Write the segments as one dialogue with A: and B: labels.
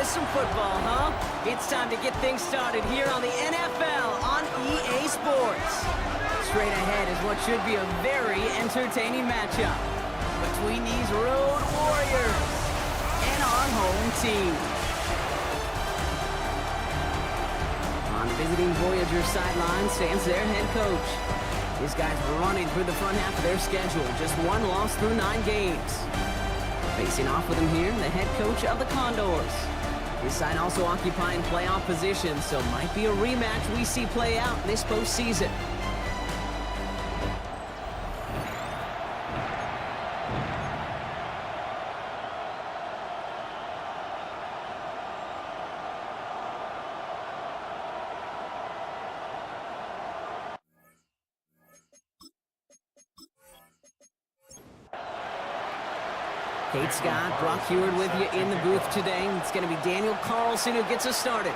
A: some football, huh? It's time to get things started here on the NFL on EA Sports. Straight ahead is what should be a very entertaining matchup between these road warriors and our home team. On the visiting Voyagers sideline stands their head coach. These guys were running through the front half of their schedule, just one loss through 9 games. Facing off with him here, the head coach of the Condors. His side also occupying playoff position, so might be a rematch we see play out this postseason. Kate Scott, Brock Heward with you in the booth today. It's going to be Daniel Carlson who gets us started.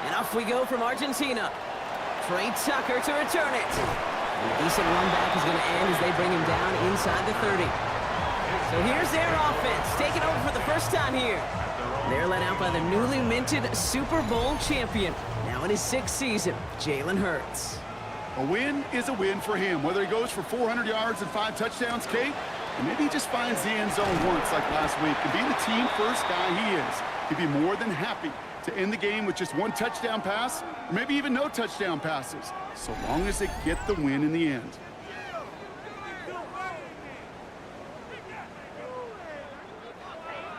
A: And off we go from Argentina. Trey Tucker to return it. And a decent run back is going to end as they bring him down inside the 30. So here's their offense, taking over for the first time here. They're led out by the newly minted Super Bowl champion, now in his 6th season, Jalen Hurts.
B: A win is a win for him, whether he goes for 400 yards and 5 touchdowns, Kate, or maybe he just finds the end zone once like last week. And being the team first guy he is, he'd be more than happy to end the game with just 1 touchdown pass, or maybe even no touchdown passes, so long as they get the win in the end.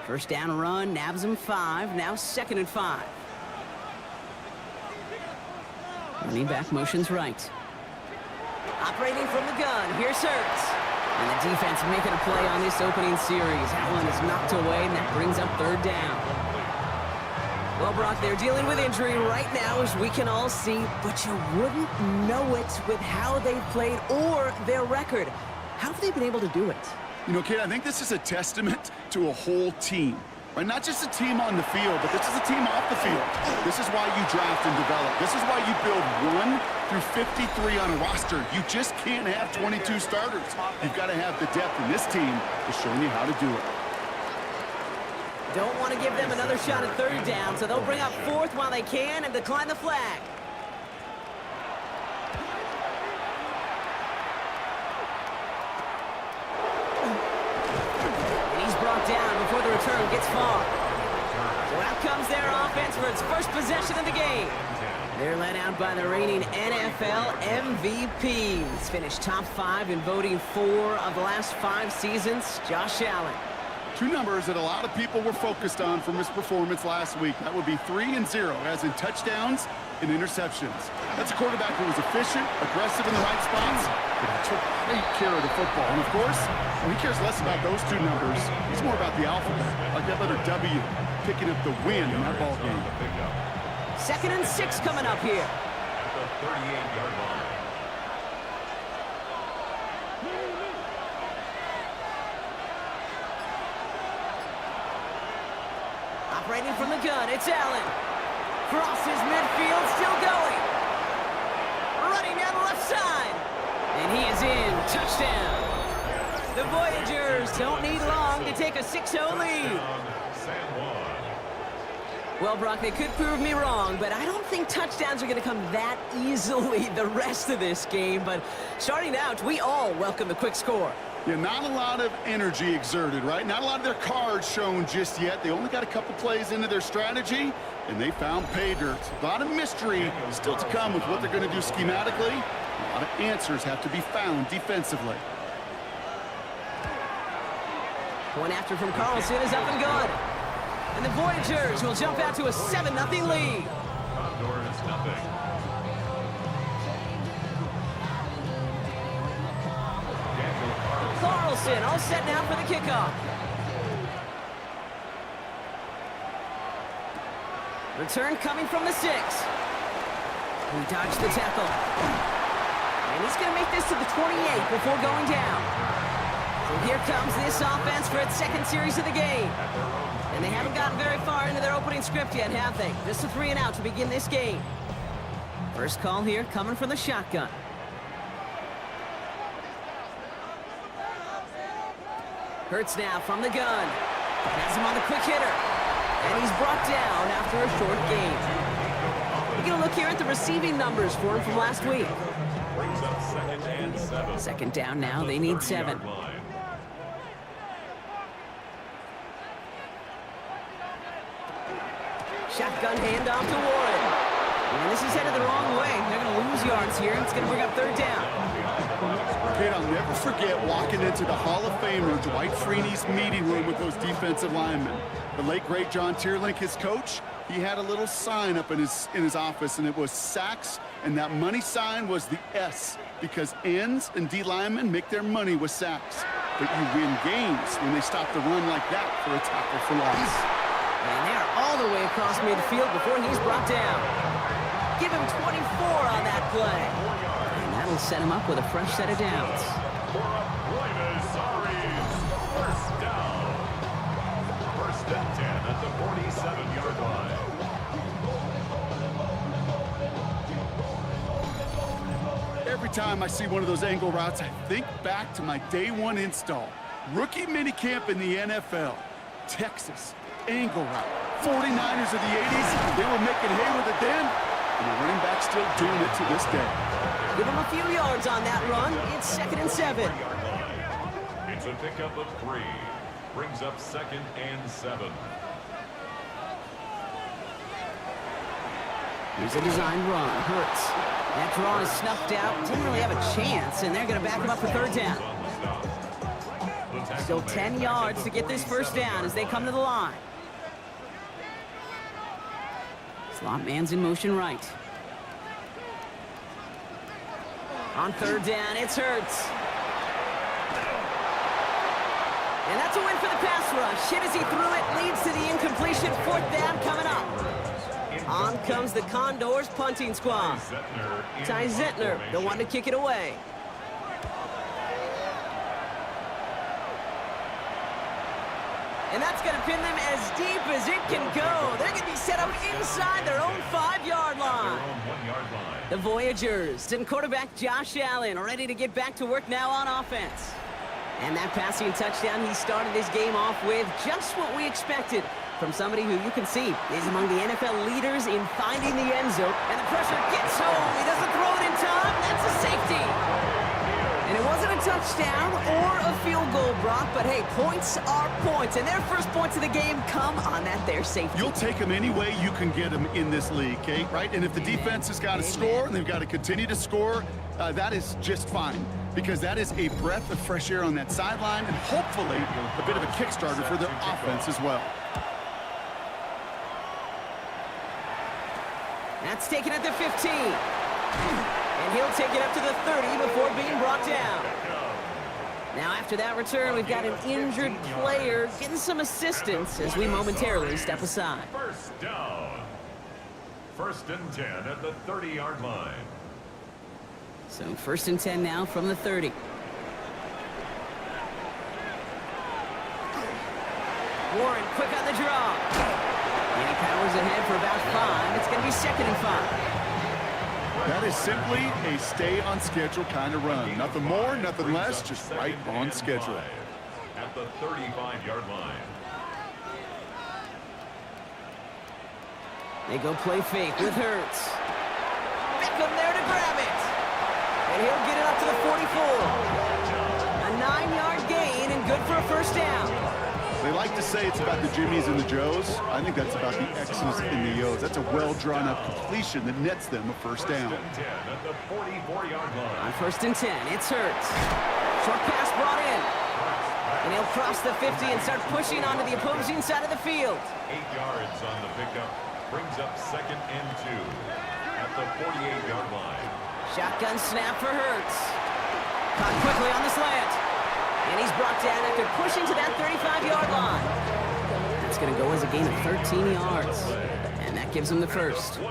A: First down run, nabs him 5, now 2nd and 5. Running back motions right. Operating from the gun, here's Hurts. And the defense making a play on this opening series. That one is knocked away, and that brings up 3rd down. Well, Brock, they're dealing with injury right now, as we can all see, but you wouldn't know it with how they've played or their record. How have they been able to do it?
B: You know, Kate, I think this is a testament to a whole team. Right? Not just a team on the field, but this is a team off the field. This is why you draft and develop. This is why you build 1 through 53 on a roster. You just can't have 22 starters. You've got to have the depth, and this team is showing you how to do it.
A: Don't want to give them another shot at 3rd down, so they'll bring up 4th while they can and decline the flag. Brought down before the return gets far. So out comes their offense for its first possession of the game. They're led out by the reigning NFL MVPs. Finished top 5 in voting 4 of the last 5 seasons, Josh Allen.
B: 2 numbers that a lot of people were focused on from his performance last week. That would be 3 and 0, as in touchdowns and interceptions. That's a quarterback who was efficient, aggressive in the right spots, but he took great care of the football. And of course, he cares less about those 2 numbers. He's more about the alphabet, like that letter W, picking up the win in that ball game.
A: 2nd and 6 coming up here.
C: At the 38-yard line.
A: Operating from the gun, it's Allen. Crosses midfield, still going. Running down the left side. And he is in. Touchdown. The Voyagers don't need long to take a 6-0 lead. Well, Brock, they could prove me wrong, but I don't think touchdowns are going to come that easily the rest of this game. But starting out, we all welcome the quick score.
B: Yeah, not a lot of energy exerted, right? Not a lot of their cards shown just yet. They only got a couple plays into their strategy, and they found pay dirt. A lot of mystery still to come with what they're going to do schematically. A lot of answers have to be found defensively.
A: Point after from Carlson is up and good. And the Voyagers will jump out to a 7-0 lead.
C: Condors nothing.
A: Carlson all set now for the kickoff. Return coming from the 6. He dodged the tackle. And he's going to make this to the 28 before going down. So here comes this offense for its 2nd series of the game. And they haven't gotten very far into their opening script yet, have they? Just a 3 and out to begin this game. First call here coming from the shotgun. Hurts now from the gun. Has him on the quick hitter. And he's brought down after a short gain. We're going to look here at the receiving numbers for him from last week.
C: Brings up 2nd and 7.
A: Second down now. They need 7. Shotgun handoff to Warren. And this is headed the wrong way. They're going to lose yards here. It's going to bring up 3rd down.
B: Kate, I'll never forget walking into the Hall of Famer Dwight Freeney's meeting room with those defensive linemen. The late, great John Tierlink, his coach, he had a little sign up in his office, and it was sacks, and that money sign was the S, because ends and D linemen make their money with sacks. But you win games when they stop the run like that for a tackle for loss.
A: And they're all the way across midfield before he's brought down. Give him 24 on that play. And that'll set him up with a fresh set of downs.
C: First down. 1st and 10 at the 47-yard line.
B: Every time I see one of those angle routes, I think back to my day 1 install. Rookie minicamp in the NFL. Texas. Angle route. 49ers of the 80s, they were making hay with it then, and the running back still doing it to this day.
A: Give him a few yards on that run. It's 2nd and 7.
C: It's a pickup of 3. Brings up 2nd and 7.
A: Here's a designed run. Hurts. That draw is snuffed out. Didn't really have a chance, and they're going to back him up for 3rd down. Still 10 yards to get this 1st down as they come to the line. Slot man's in motion right. On 3rd down, it's Hurts. And that's a win for the pass rush. Hit as he threw it, leads to the incompletion. 4th down coming up. On comes the Condors punting squad. Ty Zentner, the one to kick it away. And that's going to pin them as deep as it can go. They're going to be set up inside their own 5-yard line. The Voyagers and quarterback Josh Allen ready to get back to work now on offense. And that passing touchdown he started his game off with just what we expected from somebody who you can see is among the NFL leaders in finding the end zone. And the pressure gets home. He doesn't throw it in time. That's a safety. And it wasn't a touchdown or a field goal, Brock, but hey, points are points. And their first points of the game come on that there safety.
B: You'll take them any way you can get them in this league, Kate, right? And if the defense has got to score and they've got to continue to score, that is just fine, because that is a breath of fresh air on that sideline and hopefully a bit of a kickstarter for their offense as well.
A: That's taken at the 15. And he'll take it up to the 30 before being brought down. Now after that return, we've got an injured player getting some assistance as we momentarily step aside.
C: First down. 1st and 10 at the 30-yard line.
A: So 1st and 10 now from the 30. Warren quick on the draw. And he powers ahead for about 5. It's going to be 2nd and 5.
B: That is simply a stay-on-schedule kind of run. Nothing more, nothing less, just right on schedule.
C: At the 35-yard line.
A: They go play fake with Hurts. Beckham there to grab it. And he'll get it up to the 44. A 9-yard gain and good for a 1st down.
B: They like to say it's about the Jimmies and the Joes. I think that's about the X's and the O's. That's a well-drawn-up completion that nets them a 1st down.
C: At the 44-yard line.
A: On 1st and 10, it's Hurts. Short pass brought in. And he'll cross the 50 and start pushing onto the opposing side of the field.
C: 8 yards on the pickup. Brings up 2nd and 2 at the 48-yard line.
A: Shotgun snap for Hurts. Caught quickly on the slant. And he's brought down after pushing to that 35-yard line. That's going to go as a gain of 13 yards. And that gives him the 1st.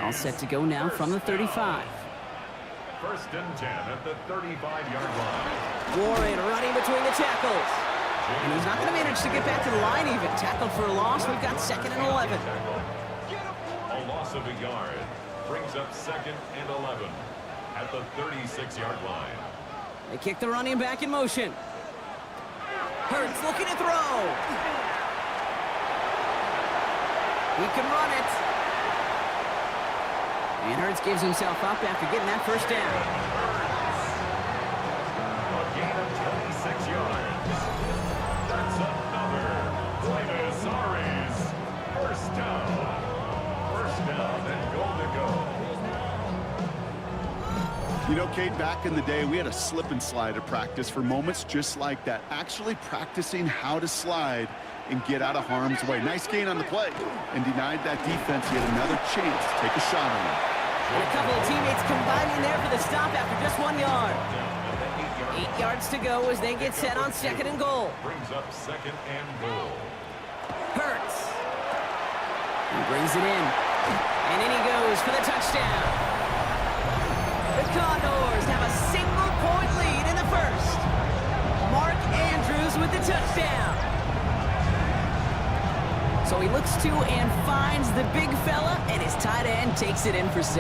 A: All set to go now from the 35.
C: 1st and 10 at the 35-yard line.
A: Warren running between the tackles. And he's not going to manage to get back to the line even. Tackled for a loss. We've got 2nd and 11.
C: A loss of a yard. Brings up 2nd and 11 at the 36-yard line.
A: They kick the running back in motion. Hurts looking to throw. He can run it. And Hurts gives himself up after getting that first down.
C: A gain of 26 yards. That's another. Titus Ari's first down. First down and goal to go.
B: You know, Kate, back in the day, we had a slip and slide at practice for moments just like that. Actually practicing how to slide and get out of harm's way. Nice gain on the play, and denied that defense yet another chance to take a shot on him.
A: And a couple of teammates combining there for the stop after just 1 yard. 8 yards to go as they get set on second and goal.
C: Brings up second and goal.
A: Hurts. He brings it in. And in he goes for the touchdown. The Condors have a single-point lead in the first. Mark Andrews with the touchdown. So he looks to and finds the big fella, and his tight end takes it in for 6.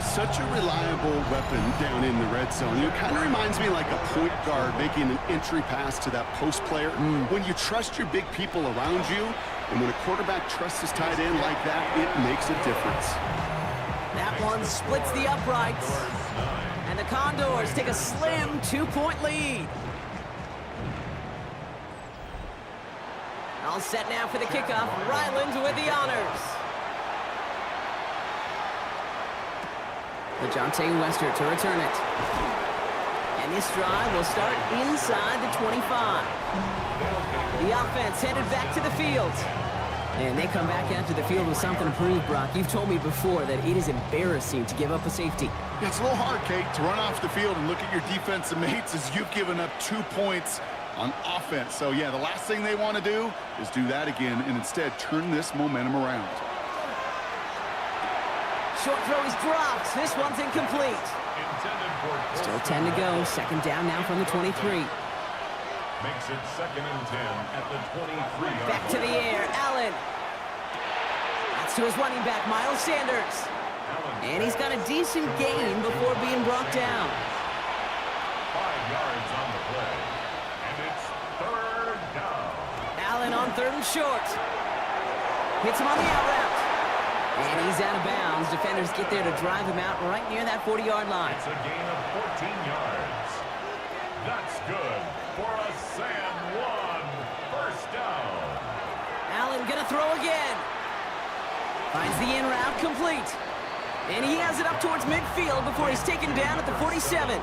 B: Such a reliable weapon down in the red zone. It kind of reminds me like a point guard making an entry pass to that post player. When you trust your big people around you, and when a quarterback trusts his tight end like that, it makes a difference.
A: That one splits the uprights, and the Condors take a slim 2-point lead. All set now for the kickoff. Ryland with the honors. DeJounte Wester to return it. And this drive will start inside the 25. The offense headed back to the field. And they come back out to the field with something to prove, Brock. You've told me before that it is embarrassing to give up a safety.
B: Yeah, it's a little hard, Kate, to run off the field and look at your defensive mates as you've given up 2 points on offense. So, yeah, the last thing they want to do is do that again and instead turn this momentum around.
A: Short throw is dropped. This one's incomplete. Still 10 to go. Second down now from the 23.
C: Makes it second and 10 at the 23.
A: Back to the air. Allen. That's to his running back, Miles Sanders. And he's got a decent gain before being brought down.
C: 5 yards on the play. And it's third down.
A: Allen on third and short. Hits him on the out route. And he's out of bounds. Defenders get there to drive him out right near that 40-yard line.
C: It's a gain of 14 yards. That's good for a Sam 1 first down.
A: Allen gonna throw again. Finds the in route complete. And he has it up towards midfield before he's taken down at the 47.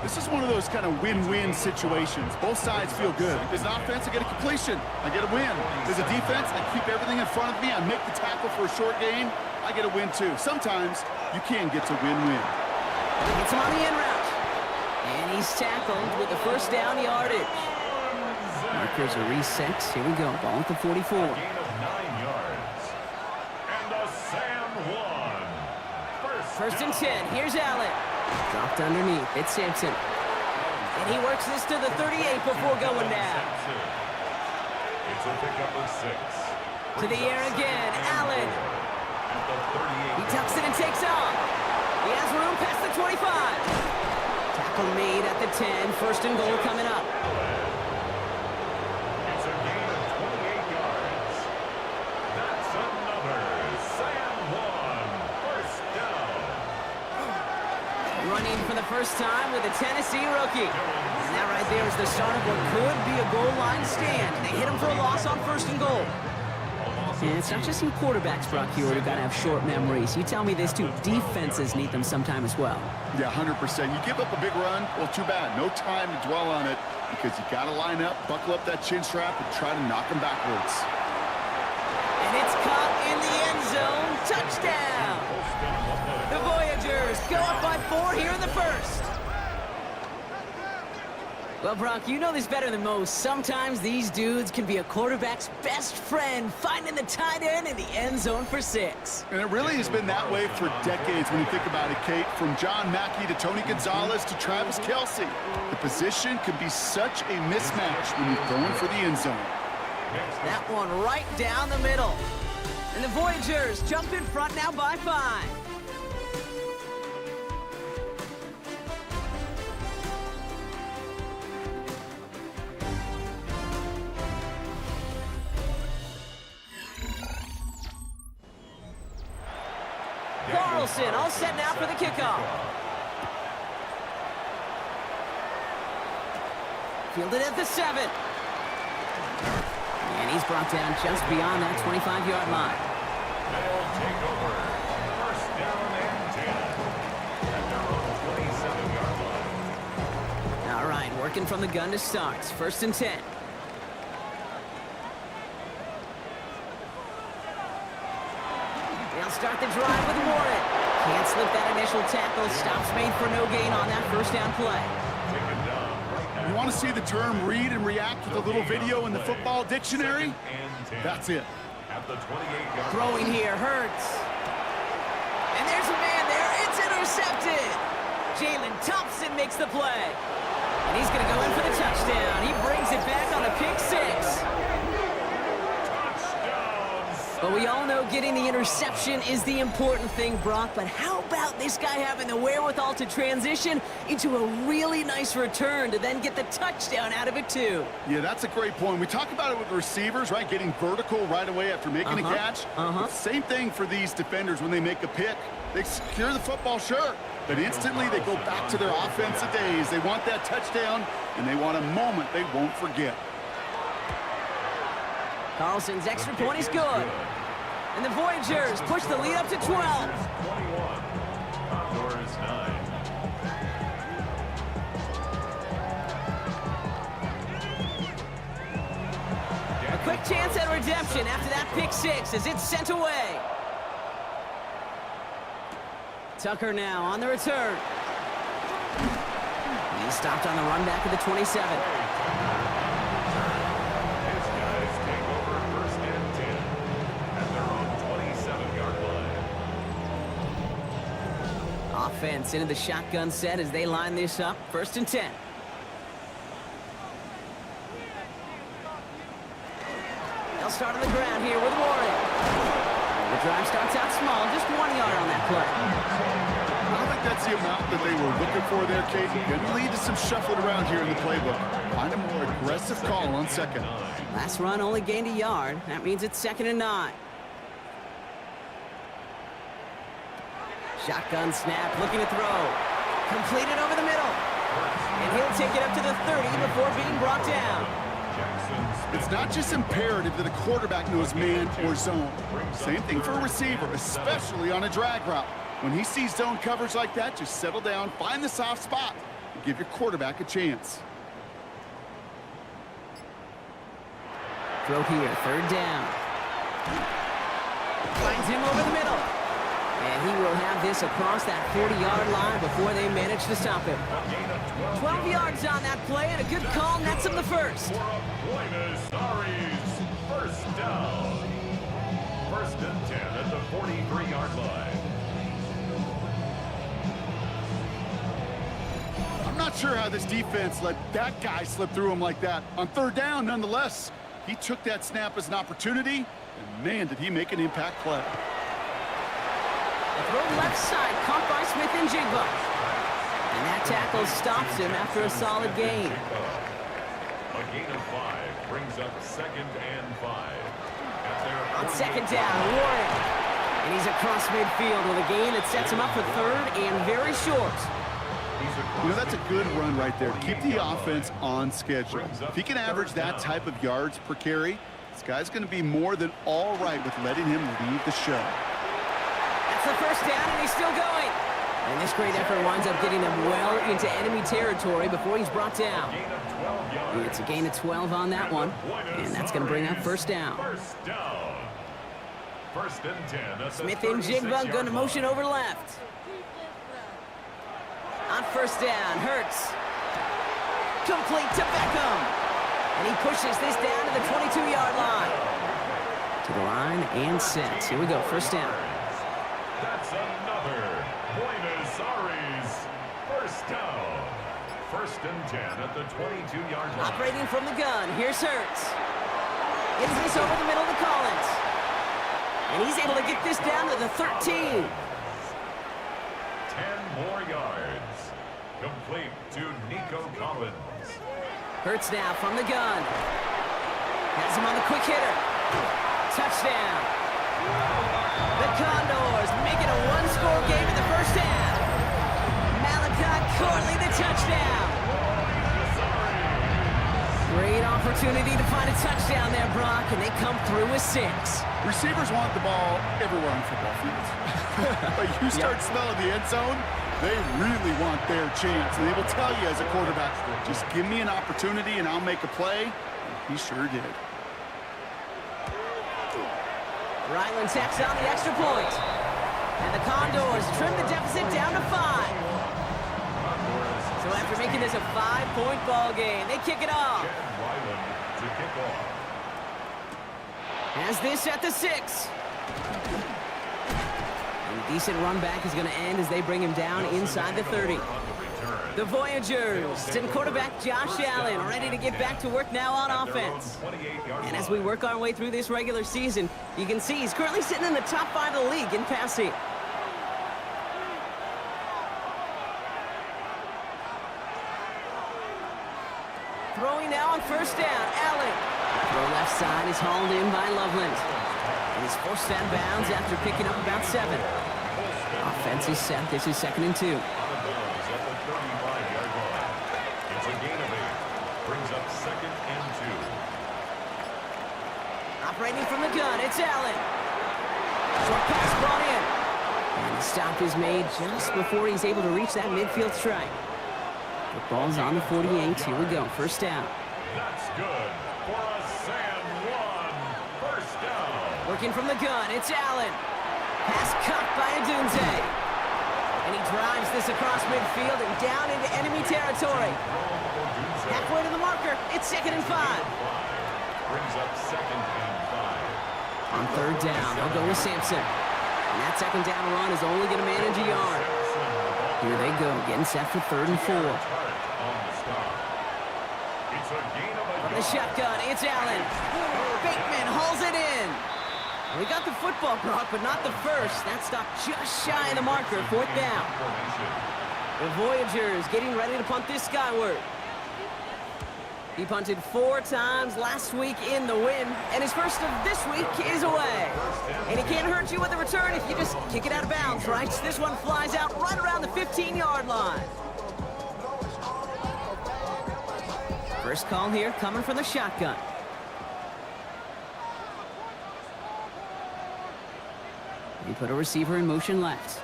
B: This is one of those kind of win-win situations. Both sides feel good. As an offense, I get a completion. I get a win. As a defense, I keep everything in front of me. I make the tackle for a short gain. I get a win, too. Sometimes you can get to win-win.
A: Gets him on the in route. And he's tackled with the first down yardage. Markers are reset. Here we go. Ball at the 44.
C: Gain of 9 yards. And a Sam 1
A: First and 10. Here's Allen. Dropped underneath. It's Simpson. And he works this to the 38 before going down.
C: It's a pickup of 6.
A: To the air again. Allen.
C: At the 38.
A: He tucks it and takes off. He has room past the 25. Tackle made at the 10. First and goal coming up.
C: It's a gain of 28 yards. That's another Sam 1 first down.
A: Running for the first time with a Tennessee rookie. And that right there is the start of what could be a goal line stand. They hit him for a loss on first and goal. And it's not just some quarterbacks, Brock, here who've got to have short memories. You tell me this too, defenses need them sometime as well.
B: Yeah, 100%. You give up a big run, well, too bad. No time to dwell on it because you got to line up, buckle up that chin strap, and try to knock them backwards.
A: And it's caught in the end zone. Touchdown! The Voyagers go up by 4 here in the first. Well, Brock, you know this better than most. Sometimes these dudes can be a quarterback's best friend, finding the tight end in the end zone for 6.
B: And it really has been that way for decades when you think about it, Kate. From John Mackey to Tony Gonzalez to Travis Kelce. The position can be such a mismatch when you're going for the end zone.
A: That one right down the middle. And the Voyagers jump in front now by 5. Carlson all set now for the kickoff. Fielded at the 7. And he's brought down just beyond that 25-yard line.
C: They'll take over. First down and 10. At their own 27-yard line.
A: All right, working from the gun to start. First and 10. They'll start the drive with Warren. Can't slip that initial tackle. Stops made for no gain on that first down play.
B: You want to see the term read and react with a little video in the football dictionary? That's it.
C: At the 28-yard
A: Throwing here, Hurts. And there's a man there. It's intercepted. Jalen Thompson makes the play. And he's going to go in for the touchdown. He brings it back on a pick 6. But we all know getting the interception is the important thing, Brock. But how about this guy having the wherewithal to transition into a really nice return to then get the touchdown out of it, too?
B: Yeah, that's a great point. We talk about it with receivers, right? Getting vertical right away after making a catch. Same thing for these defenders when they make a pick. They secure the football, sure. But instantly they go back to their offensive days. They want that touchdown, and they want a moment they won't forget.
A: Carlson's extra point is good. And the Voyagers push the lead up to 12.
C: 21. Condors 9.
A: A quick chance at redemption after that pick 6 as it's sent away. Tucker now on the return. He's stopped on the run back of the 27. Offense into the shotgun set as they line this up. First and 10. They'll start on the ground here with Warren. The drive starts out small, just 1 yard on that play.
B: I don't think that's the amount that they were looking for there, Kate. Going to lead to some shuffling around here in the playbook. Find a more aggressive call on second.
A: Last run only gained a yard. That means it's 2nd and 9. Shotgun snap, looking to throw. Completed over the middle. And he'll take it up to the 30 before being brought down.
B: It's not just imperative that a quarterback knows man or zone. Same thing for a receiver, especially on a drag route. When he sees zone coverage like that, just settle down, find the soft spot, and give your quarterback a chance.
A: Throw here, 3rd down. Finds him over the middle. And he will have this across that 40-yard line before they manage to stop him. 12 yards on that play, and a good call nets him the first.
C: First down. 1st and 10 at the 43-yard line.
B: I'm not sure how this defense let that guy slip through him like that. On 3rd down, nonetheless, he took that snap as an opportunity, and man, did he make an impact play.
A: Throw left side, caught by Smith and Jigba. And that tackle stops him after a solid gain.
C: A gain of 5 brings up 2nd and 5.
A: On 2nd down, Warren. And he's across midfield with a gain that sets him up for 3rd and very short.
B: You know, that's a good run right there to keep the offense on schedule. If he can average that type of yards per carry, this guy's going to be more than all right with letting him lead the show.
A: That's the first down, and he's still going. And this great effort winds up getting them well into enemy territory before he's brought down. It's a gain of 12 on that one, and that's going to bring up 1st down.
C: 1st and 10.
A: Smith and Jigba going to motion over left. On 1st down, Hurts. Complete to Beckham. And he pushes this down to the 22-yard line. To the line and set. Here we go, 1st down.
C: That's another Buenos Aires 1st down. 1st and 10 at the 22-yard line.
A: Operating from the gun, here's Hurts. Gets this over the middle to Collins. And he's able to get this down to the 13. 10
C: more yards. Complete to Nico Collins.
A: Hurts now from the gun. Has him on the quick hitter. Touchdown. The Condors make it a one-score McCourtney, the touchdown. Great opportunity to find a touchdown there, Brock, and they come through with 6.
B: Receivers want the ball everywhere on football fields. But you start smelling the end zone, they really want their chance. And they will tell you as a quarterback, just give me an opportunity and I'll make a play. And he sure did.
A: Ryland tacks on the extra point. And the Condors trim the deficit down to 5. So after making this a 5-point ball game, they kick it off. As this at the 6. And a decent run back is going to end as they bring him down inside the 30. The Voyagers send quarterback Josh Allen ready to get back to work now on offense. And as we work our way through this regular season, you can see he's currently sitting in the top 5 of the league in passing. Throwing now on first down, Allen. Throw left side is hauled in by Loveland. And he's forced out of bounds after picking up about 7. Offense is set. This is 2nd and 2.
C: It's a gain of 8. Brings up 2nd and 2.
A: Operating from the gun, it's Allen. Short pass brought in. And the stop is made just before he's able to reach that midfield strike. The ball's on the 48. Here we go. First down.
C: That's good for a San Juan first down.
A: Working from the gun, it's Allen. Pass cut by Adunze. And he drives this across midfield and down into enemy territory. Halfway to the marker, it's 2nd and 5.
C: Brings up 2nd and 5.
A: On 3rd down, they'll go with Sampson. And that 2nd down run is only going to manage a yard. Here they go, getting set for 3rd and 4. From the shotgun, it's Allen. Bateman hauls it in. We got the football, Brock, but not the first. That stop just shy of the marker, 4th down. The Voyagers getting ready to punt this skyward. He punted 4 times last week in the win, and his first of this week is away. And he can't hurt you with the return if you just kick it out of bounds, right? This one flies out right around the 15-yard line. First call here coming from the shotgun. He put a receiver in motion left.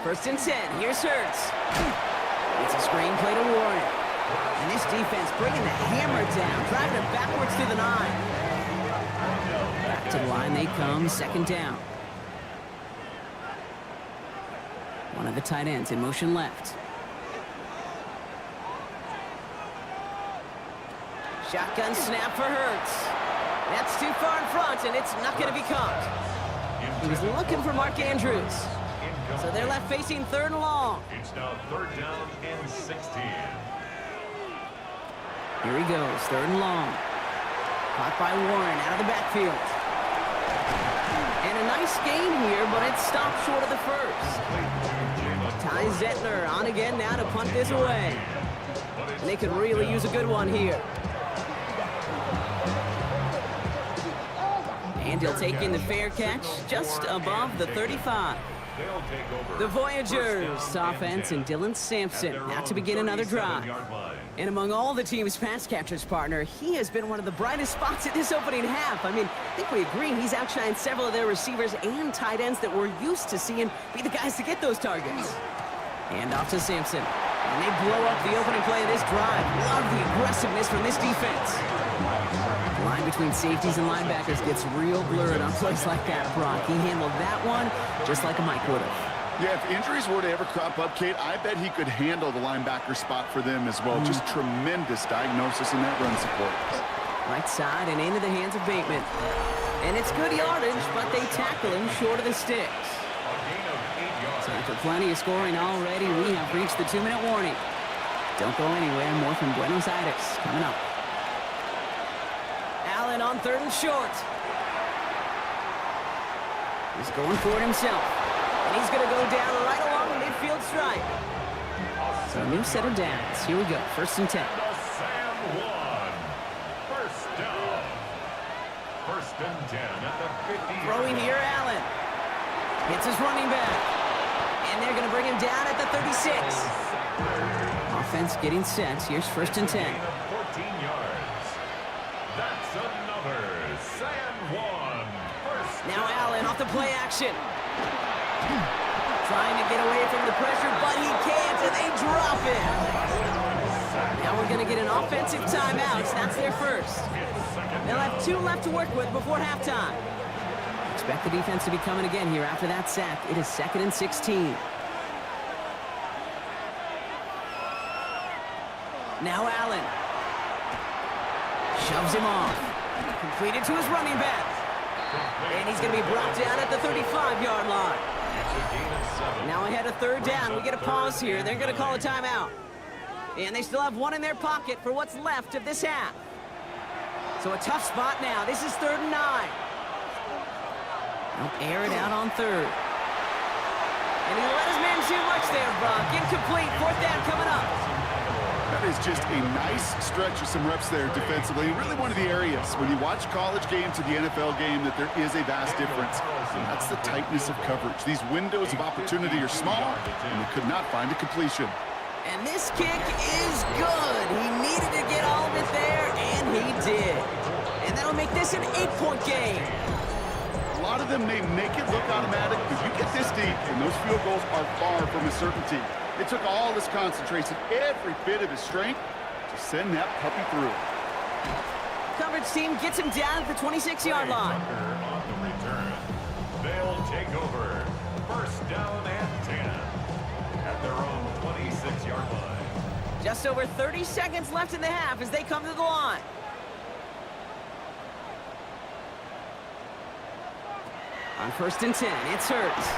A: 1st and 10. Here's Hurts. It's a screen play to Warren. And this defense bringing the hammer down, driving it backwards to the 9. Back to the line they come, 2nd down. One of the tight ends in motion left. Shotgun snap for Hurts. That's too far in front, and it's not going to be caught. He was looking for Mark Andrews. So they're left facing 3rd and long.
C: It's now 3rd down and 16.
A: Here he goes, 3rd and long. Caught by Warren out of the backfield. And a nice gain here, but it stopped short of the first. Ty Zettner on again now to punt this away. And they could really use a good one here. And he'll take in the fair catch just above the 35. The Voyagers offense and Dylan Sampson now to begin another drive. And among all the team's pass catchers, partner, he has been one of the brightest spots in this opening half. I mean, I think we agree he's outshined several of their receivers and tight ends that we're used to seeing be the guys to get those targets. Hand off to Sampson. And they blow up the opening play of this drive. Love the aggressiveness from this defense. The line between safeties and linebackers gets real blurred on plays like that, Brock. He handled that one just like a Mike would have.
B: Yeah, if injuries were to ever crop up, Kate, I bet he could handle the linebacker spot for them as well. Just tremendous diagnosis in that run support.
A: Right side and into the hands of Bateman. And it's good yardage, but they tackle him short of the sticks. So after plenty of scoring already, we have reached the 2-minute warning. Don't go anywhere. More from Buenos Aires coming up. Allen on 3rd and short. He's going for it himself. And he's going to go down right along the midfield stripe. So a new set of downs. Here we go. 1st and 10.
C: San Juan. First down. 1st and 10 at the 50.
A: Throwing here, Allen. Hits his running back. And they're going to bring him down at the 36. Offense getting set. Here's 1st and 10.
C: 14 yards. That's another and 1. First
A: Now Allen off the play action. Trying to get away from the pressure, but he can't, and they drop it. Now we're going to get an offensive timeout. That's their first. They'll have 2 left to work with before halftime. Expect the defense to be coming again here after that sack. It is 2nd and 16. Now Allen. Shoves him off. Completed to his running back. And he's going to be brought down at the 35-yard line. Now ahead of 3rd down. We get a pause here. They're going to call a timeout. And they still have 1 in their pocket for what's left of this half. So a tough spot now. This is 3rd and 9. They'll air it out on 3rd. And he let his man too much there, Brock. Incomplete. 4th down coming up.
B: That is just a nice stretch of some reps there defensively. And really one of the areas when you watch college game to the NFL game that there is a vast difference. And that's the tightness of coverage. These windows of opportunity are small, and they could not find a completion.
A: And this kick is good. He needed to get all of it there, and he did. And that'll make this an 8-point game.
B: A lot of them may make it look automatic, but you get this deep, and those field goals are far from a certainty. It took all his concentration, every bit of his strength, to send that puppy through.
A: Coverage team gets him down at the 26-yard line.
C: On the return. They'll take over. 1st down and 10 at their own 26-yard line.
A: Just over 30 seconds left in the half as they come to the line. On 1st and 10, it's Hurts.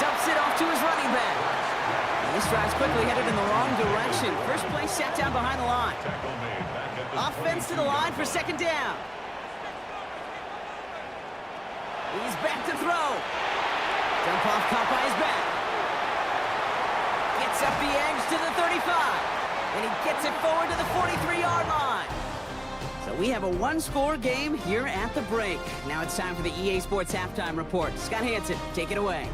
A: Dumps it off to his running back. And this drive's quickly headed in the wrong direction. First play sat down behind the line. Offense to the line for 2nd down. He's back to throw. Dump off caught by his back. Gets up the edge to the 35. And he gets it forward to the 43-yard line. So we have a 1-score game here at the break. Now it's time for the EA Sports Halftime Report. Scott Hansen, take it away.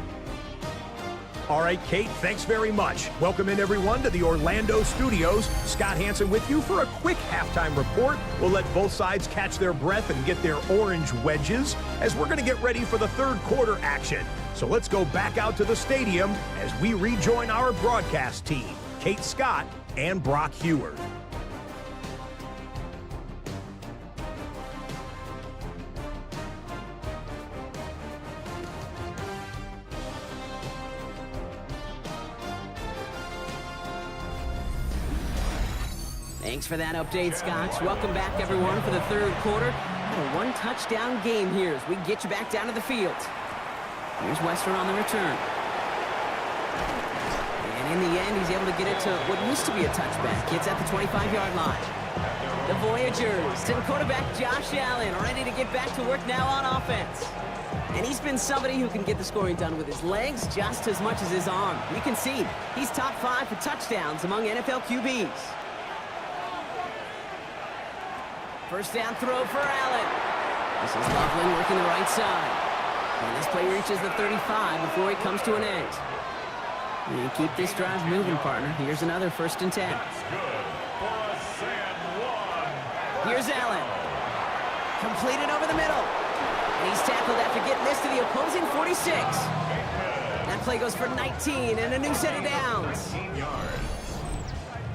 D: All right, Kate, thanks very much. Welcome in, everyone, to the Orlando studios. Scott Hansen with you for a quick halftime report. We'll let both sides catch their breath and get their orange wedges as we're going to get ready for the 3rd quarter action. So let's go back out to the stadium as we rejoin our broadcast team, Kate Scott and Brock Heward.
A: Thanks for that update, Scott. Welcome back, everyone, for the 3rd quarter. Got a 1-touchdown game here as we get you back down to the field. Here's Western on the return. And in the end, he's able to get it to what used to be a touchback. It's at the 25-yard line. The Voyagers and quarterback Josh Allen ready to get back to work now on offense. And he's been somebody who can get the scoring done with his legs just as much as his arm. You can see he's top 5 for touchdowns among NFL QBs. 1st down throw for Allen. This is Loveland working the right side. And this play reaches the 35 before he comes to an end. And keep this drive moving, partner. Here's another 1st and 10.
C: That's good for a and 1.
A: Here's Allen. Completed over the middle. And he's tackled after getting this to the opposing 46. That play goes for 19 and a new set of downs.
C: 19 yards.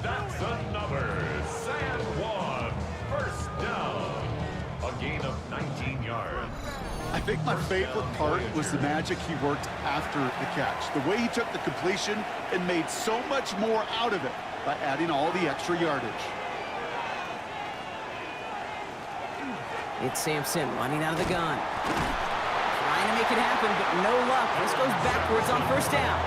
C: That's another and 1. 1st down. A gain of 19 yards.
B: I think my favorite part was the magic he worked after the catch. The way he took the completion and made so much more out of it by adding all the extra yardage.
A: It's Sampson running out of the gun. Trying to make it happen, but no luck. This goes backwards on 1st down.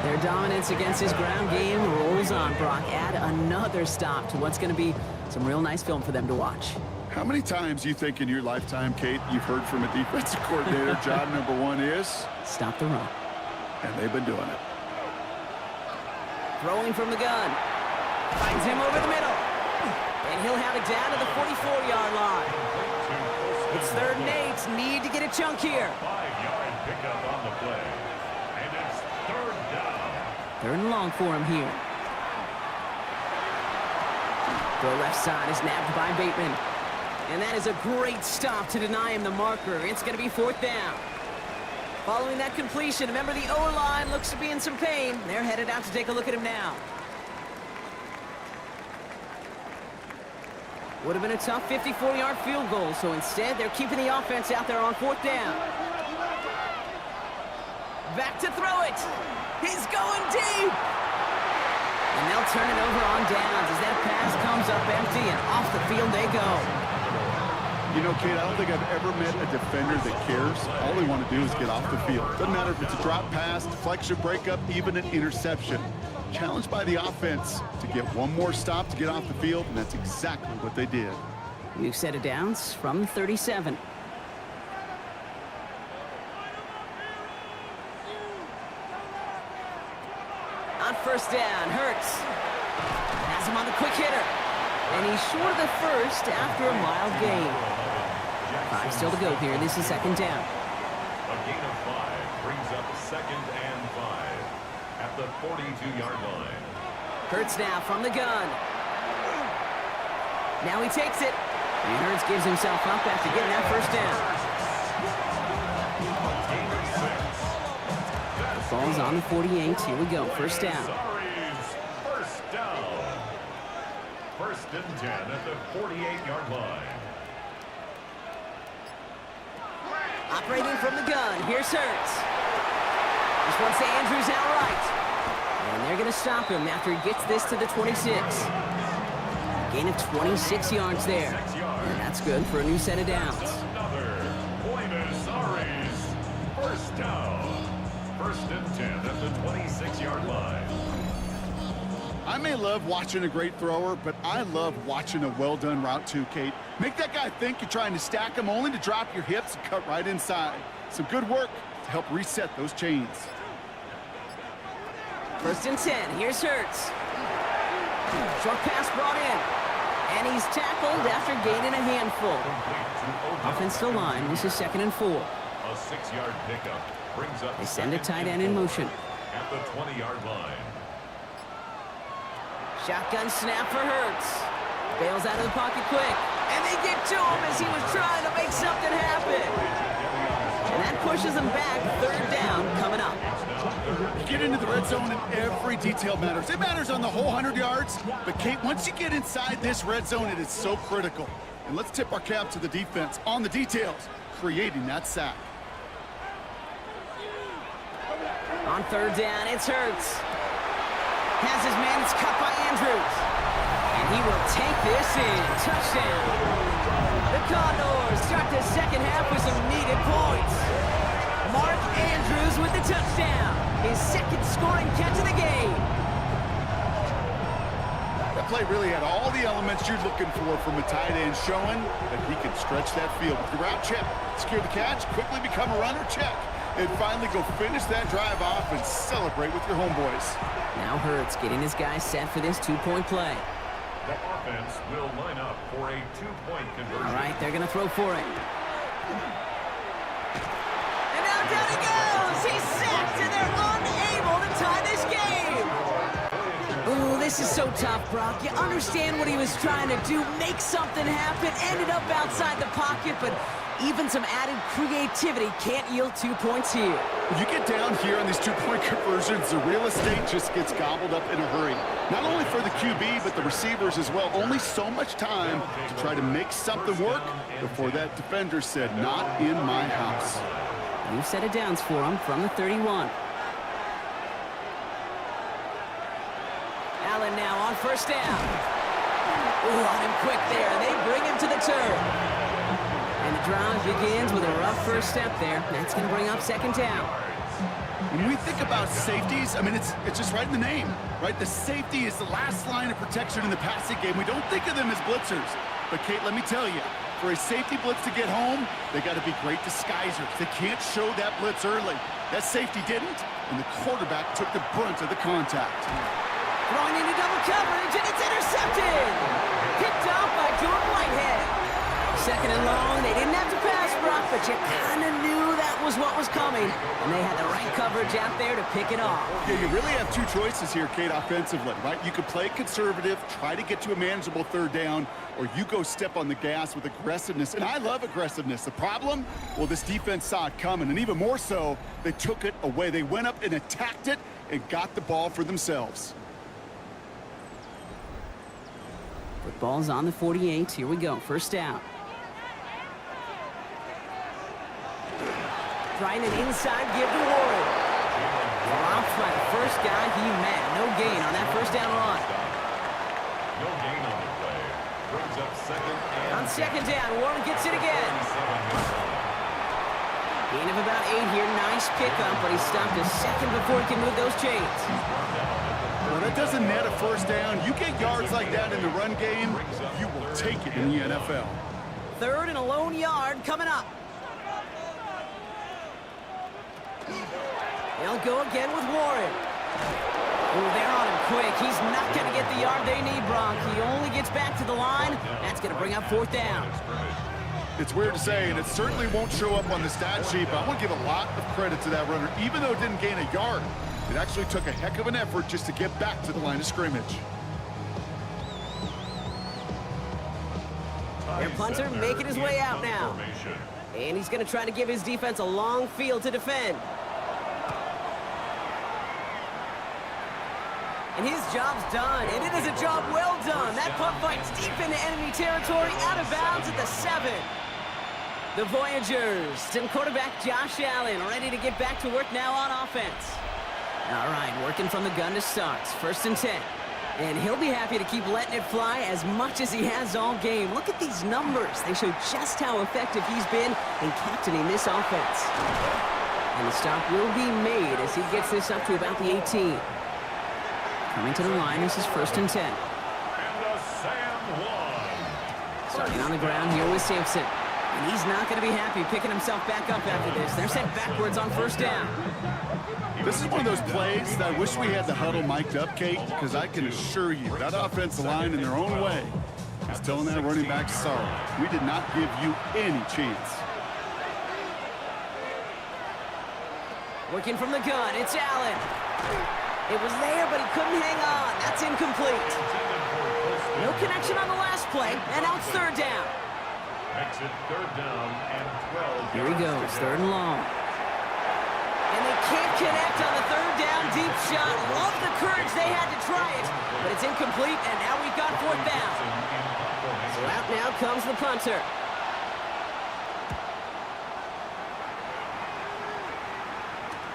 A: Their dominance against his ground game rolls on, Brock. Add another stop to what's going to be some real nice film for them to watch.
B: How many times do you think in your lifetime, Kate, you've heard from a defensive coordinator, job number 1 is?
A: Stop the run.
B: And they've been doing it.
A: Throwing from the gun. Finds him over the middle. And he'll have it down to the 44-yard line. It's 3rd and 8. Need to get a chunk here.
C: 5-yard pickup on the play. And it's Third down.
A: Third and long for him here. The left side is nabbed by Bateman. And that is a great stop to deny him the marker. It's going to be fourth down. Following that completion, remember the O-line looks to be in some pain. They're headed out to take a look at him now. Would have been a tough 54-yard field goal, so instead they're keeping the offense out there on fourth down. Back to throw it. He's going deep. And they'll turn it over on downs as that pass comes up empty and off the field they go.
B: You know, Kate, I don't think I've ever met a defender that cares. All they want to do is get off the field. Doesn't matter if it's a drop pass, deflection, breakup, even an interception. Challenged by the offense to get one more stop to get off the field, and that's exactly what they did.
A: New set of downs from the 37. On first down, Hurts has him on the quick hitter. And he's short of the first after a mild gain. 5 still to go here. This is second down.
C: A gain of 5 brings up 2nd and 5 at the 42-yard line.
A: Hurts now from the gun. Now he takes it. And Hurts gives himself up after getting that first down.
C: Gain of 6.
A: The ball's on the 48. Here we go. First down.
C: First down. First and 10 at the 48-yard line.
A: Operating from the gun. Here's Hurts. This one's to Andrews outright. And they're going to stop him after he gets this to the 26. Gain of 26 yards there. And that's good for a new set of downs.
C: Another Buenos Aires. First down. First and 10 at the 26-yard line.
B: I may love watching a great thrower, but I love watching a well-done route too, Kate. Make that guy think you're trying to stack him only to drop your hips and cut right inside. Some good work to help reset those chains.
A: First and 10. Here's Hurts. Short pass brought in. And he's tackled after gaining a handful. Offensive line. This is 2nd and 4.
C: A 6-yard pickup brings up.
A: They send a tight end in motion.
C: At the 20-yard line.
A: Shotgun snap for Hurts. Bails out of the pocket quick. And they get to him as he was trying to make something happen. And that pushes them back. Third down coming up.
B: You get into the red zone and every detail matters. It matters on the whole 100 yards. But, Kate, once you get inside this red zone, it is so critical. And let's tip our cap to the defense on the details, creating that sack.
A: On third down, it's Hurts. Has his man, it's cut by Andrews. And he will take this in. Touchdown. The Condors start the second half with some needed points. Mark Andrews with the touchdown. His second scoring catch of the game.
B: That play really had all the elements you're looking for from a tight end, showing that he can stretch that field. With the route check, secure the catch, quickly become a runner, check. And finally go finish that drive off and celebrate with your homeboys.
A: Now Hurts getting his guys set for this two-point play.
C: The offense will line up for a 2-point conversion.
A: All right, they're going to throw for it. And now down he goes. He's sacked, and they're unable to tie this game. Ooh, this is so tough, Brock. You understand what he was trying to do, make something happen, ended up outside the pocket, but even some added creativity can't yield 2 points here.
B: When you get down here on these two-point conversions, the real estate just gets gobbled up in a hurry. Not only for the QB, but the receivers as well. Only so much time to try to make something work before that defender said, not in my house.
A: New set of downs for him from the 31. Allen now on first down. Ooh, on him quick there. They bring him to the turn. And the drive begins with a rough first step there. That's going to bring up second down.
B: When we think about safeties, I mean, it's just right in the name, right? The safety is the last line of protection in the passing game. We don't think of them as blitzers. But, Kate, let me tell you, for a safety blitz to get home, they got to be great disguisers. They can't show that blitz early. That safety didn't, and the quarterback took the brunt of the contact.
A: Throwing into double coverage, and it's intercepted. Picked off by Jordan Whitehead. Second and long. They didn't have to pass, Brock, but you kind of knew that was what was coming, and they had the right coverage out there to pick it off.
B: Yeah, you really have two choices here, Kate, offensively, right? You could play conservative, try to get to a manageable third down, or you go step on the gas with aggressiveness. And I love aggressiveness. The problem? Well, this defense saw it coming, and even more so, they took it away. They went up and attacked it and got the ball for themselves.
A: Football's on the 48. Here we go. First down. Trying an inside give to Warren. Dropped by the first guy he met. No gain on that first down run.
C: No gain on the play. Brings up second and...
A: On second down, Warren gets it again. Gain of about 8 here. Nice pickup, but he stopped a second before he can move those chains.
B: Well, that doesn't net a first down. You get yards like that in the run game, you will take it in the NFL.
A: Third and a lone yard coming up. They'll go again with Warren. Oh, they're on him quick. He's not going to get the yard they need, Brock. He only gets back to the line. That's going to bring up fourth down.
B: It's weird to say, and it certainly won't show up on the stat sheet, but I want to give a lot of credit to that runner. Even though it didn't gain a yard, it actually took a heck of an effort just to get back to the line of scrimmage.
A: Their punter making his way out now. And he's going to try to give his defense a long field to defend. And his job's done, and it is a job well done. That punt fights deep into enemy territory, out of bounds at the 7. The Voyagers and quarterback Josh Allen ready to get back to work now on offense. All right, working from the gun to start. First and 10. And he'll be happy to keep letting it fly as much as he has all game. Look at these numbers. They show just how effective he's been in captaining this offense. And the stop will be made as he gets this up to about the 18. Coming to the line, this is first and 10.
C: And a Sam one.
A: Starting on the ground here with Sampson. And he's not going to be happy picking himself back up after this. They're sent backwards on first down.
B: This is one of those plays that I wish we had the huddle mic'd up, Kate, because I can assure you that offensive line in their own way is telling that running back, sorry, we did not give you any chance.
A: Working from the gun, it's Allen. It was there, but he couldn't hang on. That's incomplete. No connection on the last play, and now it's third down.
C: Makes it third down and 12.
A: Here he goes, third and long. And they can't connect on the third down deep shot. Love the courage they had to try it, but it's incomplete, and now we've got fourth down. So out now comes the punter.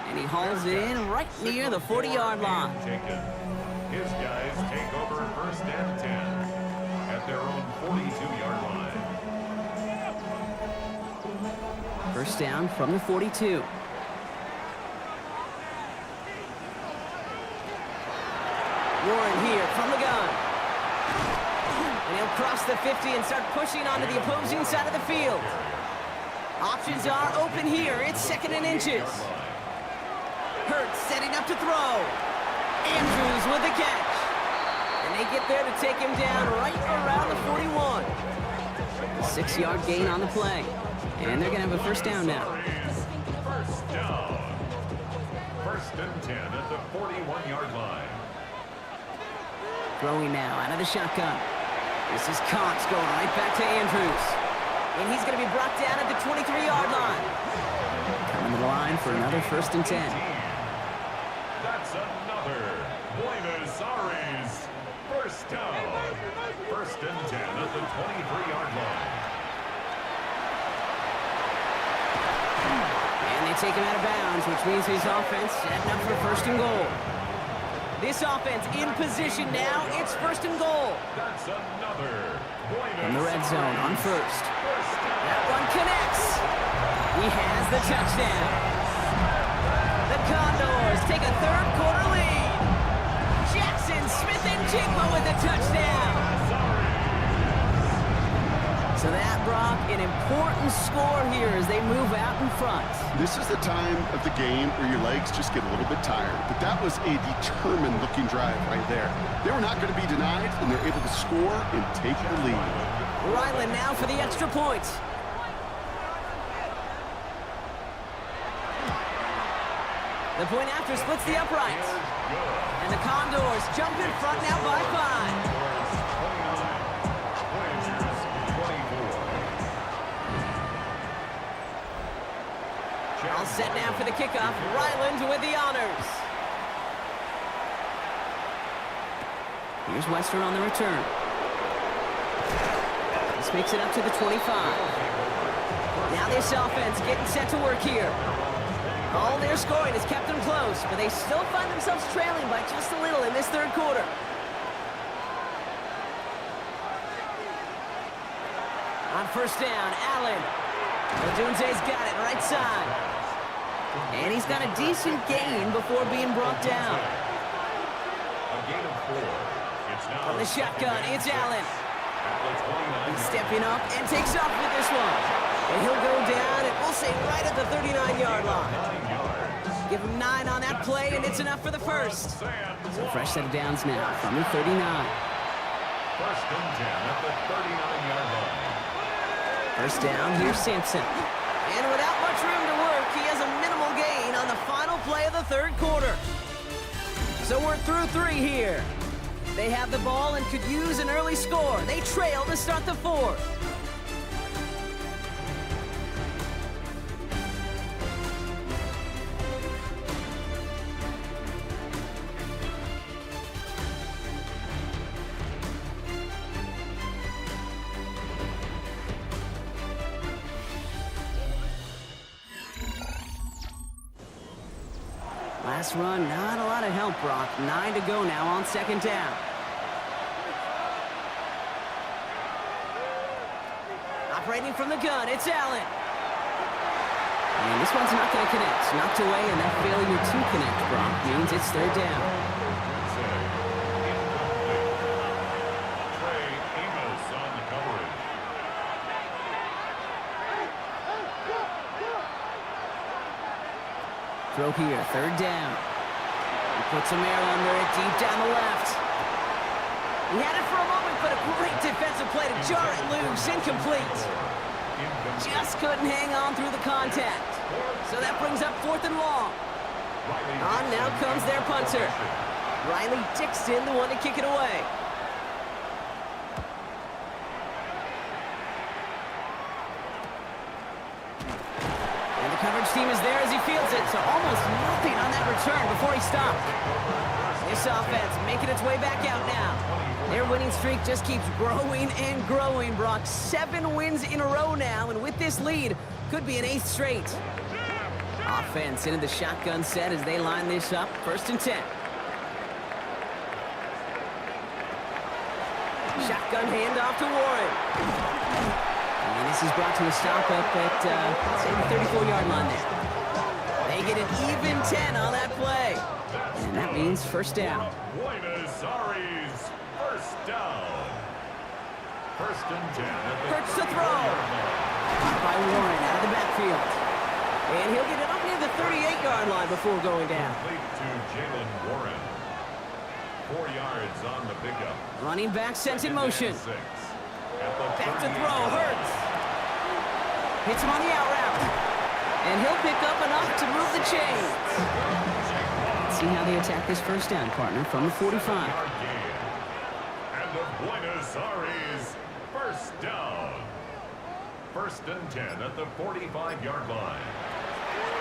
A: And he hauls in right near the 40-yard line.
C: His guys take over first and 10 at their own 42-yard line.
A: First down from the 42. Warren here from the gun. And he'll cross the 50 and start pushing onto the opposing side of the field. Options are open here. It's second and inches. Hurts setting up to throw. Andrews with the catch. And they get there to take him down right around the 41. 6-yard gain on the play. And they're going to have a first down now.
C: First down. First and 10 at the 41-yard line.
A: Throwing now out of the shotgun. This is Cox going right back to Andrews. And he's going to be brought down at the 23-yard line. Coming to the line for another first and 10.
C: That's another Buenos Aires first down. First and 10 at the 23-yard line.
A: And they take him out of bounds, which means his offense setting up for first and goal. This offense in position now. It's first and goal.
C: That's another
A: From the red zone on first. That one connects. He has the touchdown. The Condors take a third-quarter lead. Jackson Smith and Jigma with the touchdown. So that, Brock, an important score here as they move out in front.
B: This is the time of the game where your legs just get a little bit tired. But that was a determined-looking drive right there. They were not going to be denied, and they're able to score and take the lead.
A: Ryland now for the extra point. The point after splits the uprights. And the Condors jump in front now by 5. All set now for the kickoff. Ryland with the honors. Here's Western on the return. This makes it up to the 25. Now this offense getting set to work here. All their scoring has kept them close, but they still find themselves trailing by just a little in this third quarter. On first down, Allen. Odunze's got it right side. And he's got a decent gain before being brought down.
C: A gain of 4. It's now
A: From the shotgun, it's Allen.
C: at
A: He's stepping up and takes off with this one. And he'll go down, and we'll say right at the 39-yard line.
C: 9 yards.
A: Give him 9 on that play, and it's enough for the first. So fresh set of downs now from the 39.
C: First and 10 at the 39-yard line.
A: First down, here's Sampson. And without much room to work, he has a minimal gain on the final play of the third quarter. So we're through 3 here. They have the ball and could use an early score. They trail to start the fourth. Last run, not a lot of help, Brock. 9 to go now on second down. Operating from the gun, it's Allen. And this one's not going to connect. Knocked away, and that failure to connect, Brock, means it's third down.
C: Trey Amos on the coverage.
A: Throw here, third down. He puts some air under it, deep down the left. He had it for a moment, but a great defensive play to jar it loose, incomplete. Just couldn't hang on through the contact. So that brings up 4th and long. On now comes their punter. Riley Dixon, the one to kick it away. Coverage team is there as he fields it, so almost nothing on that return before he stopped. This offense making its way back out now. Their winning streak just keeps growing and growing, Brock. 7 wins in a row now, and with this lead, could be an 8th straight. Offense into the shotgun set as they line this up. First and 10. Shotgun handoff to Warren. And this is brought to a stop up at, say, the 34-yard line there. They get an even 10 on that play. And that means first down.
C: Buenos Aires, first down. First and 10 at the
A: Hurts to throw. Caught by Warren out of the backfield. And he'll get it up near the 38-yard line before going down.
C: complete to Jalen Warren. 4 yards on the pickup.
A: Running back sent in motion.
C: 6.
A: Back to throw, Hurts. Hits him on the out route. And he'll pick up enough to move the chains. Let's see how they attack this first down, partner, from the 45.
C: And the Buenos Aires, first down. First and 10 at the 45-yard line.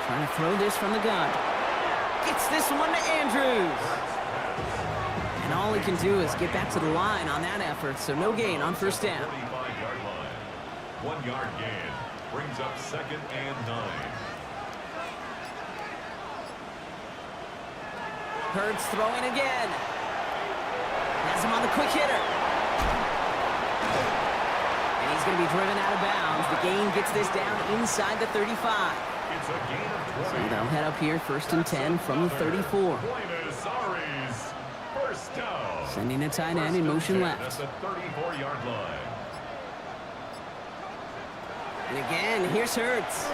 A: Trying to throw this from the gun. Gets this one to Andrews. And all he can do is get back to the line on that effort, so no gain on first down.
C: 45-yard line. 1 yard gain. Brings up second and 9.
A: Hurts throwing again. Has him on the quick hitter. And he's going to be driven out of bounds. The gain gets this down inside the 35.
C: It's a gain of 20.
A: So they'll head up here first and 10 from the 34.
C: Buenos Aires, first down.
A: Sending a tight end in motion left.
C: At the 34-yard line.
A: And again, here's Hurts.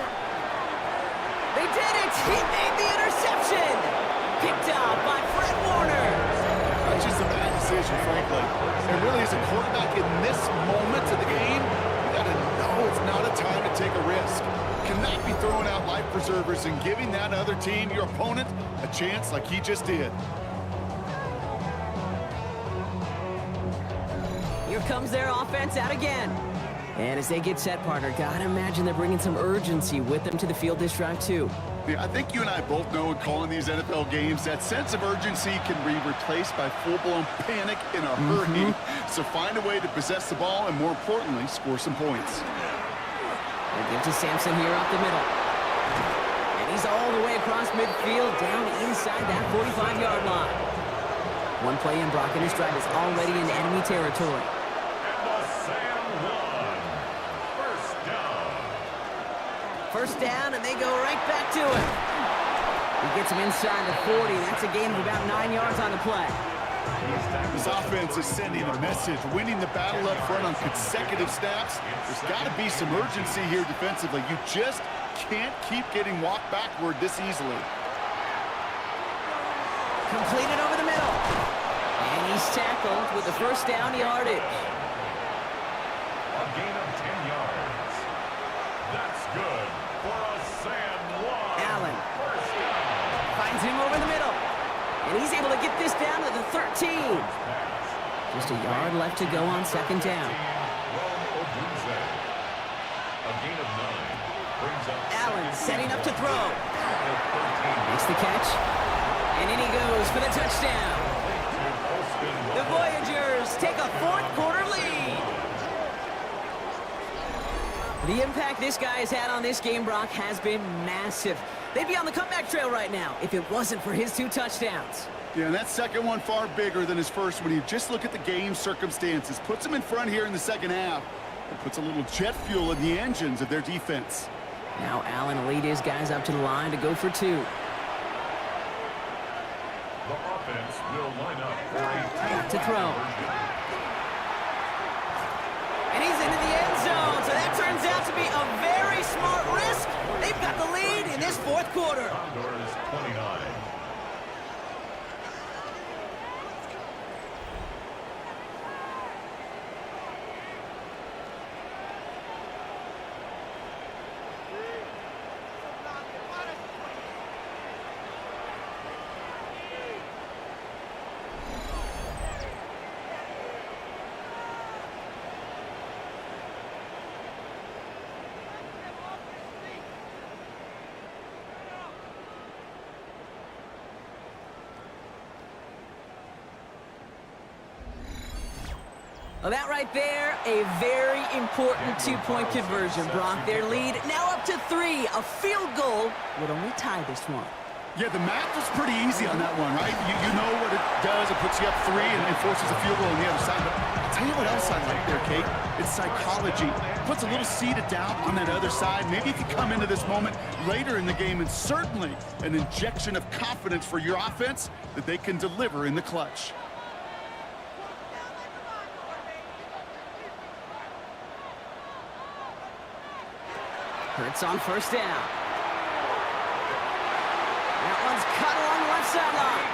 A: They did it! He made the interception! Picked off by Fred Warner.
B: That's just a bad decision, frankly. And really, as a quarterback in this moment of the game, you got to know it's not a time to take a risk. cannot be throwing out life preservers and giving that other team, your opponent, a chance like he just did.
A: Here comes their offense out again. And as they get set, partner, gotta imagine they're bringing some urgency with them to the field this drive, too.
B: Yeah, I think you and I both know in calling these NFL games, that sense of urgency can be replaced by full-blown panic in a hurry. So find a way to possess the ball and, more importantly, score some points.
A: They give to Sampson here up the middle. And he's all the way across midfield, down inside that 45-yard line. One play in, Brock, and his drive is already in enemy territory. First down, and they go right back to it. He gets him inside the 40. That's a gain of about 9 yards on the play.
B: This offense is sending a message, winning the battle up front on consecutive snaps. There's got to be some urgency here defensively. You just can't keep getting walked backward this easily.
A: Completed over the middle. And he's tackled with the first down yardage.
C: A gain of 10 yards. That's good for a San Juan.
A: Allen finds him over the middle. And he's able to get this down to the 13. Just a yard left to go on second down. Allen setting up to throw. Makes the catch. And in he goes for the touchdown. The Voyagers take a fourth-quarter lead. The impact this guy has had on this game, Brock, has been massive. They'd be on the comeback trail right now if it wasn't for his 2 touchdowns.
B: Yeah, and that second one far bigger than his first when you just look at the game circumstances. Puts him in front here in the second half. It puts a little jet fuel in the engines of their defense.
A: Now Allen will lead his guys up to the line to go for 2.
C: The offense will line up for a
A: To throw. And he's into the end zone, so that turns out to be a very smart risk. They've got the lead in this fourth quarter.
C: Condors 29.
A: Well, that right there, a very important 2-point conversion. Brock, their lead now up to 3. A field goal would only tie this one.
B: Yeah, the math was pretty easy on that one, right? You know what it does. It puts you up 3 and forces a field goal on the other side. But I'll tell you what else I like there, Kate. It's psychology. It puts a little seed of doubt on that other side. Maybe if you come into this moment later in the game, and certainly an injection of confidence for your offense that they can deliver in the clutch.
A: Hurts on first down. That one's cut along the left sideline.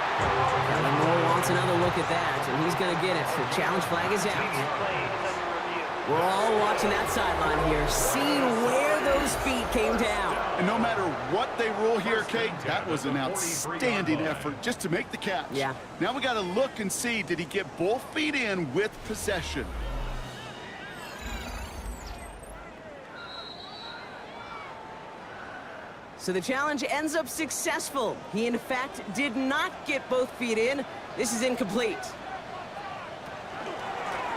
A: Kellen Moore wants another look at that, and he's going to get it. The challenge flag is out. We're all watching that sideline here, seeing where those feet came down.
B: And no matter what they rule here, Kate, that was an outstanding effort just to make the catch.
A: Yeah.
B: Now we got to look and see, did he get both feet in with possession?
A: So the challenge ends up successful. He, in fact, did not get both feet in. This is incomplete.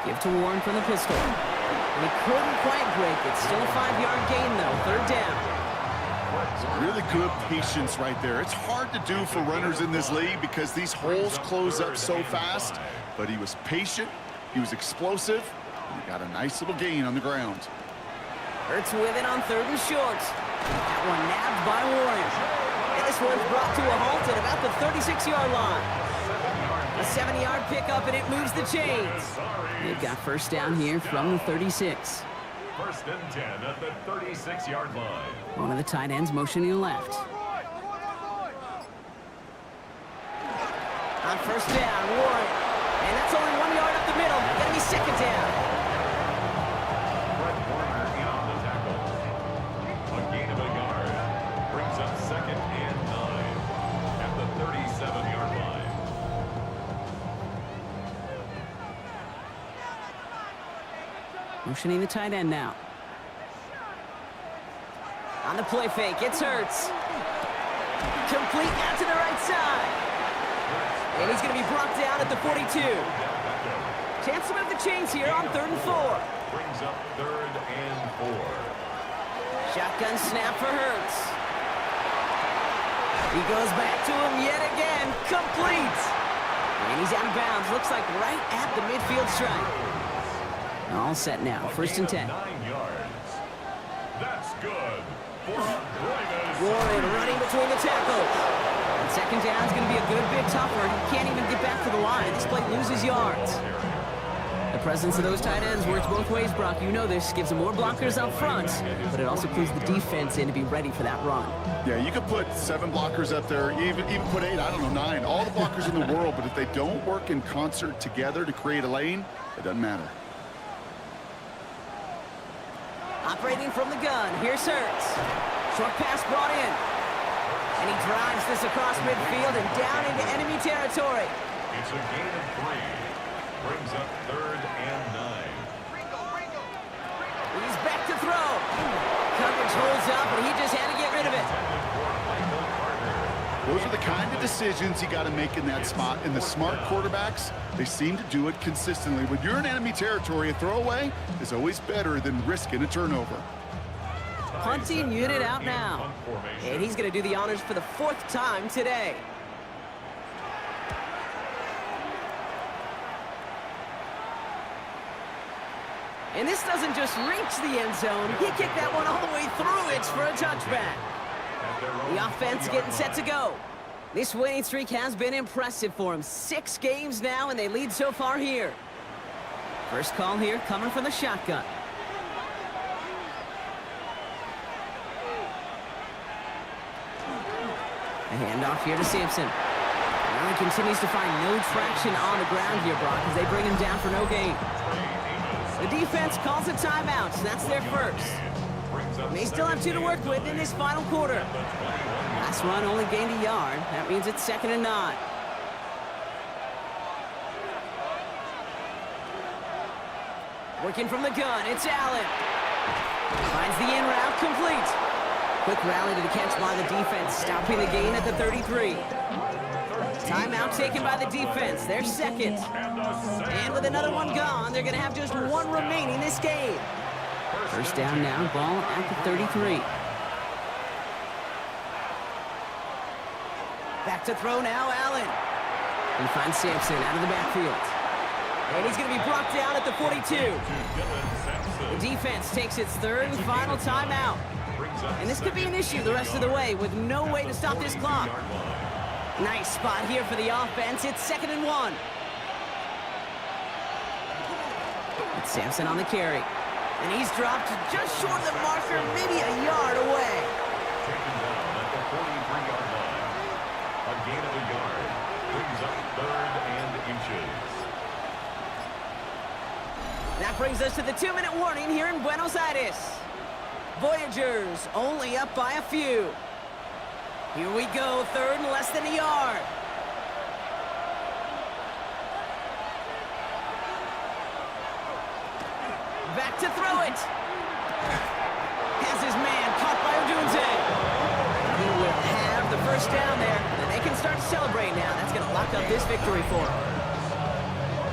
A: Give to Warren from the pistol. And he couldn't quite break it. Still a 5-yard gain, though. Third down.
B: Really good patience right there. It's hard to do for runners in this league because these holes close up so fast. But he was patient, he was explosive, and he got a nice little gain on the ground.
A: Hurts with it on 3rd and short. That one nabbed by Warren. And this one's brought to a halt at about the 36-yard line. A 7-yard pickup, and it moves the chains. They've got first down here from the 36.
C: First and 10 at the 36-yard line.
A: One of the tight ends motioning left. On first down, Warren. And that's only 1 yard up the middle. Gonna be second down.
C: Warner in on the tackle. A gain of a
A: Motioning the tight end now. On the play fake, it's Hurts. Complete out to the right side. And he's going to be brought down at the 42. Chance to move the chains here on 3rd and 4.
C: Brings up 3rd and 4.
A: Shotgun snap for Hurts. He goes back to him yet again. Complete. And he's out of bounds. Looks like right at the midfield stripe. All set now. 1st and 10.
C: 9 yards. That's good.
A: Warren running between the tackles. And 2nd down is going to be a good bit tougher. He can't even get back to the line. This play loses yards. The presence of those tight ends works both ways, Brock. You know this. Gives them more blockers up front, but it also clues the defense in to be ready for that run.
B: Yeah, you could put 7 blockers up there, even put 8, I don't know, 9. All the blockers in the world, but if they don't work in concert together to create a lane, it doesn't matter.
A: Operating from the gun, here's Hurts. Short pass brought in. And he drives this across midfield and down into enemy territory.
C: It's a gain of 3. Brings up 3rd and 9.
A: He's back to throw. Coverage holds up, but he just had to get rid of it.
B: Those are the kind of decisions you got to make in that spot. And the smart quarterbacks, they seem to do it consistently. When you're in enemy territory, a throwaway is always better than risking a turnover.
A: Punting unit out now. And he's going to do the honors for the 4th time today. And this doesn't just reach the end zone. He kicked that one all the way through. It's for a touchback. The offense getting set to go. This winning streak has been impressive for him. 6 games now, and they lead so far here. First call here coming from the shotgun. A handoff here to Sampson. Now he continues to find no traction on the ground here, Brock, as they bring him down for no gain. The defense calls a timeout. That's their first. They still have 2 to work with in this final quarter. Last run only gained a yard. That means it's 2nd and 9. Working from the gun, it's Allen. Finds the in route complete. Quick rally to the catch by the defense, stopping the gain at the 33. Timeout taken by the defense. They're 2nd. And with another one gone, they're going to have just 1 remaining this game. First down now, ball at the 33. Back to throw now, Allen. He finds Sampson out of the backfield. And he's going to be brought down at the 42. The defense takes its 3rd and final timeout. And this could be an issue the rest of the way with no way to stop this clock. Nice spot here for the offense. It's 2nd and 1. It's Sampson on the carry. And he's dropped just short of the marker, maybe a yard away.
C: Taken down at the 43-yard line. A gain of a yard. Brings up 3rd and inches.
A: That brings us to the 2-minute warning here in Buenos Aires. Voyagers only up by a few. Here we go, 3rd and less than a yard. Back to throw it. Has his man caught by Odunze. He will have the first down there, and they can start to celebrate now. That's going to lock up this victory for him.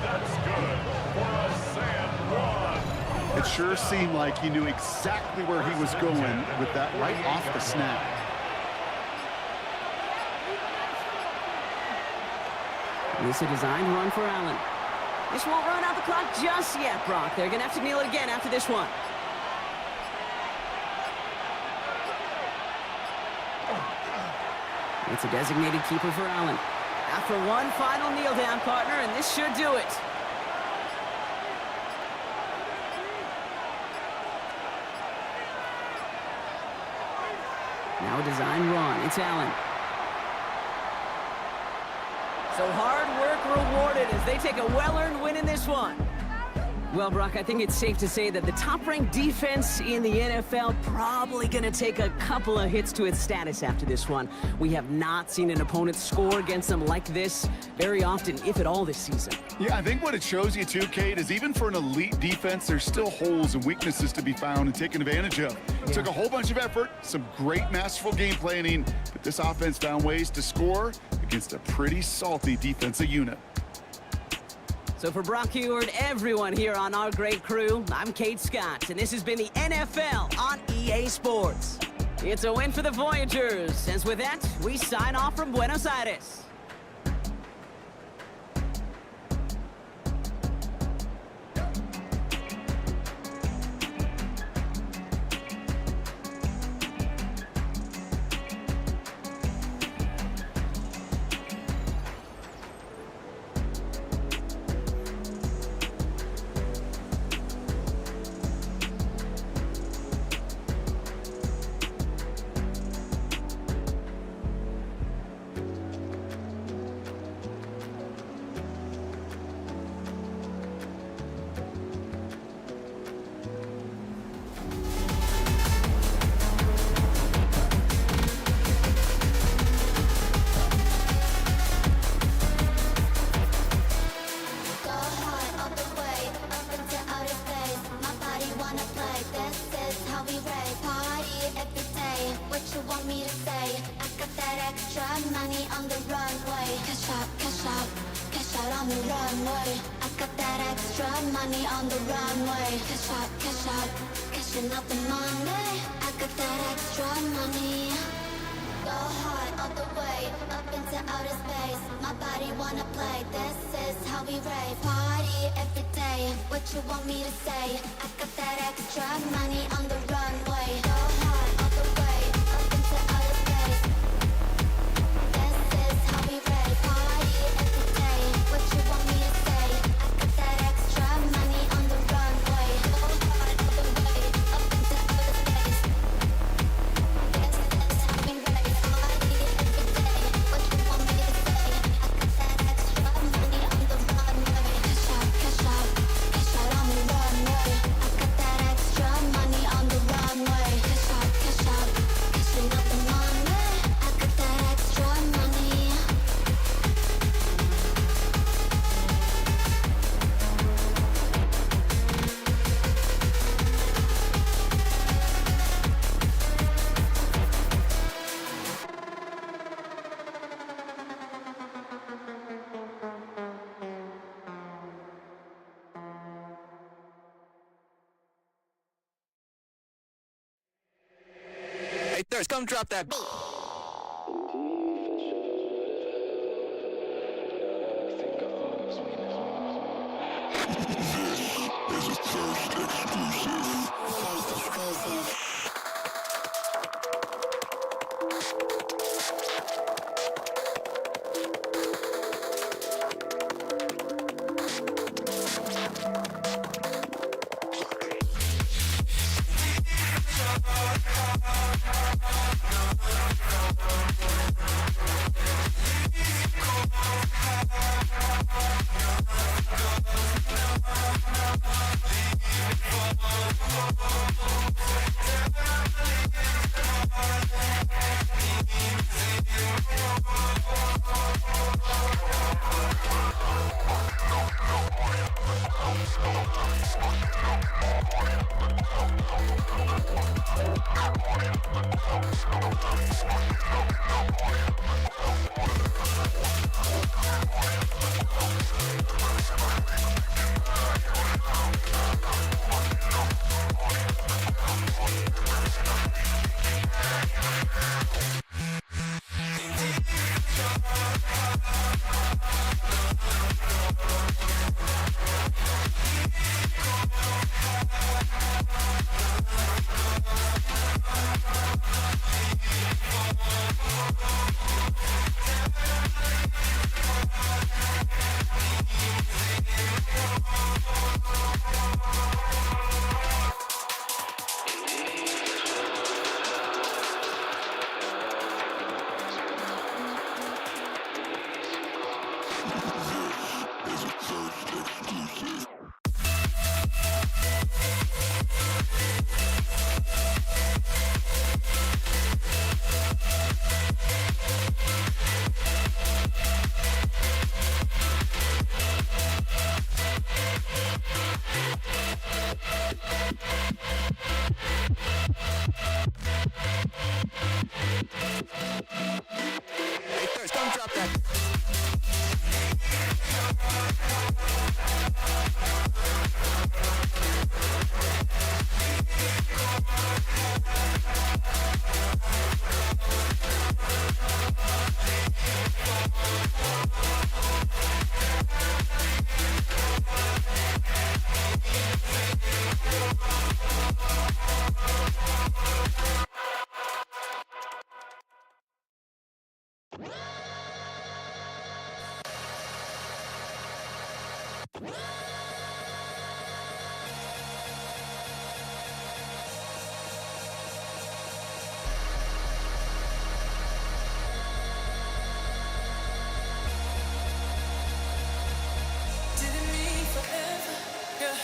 C: That's good for a sand run.
B: It sure seemed like he knew exactly where he was going with that right off the snap.
A: This is a designed run for Allen. This won't run out the clock just yet, Brock. They're going to have to kneel it again after this one. It's a designated keeper for Allen. After one final kneel down, partner, and this should do it. Now a design run. It's Allen. So hard work rewarded as they take a well-earned win in this one. Well, Brock, I think it's safe to say that the top-ranked defense in the NFL probably going to take a couple of hits to its status after this one. We have not seen an opponent score against them like this very often, if at all, this season.
B: Yeah, I think what it shows you too, Kate, is even for an elite defense, there's still holes and weaknesses to be found and taken advantage of. It took a whole bunch of effort, some great masterful game planning, but this offense found ways to score against a pretty salty defensive unit.
A: So for Brock Heward, everyone here on our great crew, I'm Kate Scott, and this has been the NFL on EA Sports. It's a win for the Voyagers, and with that, we sign off from Buenos Aires.
E: Hey, Thirst, come drop that.
F: Didn't mean forever, yeah.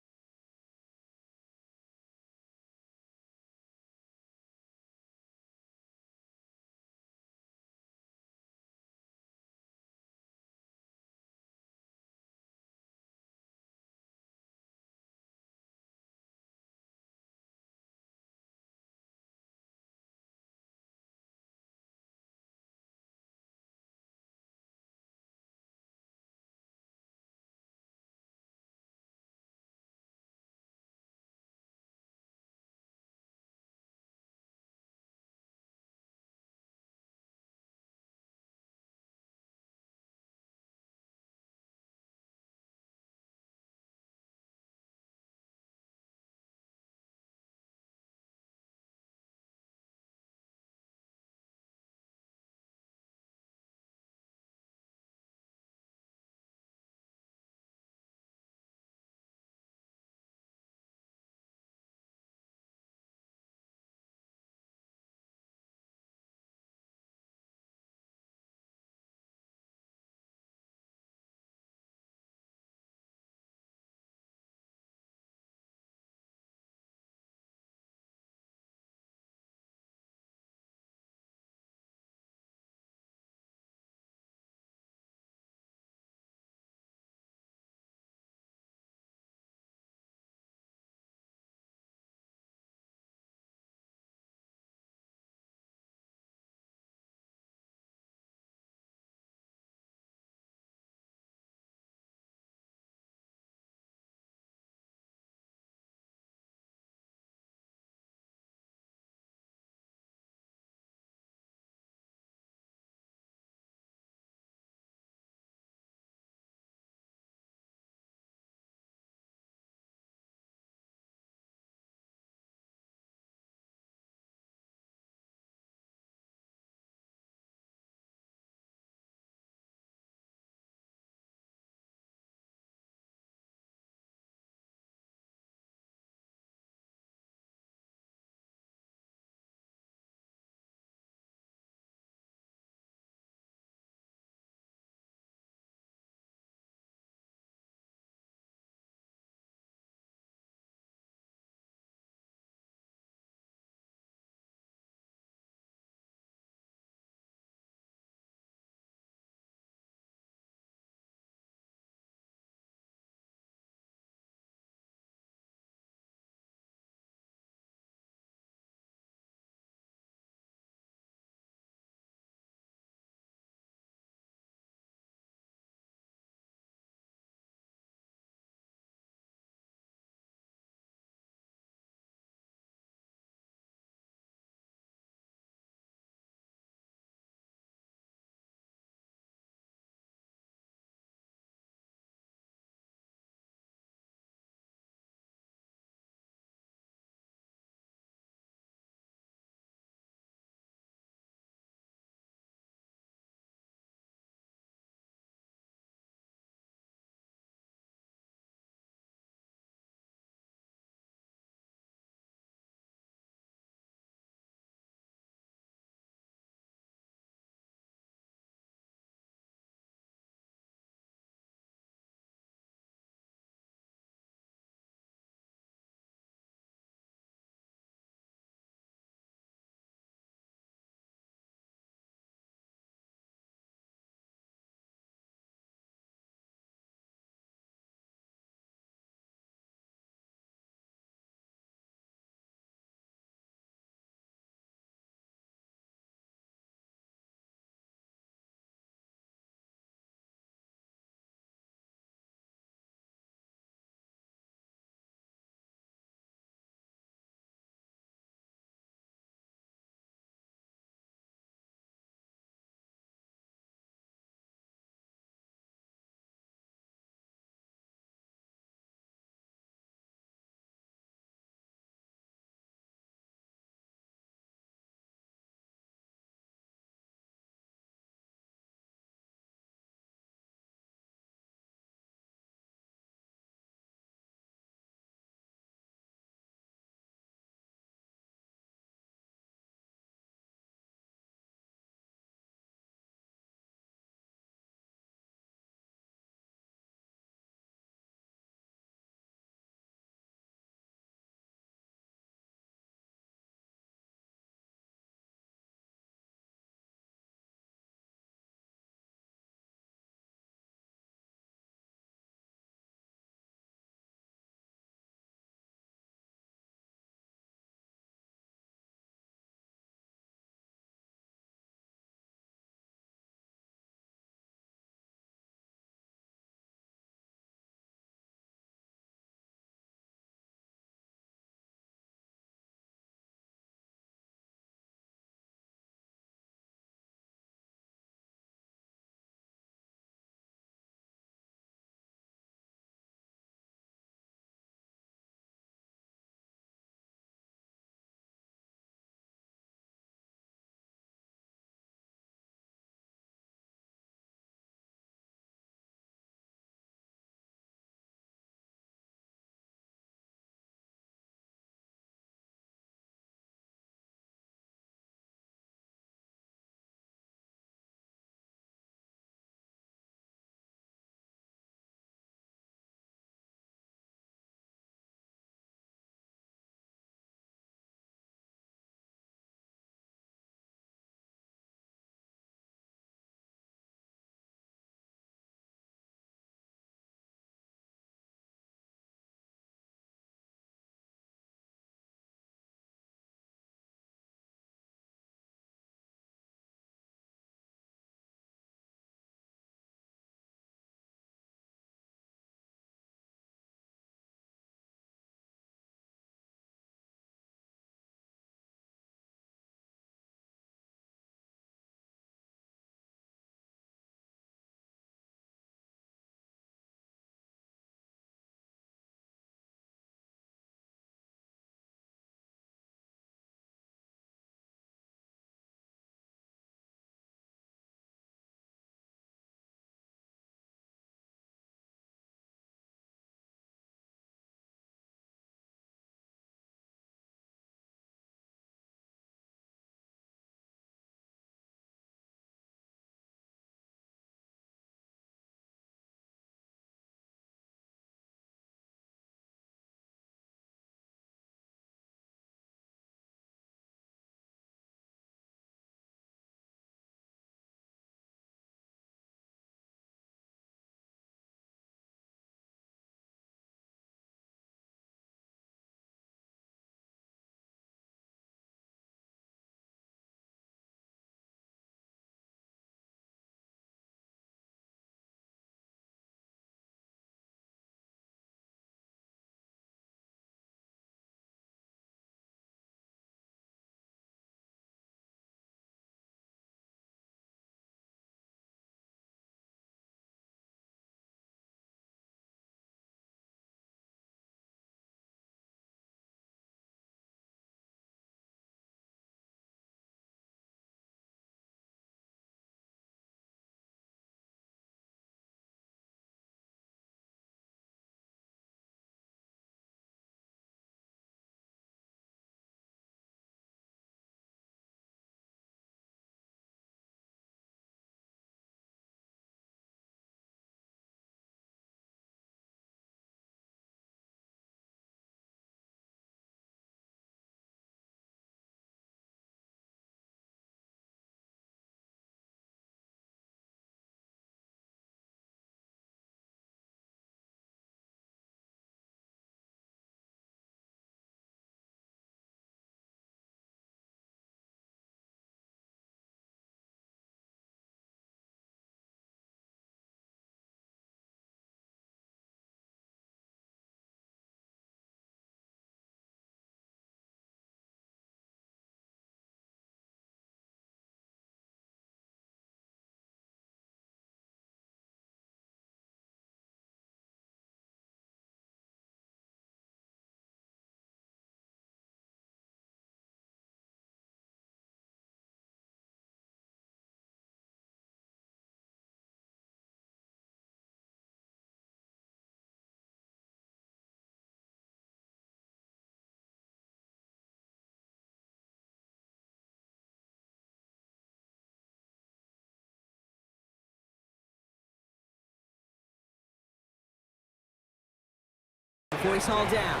A: before he's hauled down.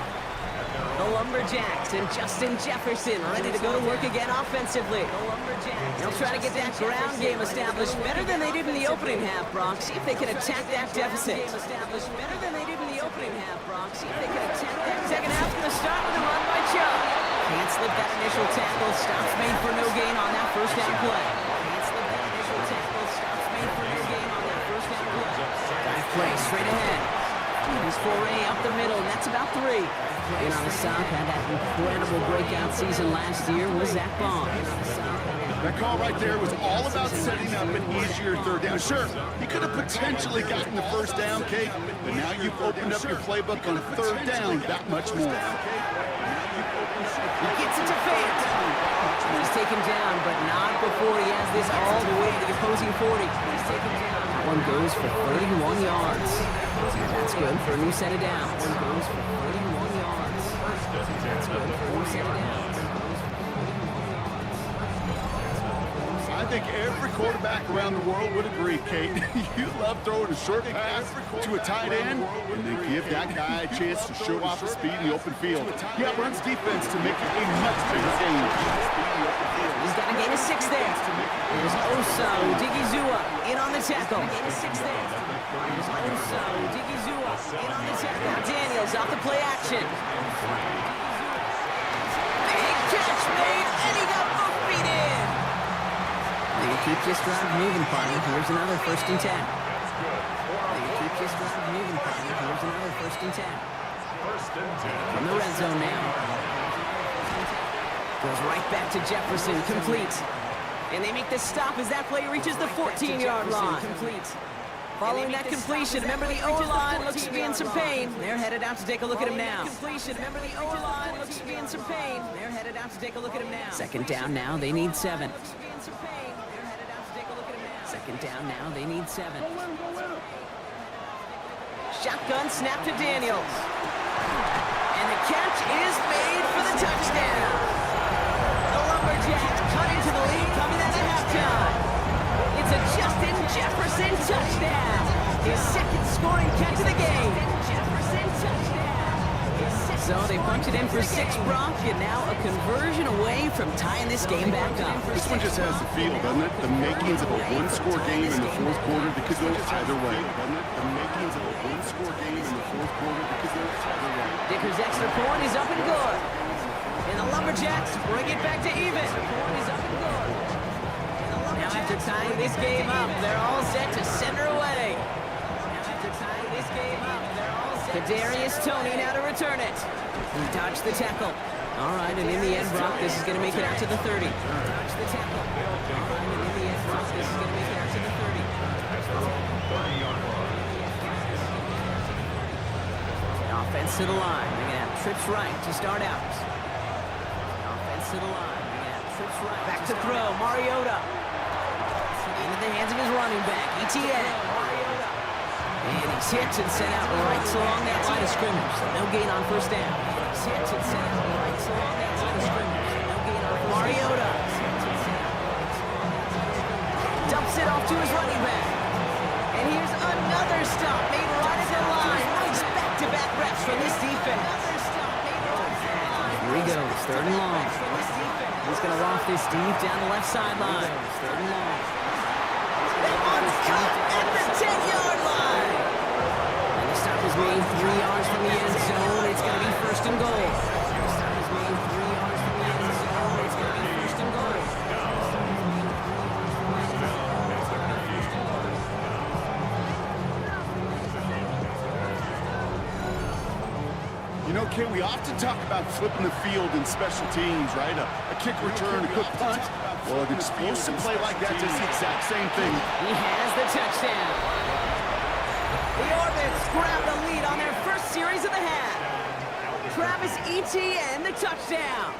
A: The Lumberjacks and Justin Jefferson ready to go to work again offensively. They'll try to get that ground game established better than they did in the opening half, Brock. See if they can attack that deficit. Better than they did in the opening half, Brock. See if they can attack that second half from the start with a run by Chubb. Can't slip that initial tackle. Stops made for no gain on that first down play. Can't slip that initial tackle. Stops made for no gain on that first down play. Dive play straight ahead. His foray up the middle, and that's about 3. In on the stop, had that incredible breakout season last year was Zach Bond.
B: That call right there was all about setting up an easier third down. Sure, he could have potentially gotten the first down, Kate, but now you've opened up your playbook on third down that much more.
A: He gets it to Fant. He's taken down, but not before he has this all the way to the opposing 40. He's taken down. That one goes for 31 yards. That's good for a new set of downs. One goes for 31 yards. That's good for a new set of downs.
B: I think every quarterback around the world would agree, Kate. You love throwing a short pass to a tight end and then give that guy a chance to show off his speed in the open field. He outruns defense to make it a much bigger game.
A: He's got a gain of 6 there. There's Osa Odigizua in on the tackle. There's Osa Odigizua in on the tackle. Now Daniels off the play action. Big catch made, and he got both feet in. They keep this drive moving, party. Here's another 1st and 10. They keep this drive moving, party. Here's another 1st and 10. From the red zone now. Goes right back to Jefferson, complete. And they make the stop as that play reaches the 14-yard line. Following that completion, remember the O-line looks to be in some pain. They're headed out to take a look at him now. Remember the O-line looks to be in some pain. They're headed out to take a look at him now. Second down now, they need 7. Second down now, they need 7. Shotgun snap to Daniels. And the catch is made for the touchdown. The Lumberjacks cut into the lead coming out of halftime. It's a Justin Jefferson touchdown. His 2nd scoring catch of the game. Jefferson touchdown. So they punch it in for 6, Brock, and now a conversion away from tying this game back up.
B: This one just has the feel, doesn't it? The makings of a one-score game in the 4th quarter that could go either way, doesn't it? The makings of a one-score game in the 4th quarter that could go either way.
A: Dicker's extra point is up and good. And the Lumberjacks bring it back to even. Now after tying this game up, they're all set to send her away. Kadarius Toney now to return it. He dodged the tackle. All right, and in the end, Brock, this is going to make it out to the 30. Dodged the tackle. All right, and in the end, Brock, this is going to make it out to the 30. Offense to the line. They're going to have trips right to start out. Offense to the line. They're going to have trips right. Back to throw. Mariota. Into the hands of his running back, ETN. And he's hit and sent out right along that line of scrimmage. No gain on 1st down. He's hit and sent out right along that line of scrimmage. No gain on 1st down. Mariota dumps it off to his running back. And here's another stop made right at the line. Nice back-to-back reps from this defense. Here he goes, 3rd and long. He's going to loft this deep down the left sideline. 3rd and long. That one's caught at the 10-yard line. And the stop is made 3 yards from the end zone. It's going to be 1st and goal. The stop is made 3 yards from the end zone. It's going to be 1st and goal.
B: You know, Kate, we often talk about flipping the field in special teams, right? A kick return, a good punt. Well, an explosive play like that does the exact same thing.
A: He has the touchdown. The Orbits grab the lead on their first series of the half. Travis Etienne, the touchdown.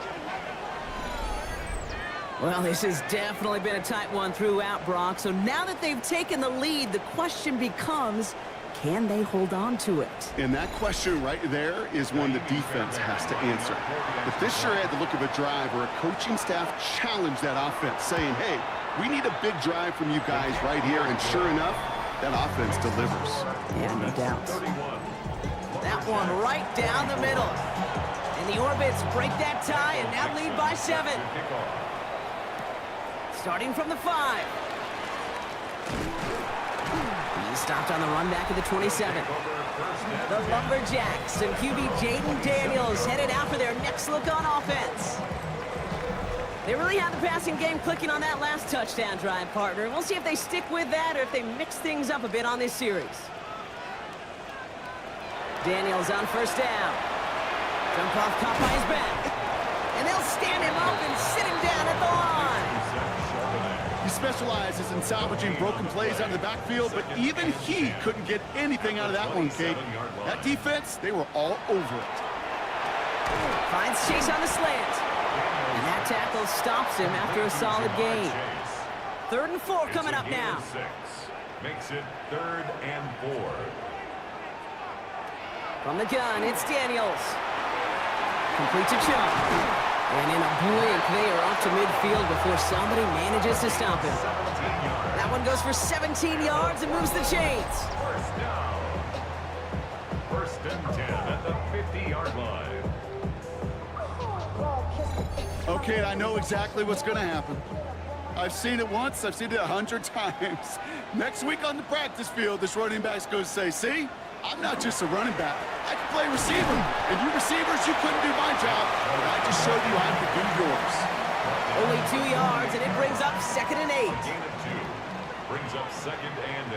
A: Well, this has definitely been a tight one throughout, Brock. So now that they've taken the lead, the question becomes, can they hold on to it?
B: And that question right there is one the defense has to answer. But this sure had the look of a drive where a coaching staff challenged that offense, saying, hey, we need a big drive from you guys right here. And sure enough, that offense delivers.
A: Yeah, no doubt. That one right down the middle. And the Orbits break that tie and now lead by 7. Starting from the 5. He's stopped on the run back at the 27. The Lumberjacks and QB Jaden Daniels headed out for their next look on offense. They really had the passing game clicking on that last touchdown drive, partner. We'll see if they stick with that or if they mix things up a bit on this series. Daniels on first down. Jump off caught by his back. And they'll stand him up and sit him down at the line.
B: He specializes in salvaging broken plays out of the backfield, but even he couldn't get anything out of that one, Kate. That defense, they were all over it.
A: Finds Chase on the slant. And that tackle stops him after a solid gain. 3rd and 4 coming up now.
C: Makes it 3rd and 4.
A: From the gun, it's Daniels. Complete to Chubb. And in a blink, they are up to midfield before somebody manages to stop him. That one goes for 17 yards and moves the chains.
C: First down. 1st and 10 at the 50-yard line.
B: Okay, I know exactly what's going to happen. I've seen it once, I've seen it 100 times. Next week on the practice field, this running back's going to say, see, I'm not just a running back. I can play receiver. And you receivers, you couldn't do my job, but I just showed you I could do yours.
A: Only 2 yards, and it brings up 2nd and 8.
C: Gain of 2. Brings up 2nd and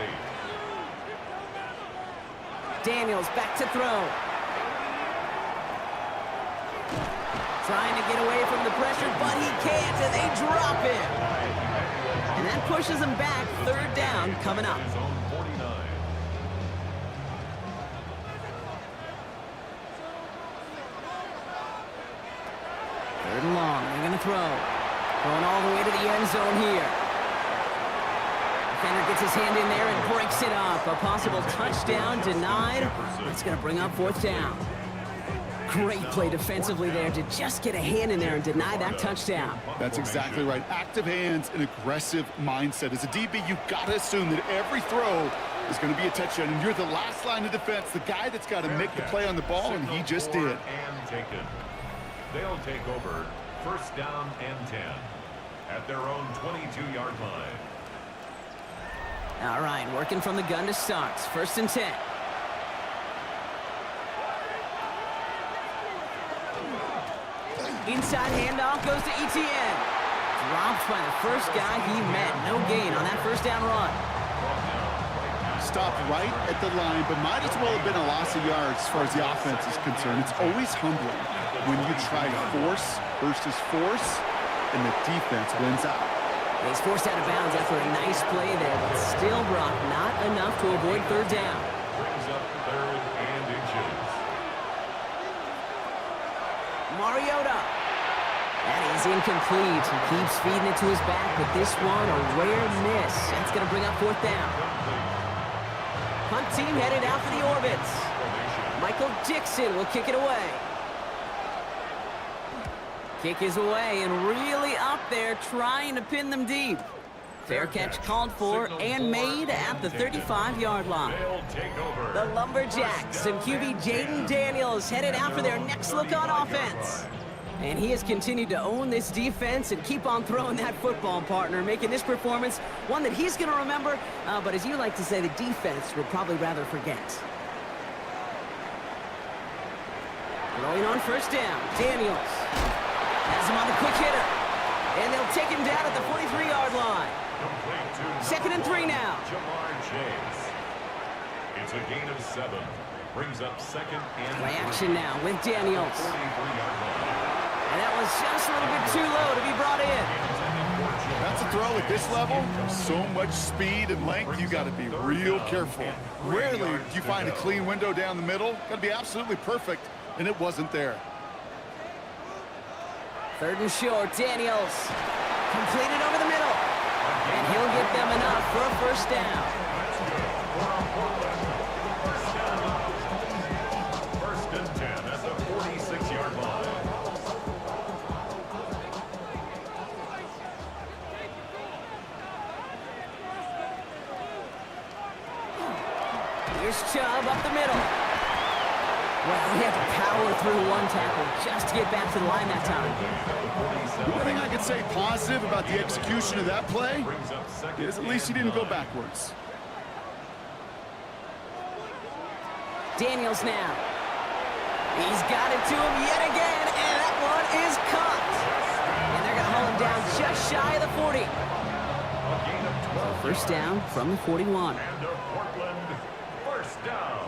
C: 8.
A: Daniels back to throw. Trying to get away from the pressure, but he can't, and they drop him. And that pushes him back. 3rd down coming up.
C: His own 49.
A: Third and long. They're going to throw. Going all the way to the end zone here. Defender gets his hand in there and breaks it up. A possible touchdown denied. That's going to bring up 4th down. Great play defensively there to just get a hand in there and deny that touchdown.
B: That's exactly right. Active hands and aggressive mindset. As a DB, you've got to assume that every throw is going to be a touchdown. And you're the last line of defense, the guy that's got to make the play on the ball, and he just did.
C: And taken. They'll take over 1st down and 10 at their own 22-yard line.
A: All right, working from the gun to start. 1st and 10. Inside handoff goes to Etienne. Dropped by the first guy he met. No gain on that 1st down run.
B: Stopped right at the line, but might as well have been a loss of yards as far as the offense is concerned. It's always humbling when you try force versus force, and the defense wins out.
A: He's forced out of bounds after a nice play there, but still, Brock, not enough to avoid 3rd down.
C: Brings up 3rd and inches.
A: Mariota. That is incomplete. He keeps feeding it to his back, but this one a rare miss. That's going to bring up 4th down. Punt team headed out for the Orbits. Michael Dixon will kick it away. Kick is away and really up there trying to pin them deep. Fair catch called for and made at the 35-yard line. The Lumberjacks and QB Jaden Daniels headed out for their next look on offense. And he has continued to own this defense and keep on throwing that football, partner, making this performance one that he's going to remember, but as you like to say, the defense would probably rather forget. Throwing on 1st down, Daniels has him on the quick hitter, and they'll take him down at the 43-yard line. 2nd and 3 now.
C: Jamar Chase. It's a gain of 7. Brings up 2nd and
A: Play action now with Daniels.
C: 43-yard line.
A: And that was just a little bit too low to be brought in.
B: That's a throw at this level. So much speed and length, you got to be real careful. Rarely do you find a clean window down the middle. Got to be absolutely perfect, and it wasn't there.
A: 3rd and short, Daniels. Completed over the middle. And he'll get them enough for a 1st down.
C: 1st and 10 at the 46-yard line.
A: Here's Chubb up the middle. Well, we had to power through one tackle just to get back to the line that time.
B: The only thing I could say positive about the execution of that play is at least he didn't go backwards.
A: Daniels now. He's got it to him yet again, and that one is caught. And they're going to haul him down just shy of the 40. First down from the 41.
C: And a Portland first down.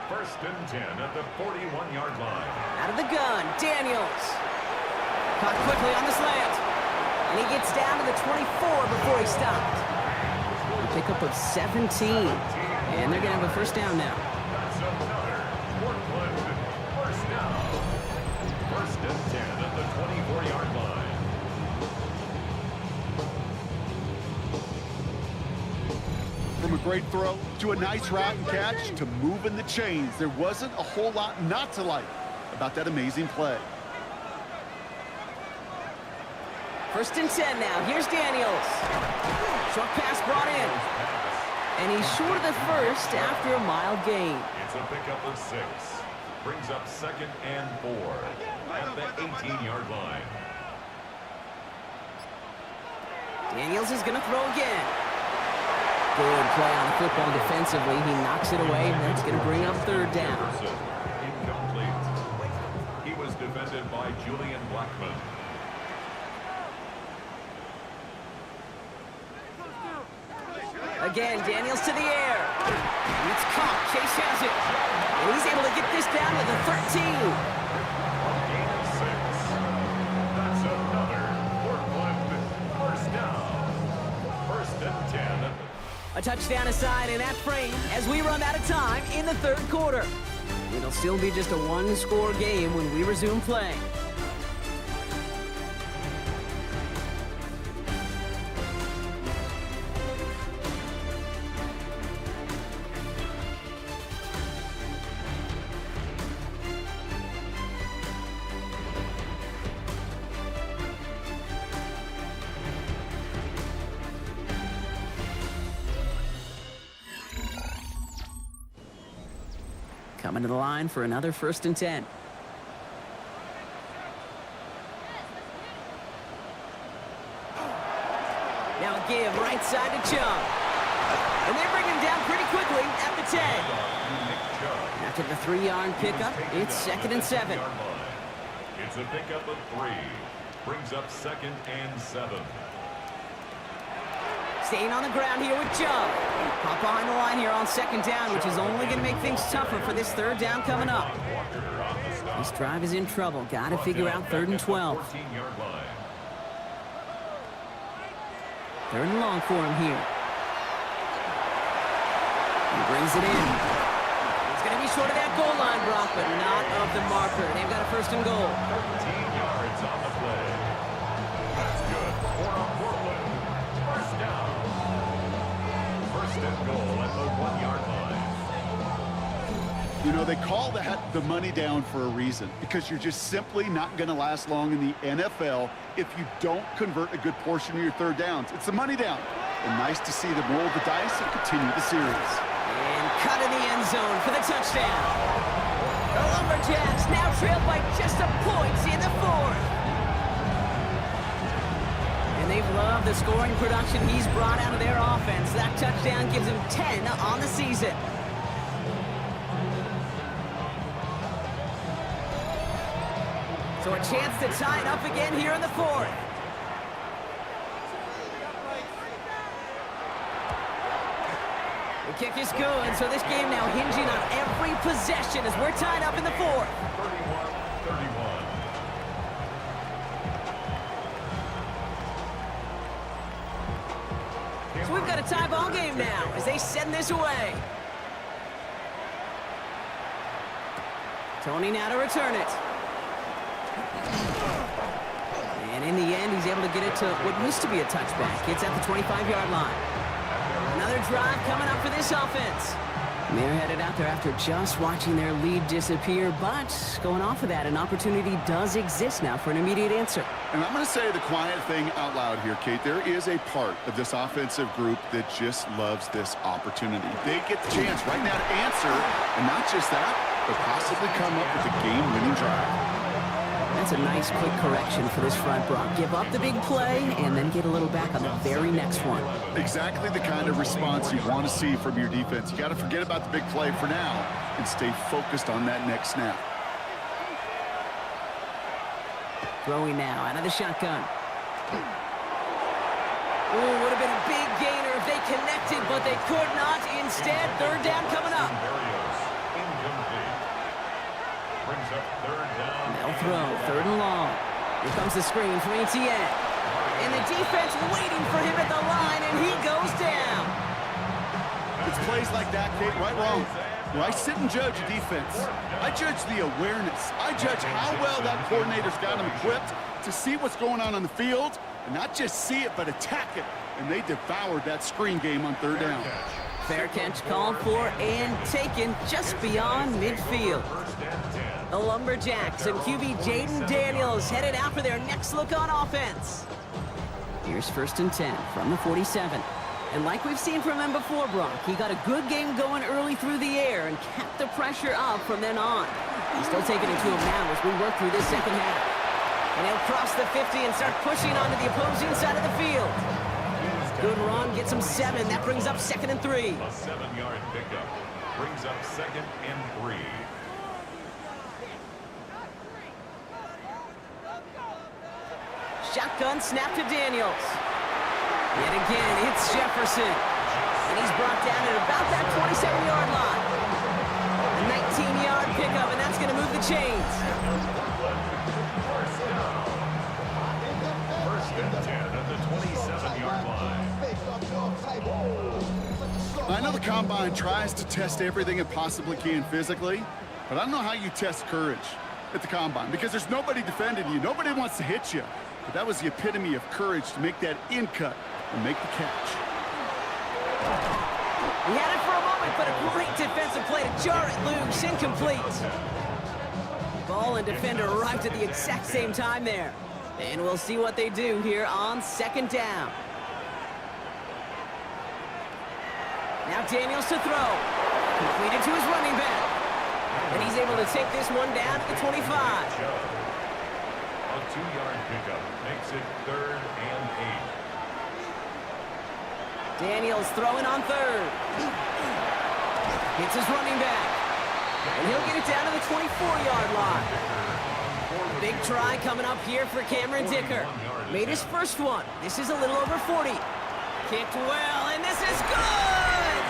C: First and 10 at the 41-yard line.
A: Out of the gun, Daniels. Caught quickly on the slant. And he gets down to the 24 before he stopped. A pickup of 17. And they're going to have a first down now.
C: That's another Portland first down. First and 10 at the 24-yard line.
B: From a great throw to a nice route and catch to moving the chains, there wasn't a whole lot not to like about that amazing play.
A: First and 10 now. Here's Daniels. Short pass brought in. And he's short of the first after a mild gain.
C: It's a pickup of 6. Brings up second and 4 at the 18-yard line.
A: Daniels is going to throw again. Good play on the football defensively. He knocks it away, and that's going to bring up third down.
C: Incomplete. He was defended by Julian Blackman.
A: Again, Daniels to the air. And it's caught. Chase has it. And he's able to get this down to the 13.
C: Gain of 6. That's another Portland first down. First and 10.
A: A touchdown aside in that frame as we run out of time in the third quarter. It'll still be just a one-score game when we resume play. Coming to the line for another first and 10. Now a give right side to Chung. And they bring him down pretty quickly at the 10. After the 3-yard pickup, it's second and 7.
C: It's a pickup of 3. Brings up second and 7.
A: Staying on the ground here with Chung. Pop behind the line here on second down, which is only going to make things tougher for this third down coming up. This drive is in trouble. Got to figure out third and 12. Third and long for him here. He brings it in. He's going to be short of that goal line, Brock, but not of the marker. They've got a first and goal.
C: 13 yards on the play. That's good for a Portland first down. First and goal at the 1-yard line.
B: You know, they call that the money down for a reason, because you're just simply not going to last long in the NFL if you don't convert a good portion of your third downs. It's the money down. And nice to see them roll the dice and continue the series.
A: And cut in the end zone for the touchdown. The Lumberjacks now trailed by just a point in the fourth. And they've loved the scoring production he's brought out of their offense. That touchdown gives him 10 on the season. So a chance to tie it up again here in the fourth. The kick is good, so this game now hinging on every possession as we're tied up in the fourth.
C: 31-31.
A: So we've got a tie ball game now as they send this away. Tony now to return it. And in the end, he's able to get it to what used to be a touchback. It's at the 25-yard line. Another drive coming up for this offense. And they're headed out there after just watching their lead disappear. But going off of that, an opportunity does exist now for an immediate answer.
B: And I'm going to say the quiet thing out loud here, Kate. There is a part of this offensive group that just loves this opportunity. They get the chance right now to answer, and not just that, or possibly come up with a game-winning drive.
A: That's a nice quick correction for this front, Brock. Give up the big play and then get a little back on the very next one.
B: Exactly the kind of response you want to see from your defense. You got to forget about the big play for now and stay focused on that next snap.
A: Throwing now out of the shotgun. Ooh, would have been a big gainer if they connected, but they could not. Instead, third down coming up.
C: Brings up third down.
A: They'll throw, third and long. Here comes the screen from Etienne. And the defense waiting for him at the line, and he goes down.
B: It's plays like that, Kate, right wrong. When I sit and judge a defense, I judge the awareness. I judge how well that coordinator's got them equipped to see what's going on the field, and not just see it, but attack it. And they devoured that screen game on third down.
A: Fair catch called for and taken just beyond midfield. The Lumberjacks and QB Jaden Daniels headed out for their next look on offense. Here's 1st and 10 from the 47. And like we've seen from him before, Brock, he got a good game going early through the air and kept the pressure up from then on. He's still taking it to him now as we work through this second half. And he'll cross the 50 and start pushing onto the opposing side of the field. Good run, gets him 7. That brings up 2nd and 3.
C: A 7-yard pickup brings up 2nd and 3.
A: Shotgun snap to Daniels. Yet again, it's Jefferson. And he's brought down at about that 27-yard line. A 19-yard pickup, and that's going to move the chains.
C: First and 10 at the 27-yard line.
B: I know the Combine tries to test everything it possibly can physically, but I don't know how you test courage at the Combine because there's nobody defending you. Nobody wants to hit you. But that was the epitome of courage to make that in cut and make the catch.
A: He had it for a moment, but a great defensive play to jar it loose. Incomplete. Ball and defender arrived at the exact same time there. And we'll see what they do here on 2nd down. Now Daniels to throw. Completed to his running back. And he's able to take this one down to the 25.
C: A 2-yard pickup makes it 3rd and 8.
A: Daniels throwing on 3rd. Hits his running back. And he'll get it down to the 24-yard line. Big try coming up here for Cameron Dicker. Made his first one. This is a little over 40. Kicked well, and this is good!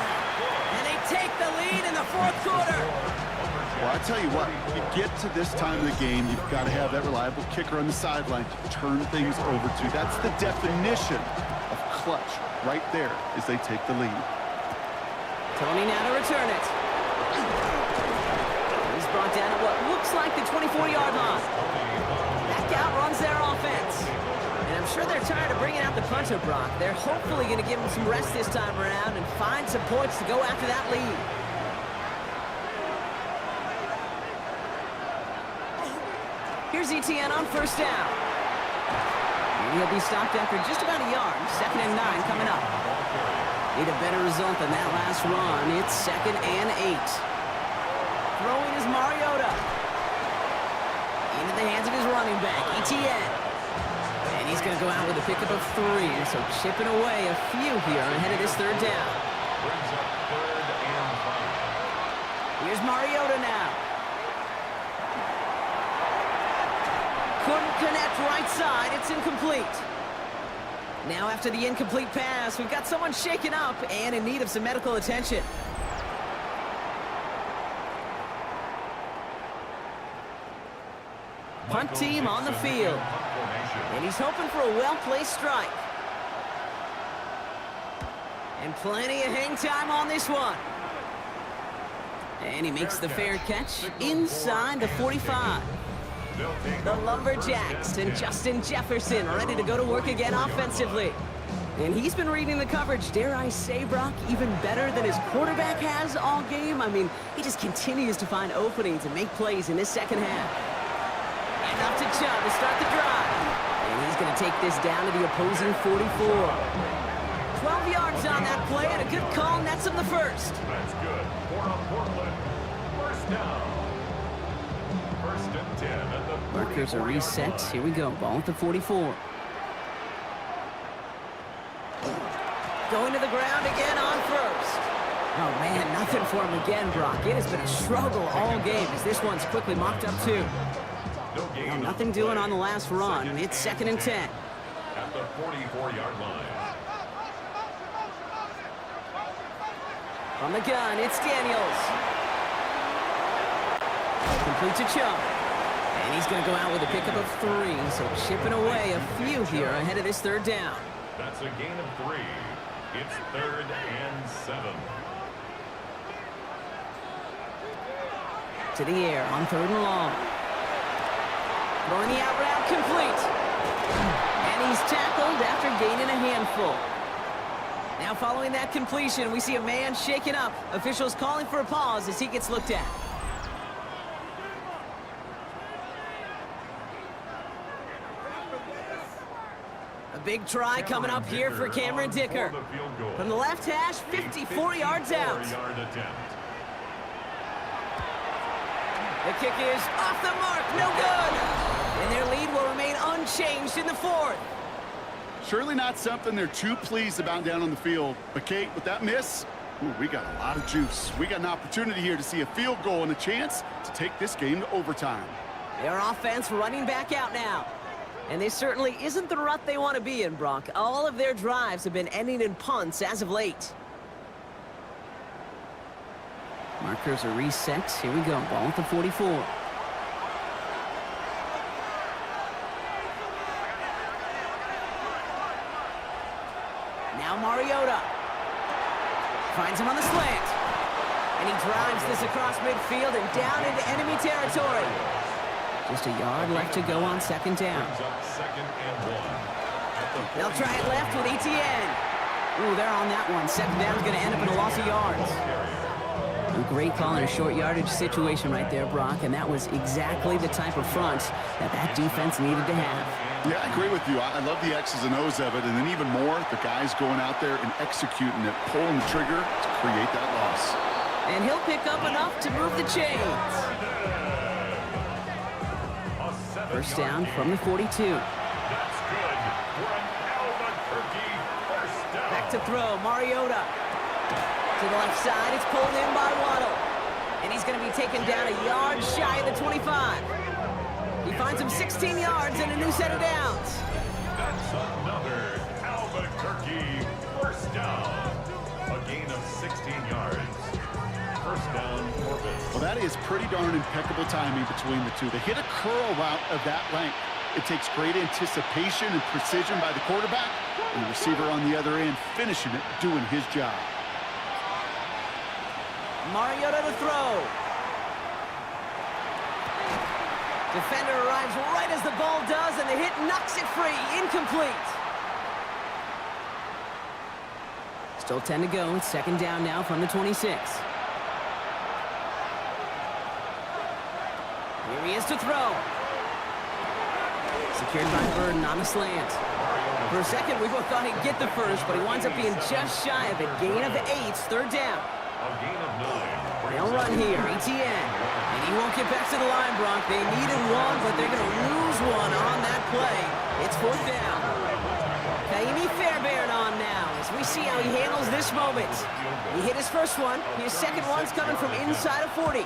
A: And they take the lead in the 4th quarter.
B: Well, I tell you what, you get to this time of the game, you've got to have that reliable kicker on the sideline to turn things over to. That's the definition of clutch right there as they take the lead.
A: Tony now to return it. He's brought down at what looks like the 24-yard line. Back out runs their offense. And I'm sure they're tired of bringing out the punter, Brock. They're hopefully going to give him some rest this time around and find some points to go after that lead. Here's Etienne on 1st down. And he'll be stopped after just about a yard. 2nd and 9 coming up. Need a better result than that last run. It's 2nd and 8. Throwing is Mariota. Into the hands of his running back, Etienne. And he's going to go out with a pickup of 3. So chipping away a few here ahead of this 3rd down.
C: Brings up 3rd and 5.
A: Here's Mariota now. Couldn't connect right side. It's incomplete. Now after the incomplete pass, we've got someone shaken up and in need of some medical attention. Punt team on the field. And he's hoping for a well-placed strike. And plenty of hang time on this one. And he makes the fair catch inside the 45. The Lumberjacks and Justin Jefferson ready to go to work again offensively. And he's been reading the coverage, dare I say, Brock, even better than his quarterback has all game. I mean, he just continues to find openings and make plays in this second half. And up to Chubb to start the drive. And he's going to take this down to the opposing 44. 12 yards on that play and a good call nets him the first.
C: That's good. For Portland. First down. First and 10 at the
A: Markers are
C: 44-yard
A: reset.
C: line.
A: Here we go. Ball at the 44. Going to the ground again on first. Oh, man, nothing for him again, Brock. It has been a struggle all game as this one's quickly mopped up, too.
C: No gain
A: Well,
C: on
A: nothing
C: the
A: doing
C: play.
A: on the last run. It's second and 10.
C: At the 44-yard line.
A: From the gun, it's Daniels. Complete to Chubb. And he's going to go out with a pickup of 3, so chipping away a few here ahead of this third down.
C: That's a gain of 3. It's 3rd and 7.
A: To the air on 3rd and long. Throwing the out route complete. And he's tackled after gaining a handful. Now following that completion, we see a man shaken up. Officials calling for a pause as he gets looked at. A big try coming up here for Cameron Dicker. From the left hash, 54 yards out.
C: 54-yard attempt.
A: The kick is off the mark, no good. And their lead will remain unchanged in the 4th.
B: Surely not something they're too pleased about down on the field. But, Kate, with that miss, ooh, we got a lot of juice. We got an opportunity here to see a field goal and a chance to take this game to overtime.
A: Their offense running back out now. And this certainly isn't the rut they want to be in, Brock. All of their drives have been ending in punts as of late. Markers are reset. Here we go. Ball at the 44. Now Mariota. Finds him on the slant. And he drives this across midfield and down into enemy territory. Just a yard left to go on 2nd down.
C: Brings up 2nd and 1.
A: They'll try it left with Etienne. Ooh, they're on that one. 2nd down's going to end up in a loss of yards. A great call in a short yardage situation right there, Brock, and that was exactly the type of front that defense needed to have.
B: Yeah, I agree with you. I love the X's and O's of it, and then even more, the guys going out there and executing it, pulling the trigger to create that loss.
A: And he'll pick up enough to move the chains. First down from the 42.
C: That's good for an Albuquerque first down.
A: Back to throw, Mariota. To the left side, it's pulled in by Waddle. And he's going to be taken down a yard shy of the 25. He finds him 16 yards and a new set of downs.
C: That's another Albuquerque first down. A gain of 16 yards. First down, Corbin.
B: Well, that is pretty darn impeccable timing between the two. They hit a curl route of that length. It takes great anticipation and precision by the quarterback, and the receiver on the other end finishing it, doing his job.
A: Mariota to throw. Defender arrives right as the ball does, and the hit knocks it free. Incomplete. Still 10 to go. It's 2nd down now from the 26. Here he is to throw. Secured by Burden on the slant. For a second, we both thought he'd get the first, but he winds up being just shy of a gain of 8. 3rd down.
C: A gain of 9.
A: They'll run here, Etienne. And he won't get back to the line, Brock. They needed one, but they're going to lose one on that play. It's 4th down. Kaimi Fairbairn on now as we see how he handles this moment. He hit his first one. His second one's coming from inside of 40.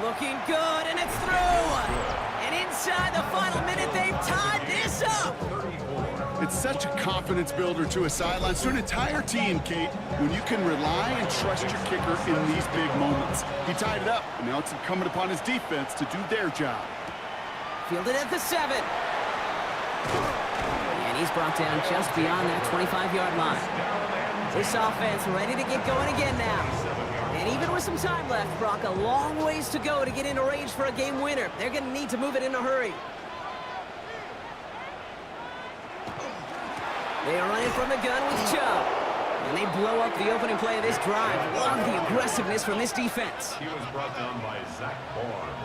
A: Looking good, and it's through. And inside the final minute, they've tied this up.
B: It's such a confidence builder to a sideline, to an entire team, Kate, when you can rely and trust your kicker in these big moments. He tied it up, and now it's incumbent upon his defense to do their job.
A: Fielded at the 7. And he's brought down just beyond that 25-yard line. This offense ready to get going again now. And even with some time left, Brock, a long ways to go to get into range for a game winner. They're going to need to move it in a hurry. They are running from the gun with Chubb. And they blow up the opening play of this drive. Love the aggressiveness from this defense.
C: He was brought down by Zach Bourne.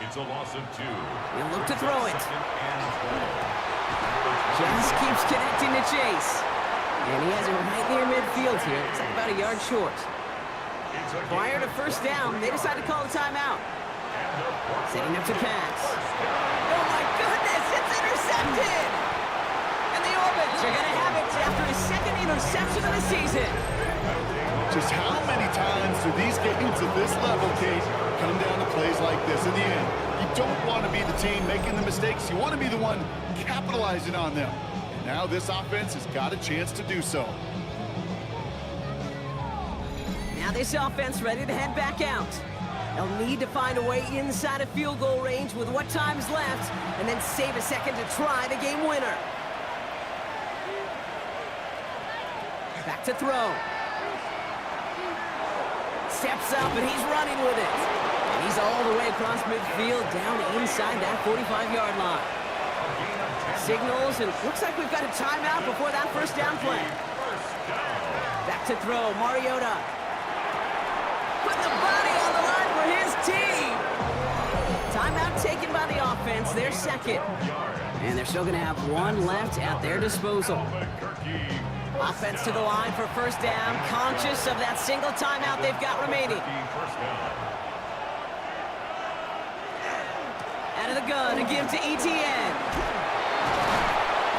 C: It's a loss of 2.
A: He'll look to throw it.
C: 2nd and 12.
A: Just keeps connecting to Chase. And he has it right near midfield here. It's like about a yard short. Prior to first down, they decide to call a timeout. Setting up to pass. Oh my goodness, it's intercepted! And the Orbits are going to have it after his second interception of the season.
B: Just how many times do these games at this level, Kate, come down to plays like this? In the end, you don't want to be the team making the mistakes. You want to be the one capitalizing on them. And now this offense has got a chance to do so.
A: Now this offense ready to head back out. They'll need to find a way inside of field goal range with what time's left, and then save a second to try the game winner. Back to throw. Steps up, and he's running with it. And he's all the way across midfield, down inside that 45-yard line. Signals, and looks like we've got a timeout before that first down play. Back to throw, Mariota. Putting the body on the line for his team. Timeout taken by the offense, their second. And they're still going to have one left at their disposal. Offense to the line for first down, conscious of that single timeout they've got remaining. Out of the gun to give to ETN.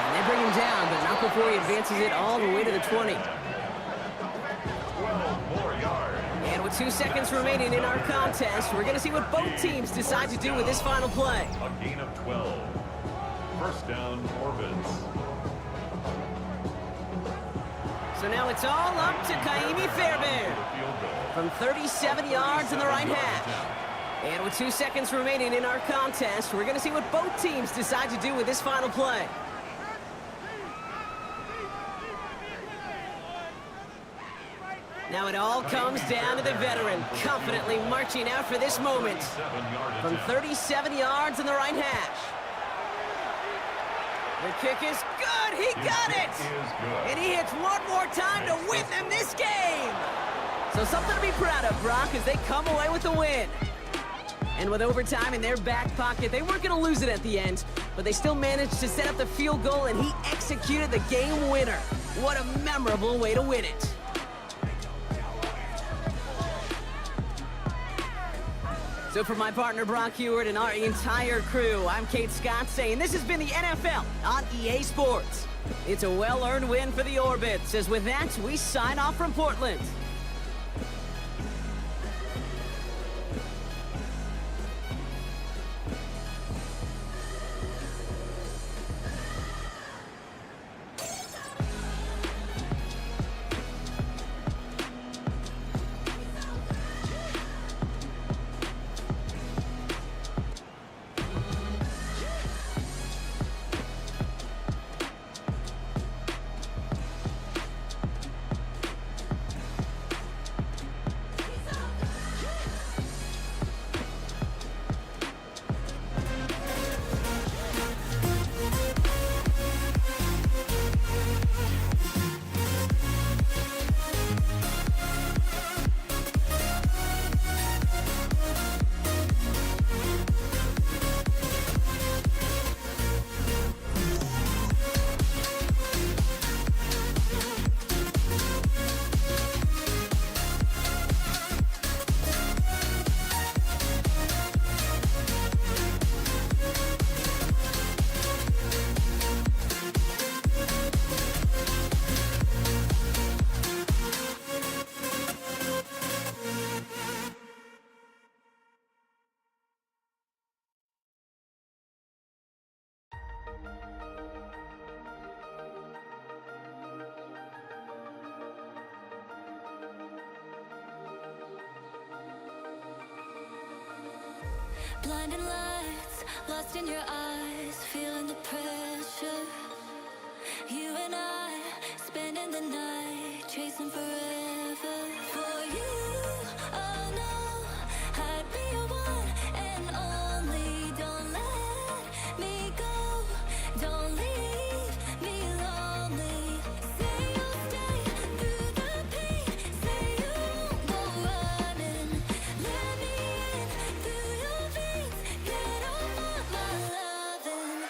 A: And they bring him down, but not before he advances it all the way to the 20.
C: 12 more yards.
A: And with 2 seconds remaining in our contest, we're going to see what both teams decide to do with this final play.
C: A gain of 12. First down, Orbits.
A: So now it's all up to Kaimi Fairbairn from 37 yards in the right hash. And with 2 seconds remaining in our contest, we're going to see what both teams decide to do with this final play. Now it all comes down to the veteran, confidently marching out for this moment. From 37 yards in the right hash. The kick is good. He got it. And he hits one more time to win them this game. So something to be proud of, Brock, as they come away with the win. And with overtime in their back pocket, they weren't going to lose it at the end, but they still managed to set up the field goal, and he executed the game winner. What a memorable way to win it. So for my partner Brock Heward and our entire crew, I'm Kate Scott saying this has been the NFL on EA Sports. It's a well-earned win for the Orbits, as with that, we sign off from Portland.
F: Blinding lights, lost in your eyes, feeling the pressure. You and I, spending the night, chasing forever. For you, oh no, I'd be your one and only. Don't let me go, don't leave me lonely. Say you'll stay through the pain, say you won't go running. Let me in through your veins, get off of my loving.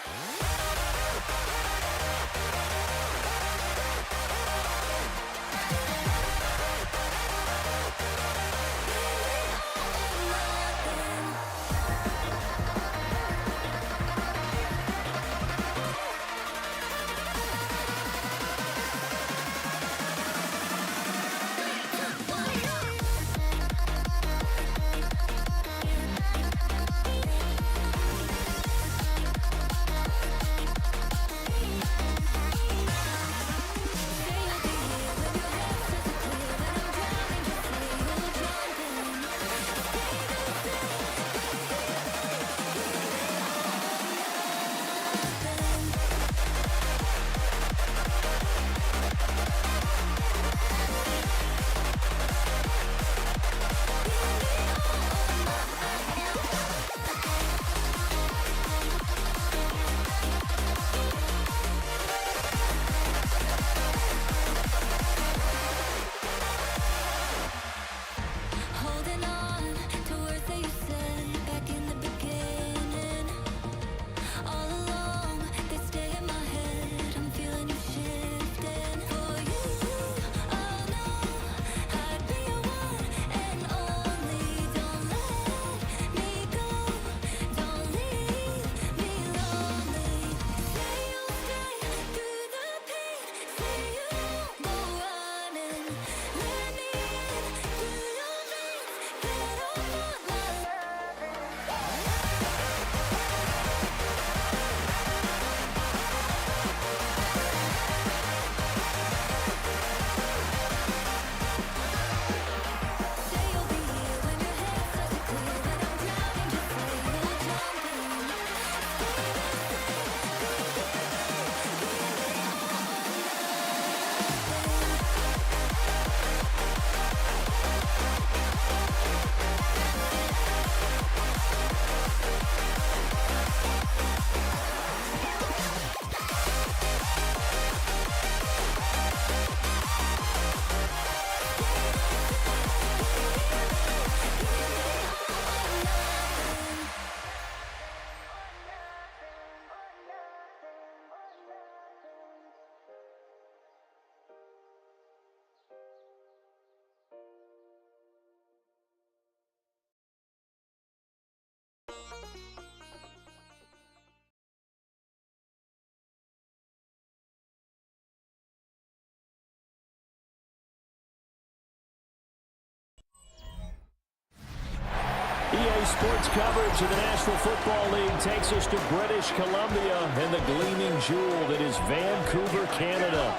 G: Daily sports coverage of the National Football League takes us to British Columbia and the gleaming jewel that is Vancouver, Canada.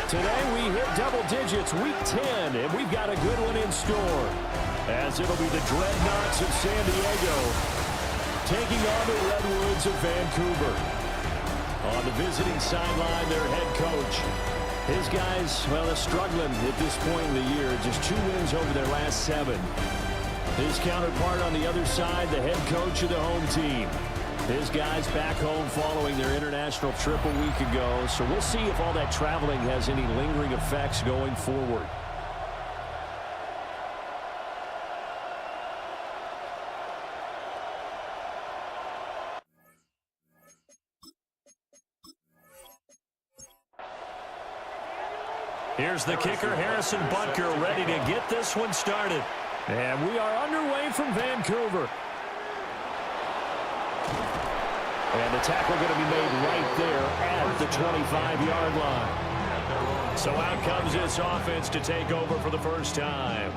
G: Today we hit double digits, week 10, and we've got a good one in store, as it'll be the Dreadnoughts of San Diego taking on the Redwoods of Vancouver. On the visiting sideline, their head coach. His guys, well, they're struggling at this point in the year. Just 2 wins over their last 7. His counterpart on the other side, the head coach of the home team. His guys back home following their international trip a week ago. So we'll see if all that traveling has any lingering effects going forward. Here's the kicker, Harrison Butker, ready to get this one started. And we are underway from Vancouver. And the tackle going to be made right there at the 25-yard line. So out comes this offense to take over for the first time.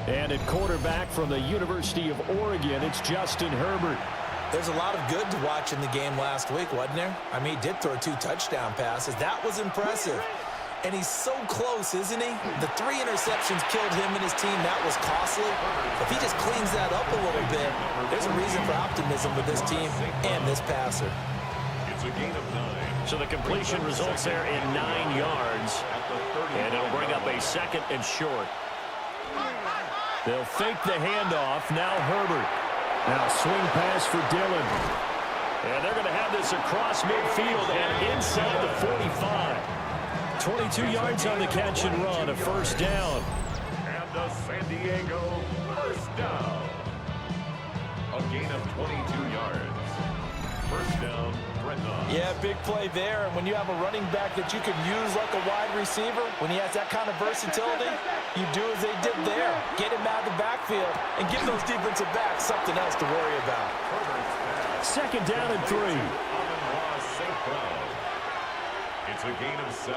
G: And at quarterback from the University of Oregon, it's Justin Herbert.
E: There's a lot of good to watch in the game last week, wasn't there? I mean, he did throw 2 touchdown passes. That was impressive. And he's so close, isn't he? The 3 interceptions killed him and his team. That was costly. If he just cleans that up a little bit, there's a reason for optimism with this team and this passer.
C: It's a gain of 9.
G: So the completion results there in 9 yards. And it'll bring up a 2nd and short. They'll fake the handoff. Now Herbert. Now swing pass for Dillon. And they're going to have this across midfield and inside the 45. 22 yards on the catch and run, a first down.
C: And the San Diego first down. A gain of 22 yards. First down, Dreadnoughts.
E: Yeah, big play there. And when you have a running back that you can use like a wide receiver, when he has that kind of versatility, you do as they did there. Get him out of the backfield and give those defensive backs something else to worry about.
G: Second down and 3.
C: It's a gain of 7.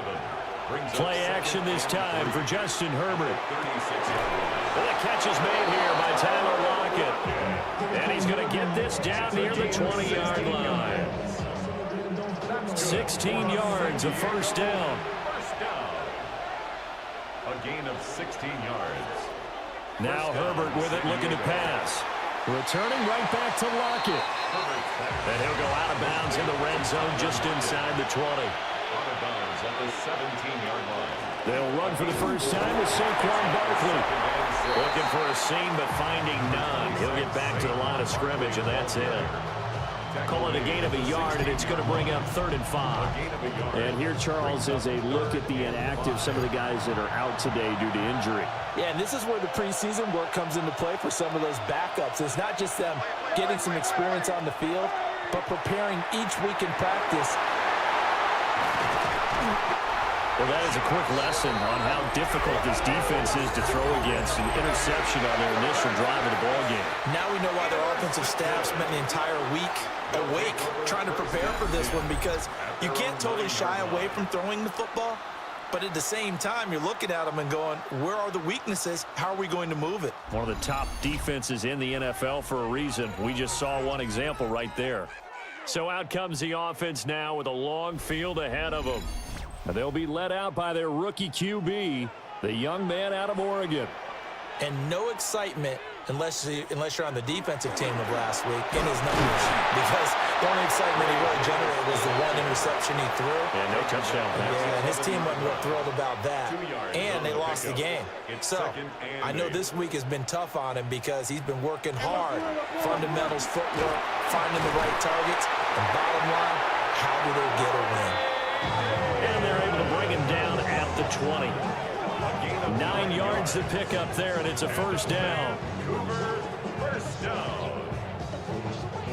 G: Play action this time for Justin Herbert. Well, the catch is made here by Tyler Lockett. And he's going to get this down near the 20-yard line. 16 yards, a first down.
C: A gain of 16 yards.
G: Now Herbert with it, looking to pass. Returning right back to Lockett. And he'll go out of bounds in the red zone just inside the 20.
C: Out of bounds at the 17-yard line.
G: They'll run for the first time with Saquon Barkley. Looking for a seam, but finding none. He'll get back to the line of scrimmage, and that's it. Call it a gain of a yard, and it's going to bring up 3rd and 5. And here, Charles, is a look at the inactive, some of the guys that are out today due to injury.
E: Yeah, and this is where the preseason work comes into play for some of those backups. It's not just them getting some experience on the field, but preparing each week in practice.
G: Well, that is a quick lesson on how difficult this defense is to throw against. An interception on their initial drive of the ballgame.
E: Now we know why their offensive staff spent the entire week awake trying to prepare for this one, because you can't totally shy away from throwing the football, but at the same time, you're looking at them and going, where are the weaknesses? How are we going to move it?
G: One of the top defenses in the NFL for a reason. We just saw one example right there. So out comes the offense now with a long field ahead of them. They'll be led out by their rookie QB, the young man out of Oregon.
E: And no excitement unless you're on the defensive team of last week in his numbers, because the only excitement he really generated was the 1 interception he threw.
G: Yeah, no touchdown pass.
E: Yeah, and his team wasn't real thrilled about that. And they lost the game. So I know this week has been tough on him because he's been working hard. Fundamentals, footwork, finding the right targets. And bottom line, how do they get a win?
G: And they're able to bring him down at the 20. 9 yards to pick up there, and it's a first down.
C: First down.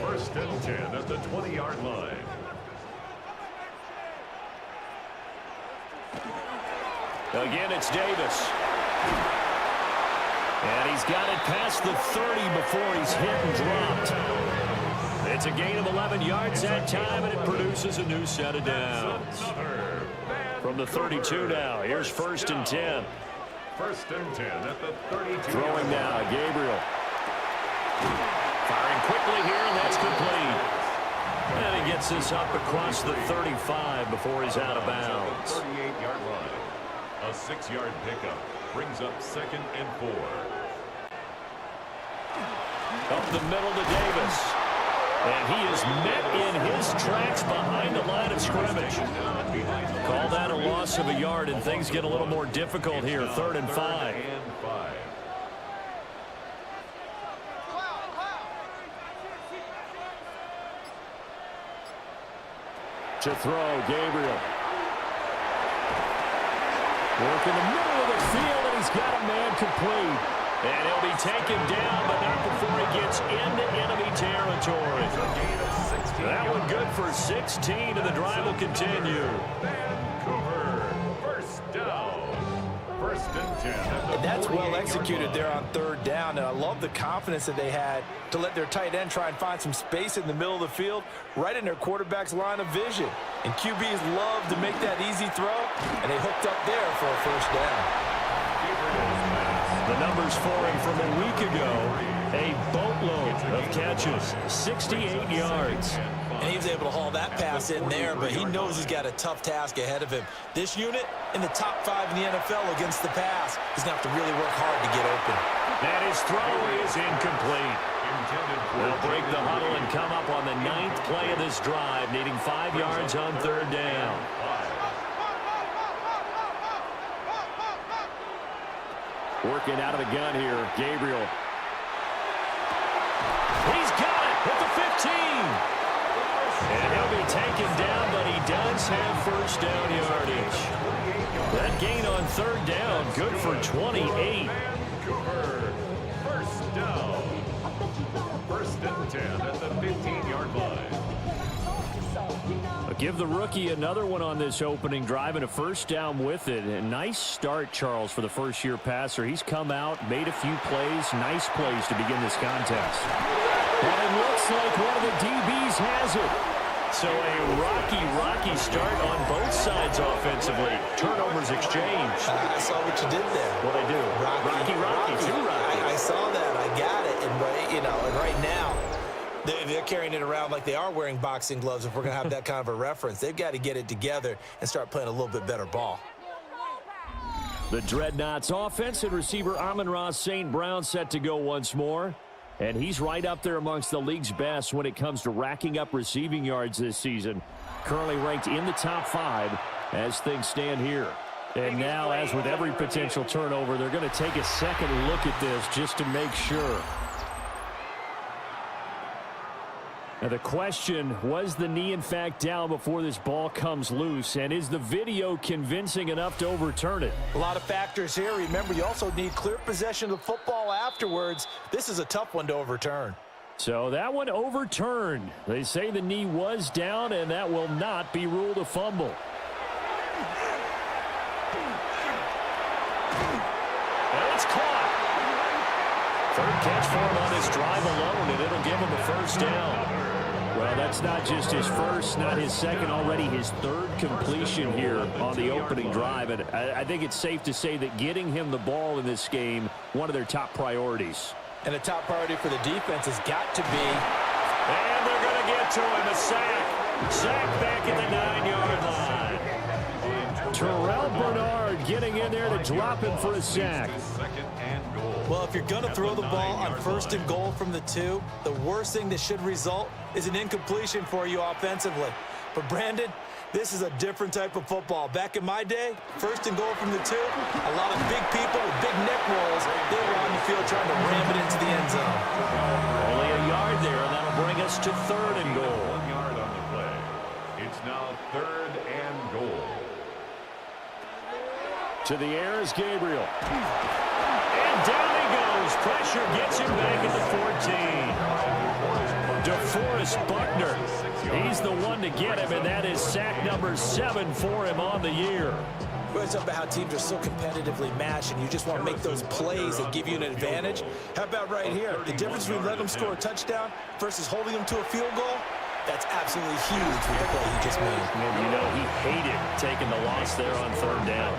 C: First and 10 at the 20-yard line.
G: Again, it's Davis. And he's got it past the 30 before he's hit and dropped. It's a gain of 11 yards that time, and it produces a new set of downs. From the 32 now, here's first and 10.
C: First and 10 at the 32.
G: Throwing now, Gabriel. Firing quickly here, and that's complete. And he gets this up across the 35 before he's out of bounds.
C: 38-yard line. A 6-yard pickup brings up 2nd and 4.
G: Up the middle to Davis. And he is met in his tracks behind the line of scrimmage. Call that a loss of a yard, and things get a little more difficult here. 3rd and 5. To throw, Gabriel. Work in the middle of the field, and he's got a man complete. And he'll be taken down, but not before he gets into enemy territory. That one good for 16, and the drive will continue.
C: Vancouver, first down. 1st and 10.
E: And that's well executed there on 3rd down, and I love the confidence that they had to let their tight end try and find some space in the middle of the field, right in their quarterback's line of vision. And QBs love to make that easy throw, and they hooked up there for a 1st down.
G: The numbers for him from a week ago, a boatload of catches, 68 yards.
E: And he was able to haul that pass in there, but he knows he's got a tough task ahead of him. This unit in the top 5 in the NFL against the pass. He's going to have to really work hard to get open.
G: And his throw is incomplete. They'll break the huddle and come up on the 9th play of this drive, needing 5 yards on 3rd down. Working out of the gun here, Gabriel. He's got it at the 15. And he'll be taken down, but he does have 1st down yardage. That gain on 3rd down, good for 28.
C: Vancouver, 1st down. 1st and 10 at the 15-yard line.
G: Give the rookie another one on this opening drive and a 1st down with it. A nice start, Charles, for the first-year passer. He's come out, made a few plays, nice plays to begin this contest. And it looks like one of the DBs has it. So a rocky start on both sides offensively. Turnovers exchanged.
E: I saw what you did there.
G: What I do? Rocky. Too rocky.
E: I saw that. I got it. And right now, they're carrying it around like they are wearing boxing gloves. If we're going to have that kind of a reference, they've got to get it together and start playing a little bit better ball.
G: The Dreadnoughts offense and receiver Amon-Ra St. Brown set to go once more. And he's right up there amongst the league's best when it comes to racking up receiving yards this season. Currently ranked in the top 5 as things stand here. And now, as with every potential turnover, they're going to take a second look at this just to make sure. Now the question, was the knee in fact down before this ball comes loose? And is the video convincing enough to overturn it?
E: A lot of factors here. Remember, you also need clear possession of the football afterwards. This is a tough one to overturn.
G: So that one overturned. They say the knee was down, and that will not be ruled a fumble. And it's caught. 3rd catch for him on this drive alone, and it'll give him a 1st down. Well, that's not just his first, not his second, already his 3rd completion here on the opening drive. And I think it's safe to say that getting him the ball in this game, one of their top priorities.
E: And the top priority for the defense has got to be.
G: And they're going to get to him, a sack. Sack back at the 9-yard line. Terrell Bernard getting in there to drop him for a sack.
E: Well, if you're going to throw the ball on 1st and goal from the 2, the worst thing that should result is an incompletion for you offensively. But, Brandon, this is a different type of football. Back in my day, 1st and goal from the 2, a lot of big people with big neck rolls, they were on the field trying to ram it into the end zone.
G: Only a yard there, and that'll bring us to 3rd and goal.
C: 1 yard on the play. It's now 3rd and goal.
G: To the air is Gabriel. And down he goes. Pressure gets him back at the 14. DeForest Buckner. He's the one to get him, and that is sack number 7 for him on the year.
E: Well, it's about how teams are so competitively matched, and you just want to make those plays that give you an advantage. How about right here? The difference between letting them score a touchdown versus holding them to a field goal, that's absolutely huge with the play he just made.
G: And you know he hated taking the loss there on 3rd down.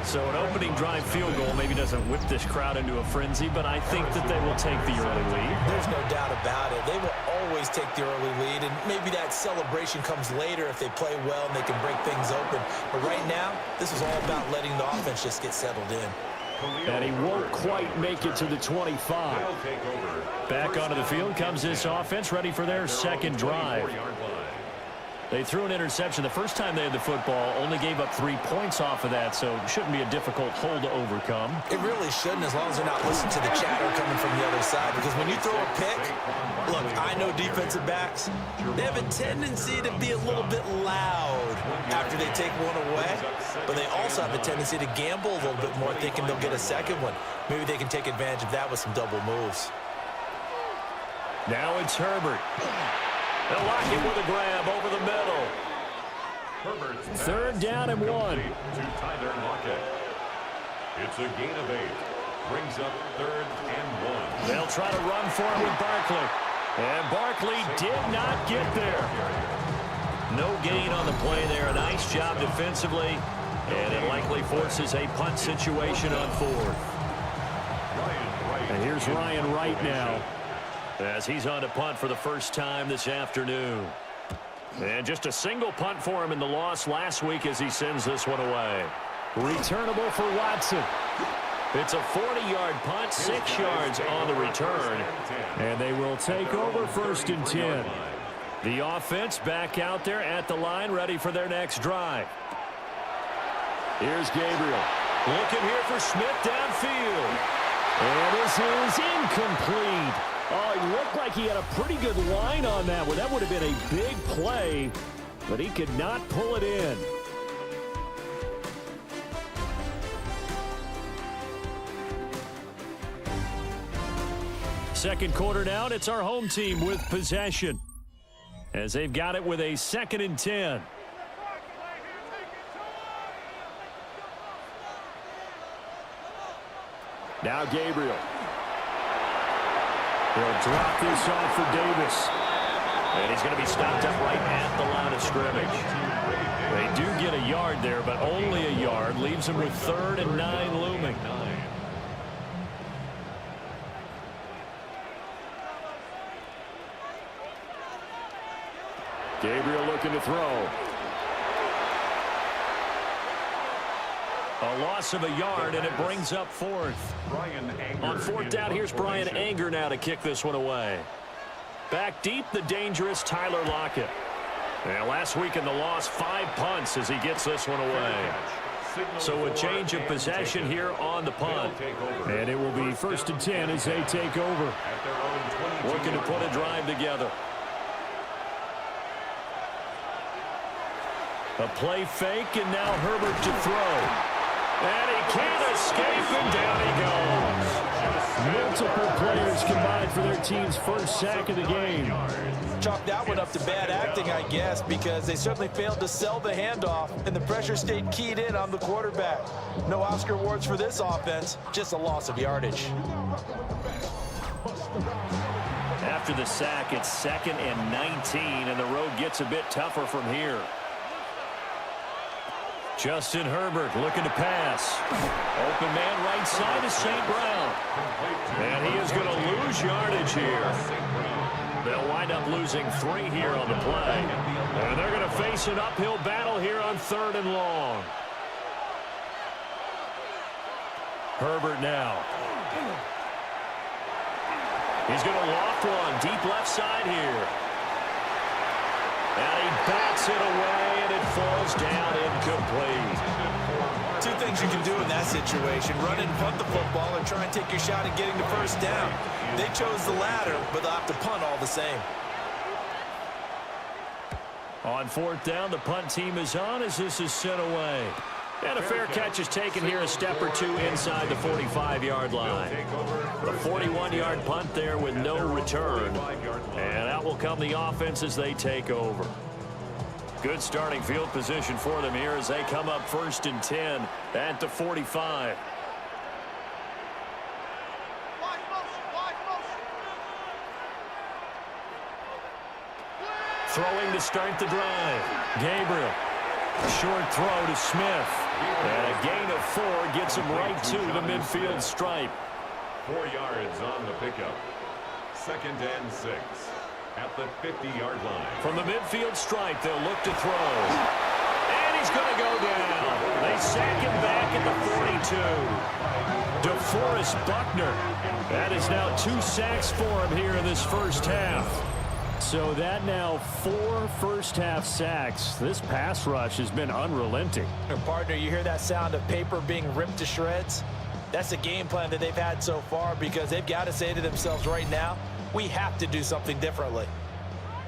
G: So an opening drive field goal maybe doesn't whip this crowd into a frenzy, but I think that they will take the early lead.
E: There's no doubt about it. They will always take the early lead, and maybe that celebration comes later if they play well and they can break things open. But right now, this is all about letting the offense just get settled in.
G: And he won't quite make it to the 25. Back onto the field comes this offense, ready for their second drive. They threw an interception the first time they had the football, only gave up 3 points off of that, so it shouldn't be a difficult hole to overcome.
E: It really shouldn't, as long as they're not listening to the chatter coming from the other side, because when you throw a pick, look, I know defensive backs, they have a tendency to be a little bit loud after they take one away, but they also have a tendency to gamble a little bit more, thinking they'll get a second one. Maybe they can take advantage of that with some double moves.
G: Now it's Herbert. They'll lock it with a grab over the middle. Third down and 1.
C: To Tyler Lockett. It's a gain of 8. Brings up 3rd and 1.
G: They'll try to run for him with Barkley. And Barkley did not get there. No gain on the play there. A nice job defensively. And it likely forces a punt situation on 4th. And here's Ryan Wright now, as he's on to punt for the first time this afternoon. And just a single punt for him in the loss last week as he sends this one away. Returnable for Watson. It's a 40-yard punt, 6 yards on the return. And they will take over 1st and 10. The offense back out there at the line, ready for their next drive. Here's Gabriel. Looking here for Smith downfield. And this is incomplete. Oh, he looked like he had a pretty good line on that one. That would have been a big play, but he could not pull it in. Second quarter now, and it's our home team with possession, as they've got it with a 2nd and 10. Now Gabriel. He'll drop this off for Davis. And he's going to be stopped up right at the line of scrimmage. They do get a yard there, but only a yard. Leaves him with 3rd and 9 looming. Gabriel looking to throw. A loss of a yard, and it brings up 4th. On 4th down, here's Brian Anger now to kick this one away. Back deep, the dangerous Tyler Lockett. And last week in the loss, 5 punts as he gets this one away. So a change of possession here on the punt. And it will be 1st and 10 as they take over. Looking to put a drive together. A play fake, and now Herbert to throw. And he can't escape, and down he goes. Multiple players combined for their team's first sack of the game.
E: Chalk that one up to bad acting, I guess, because they certainly failed to sell the handoff, and the pressure stayed keyed in on the quarterback. No Oscar awards for this offense, just a loss of yardage.
G: After the sack, it's 2nd and 19, and the road gets a bit tougher from here. Justin Herbert looking to pass. Open man right side is St. Brown. And he is going to lose yardage here. They'll wind up losing 3 here on the play. And they're going to face an uphill battle here on 3rd and long. Herbert now. He's going to loft one deep left side here. And he bats it away, and it falls down incomplete.
E: 2 things you can do in that situation: run and punt the football, or try and take your shot at getting the first down. They chose the latter, but they'll have to punt all the same.
G: On 4th down, the punt team is on as this is sent away. And a fair catch is taken here a step or 2 inside the 45-yard line. The 41-yard punt there with no return. And out will come the offense as they take over. Good starting field position for them here as they come up 1st and 10 at the 45. Throwing to start the drive. Gabriel. Short throw to Smith. And a gain of 4 gets him right to the midfield stripe.
C: 4 yards on the pickup. 2nd and 6 at the 50-yard line.
G: From the midfield stripe, they'll look to throw. And he's going to go down. They sack him back at the 42. DeForest Buckner. That is now 2 sacks for him here in this first half. So that now 4 first-half sacks. This pass rush has been unrelenting.
E: Partner, you hear that sound of paper being ripped to shreds? That's the game plan that they've had so far because they've got to say to themselves right now, we have to do something differently.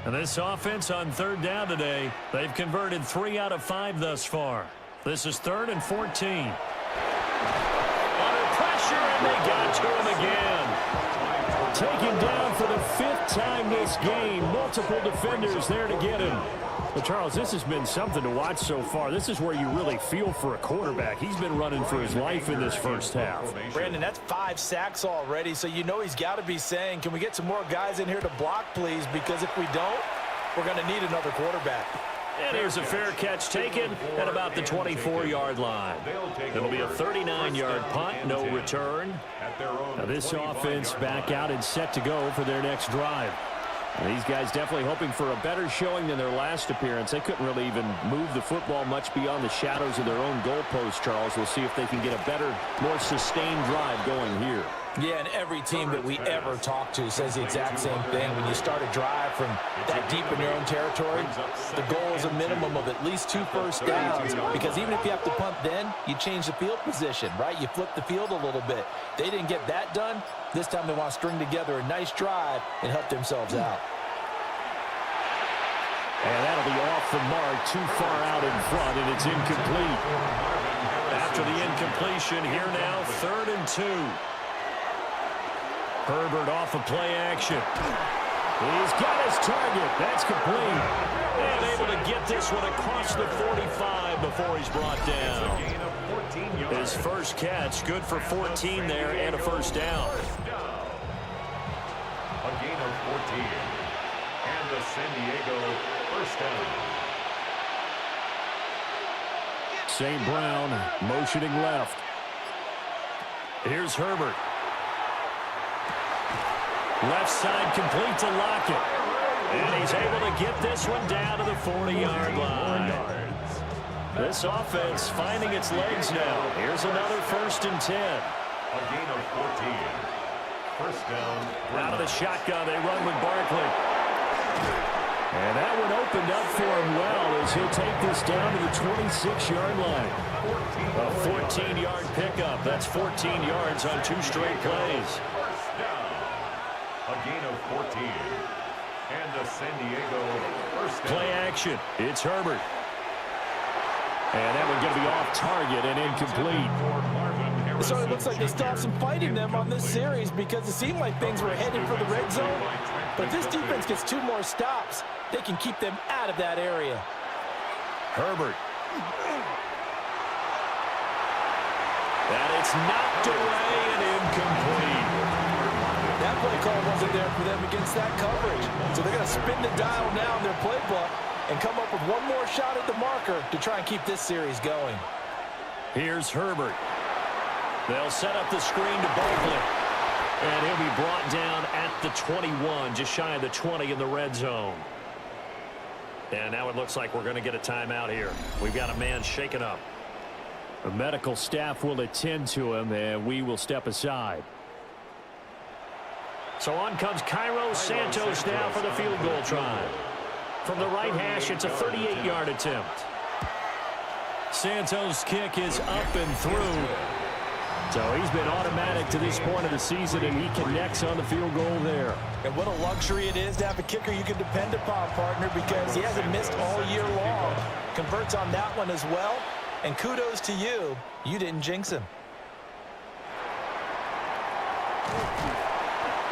G: And this offense on 3rd down today, they've converted 3 out of 5 thus far. This is 3rd and 14. Under pressure, and they got to him again. Taken down for the 5th time this game. Multiple defenders there to get him. But, Charles, this has been something to watch so far. This is where you really feel for a quarterback. He's been running for his life in this first half.
E: Brandon, that's 5 sacks already, so you know he's got to be saying, can we get some more guys in here to block, please? Because if we don't, we're going to need another quarterback.
G: And here's a fair catch taken at about the 24-yard line. It'll be a 39-yard punt, no return. Now this offense back out and set to go for their next drive. And these guys definitely hoping for a better showing than their last appearance. They couldn't really even move the football much beyond the shadows of their own goalpost, Charles. We'll see if they can get a better, more sustained drive going here.
E: Yeah, and every team that we ever talk to says the exact same thing. When you start a drive from that deep in your own territory, the goal is a minimum of at least 2 first downs. Because even if you have to punt then, you change the field position, right? You flip the field a little bit. They didn't get that done. This time they want to string together a nice drive and help themselves out.
G: And that'll be off the mark, too far out in front, and it's incomplete. After the incompletion, here now, 3rd and 2. Herbert off of play action. He's got his target. That's complete. And able to get this one across the 45 before he's brought down. His first catch, good for 14 there and a first down.
C: A gain of 14. And the San Diego first down.
G: St. Brown motioning left. Here's Herbert. Left side complete to Lockett. And he's able to get this one down to the 40-yard line. This offense finding its legs now. Here's another 1st and 10.
C: A gain of 14. First down.
G: Out of the shotgun, they run with Barkley. And that one opened up for him well as he'll take this down to the 26-yard line. A 14-yard pickup. That's 14 yards on 2 straight plays.
C: A gain of 14. And the San Diego first down.
G: Play action. It's Herbert. And that one going to be off target and incomplete.
E: So it looks like they stopped some fighting them on this series because it seemed like things were headed for the red zone. But if this defense gets 2 more stops, they can keep them out of that area.
G: Herbert. And it's knocked away and incomplete.
E: That play call wasn't there for them against that coverage. So they're going to spin the dial now in their playbook and come up with one more shot at the marker to try and keep this series going.
G: Here's Herbert. They'll set up the screen to Barkley. And he'll be brought down at the 21, just shy of the 20 in the red zone. And now it looks like we're going to get a timeout here. We've got a man shaken up. The medical staff will attend to him, and we will step aside. So on comes Cairo Santos now for the field goal try. From the right hash, it's a 38-yard attempt. Santos' kick is up and through. So he's been automatic to this point of the season, and he connects on the field goal there.
E: And what a luxury it is to have a kicker you can depend upon, partner, because he hasn't missed all year long. Converts on that one as well. And kudos to you. You didn't jinx him.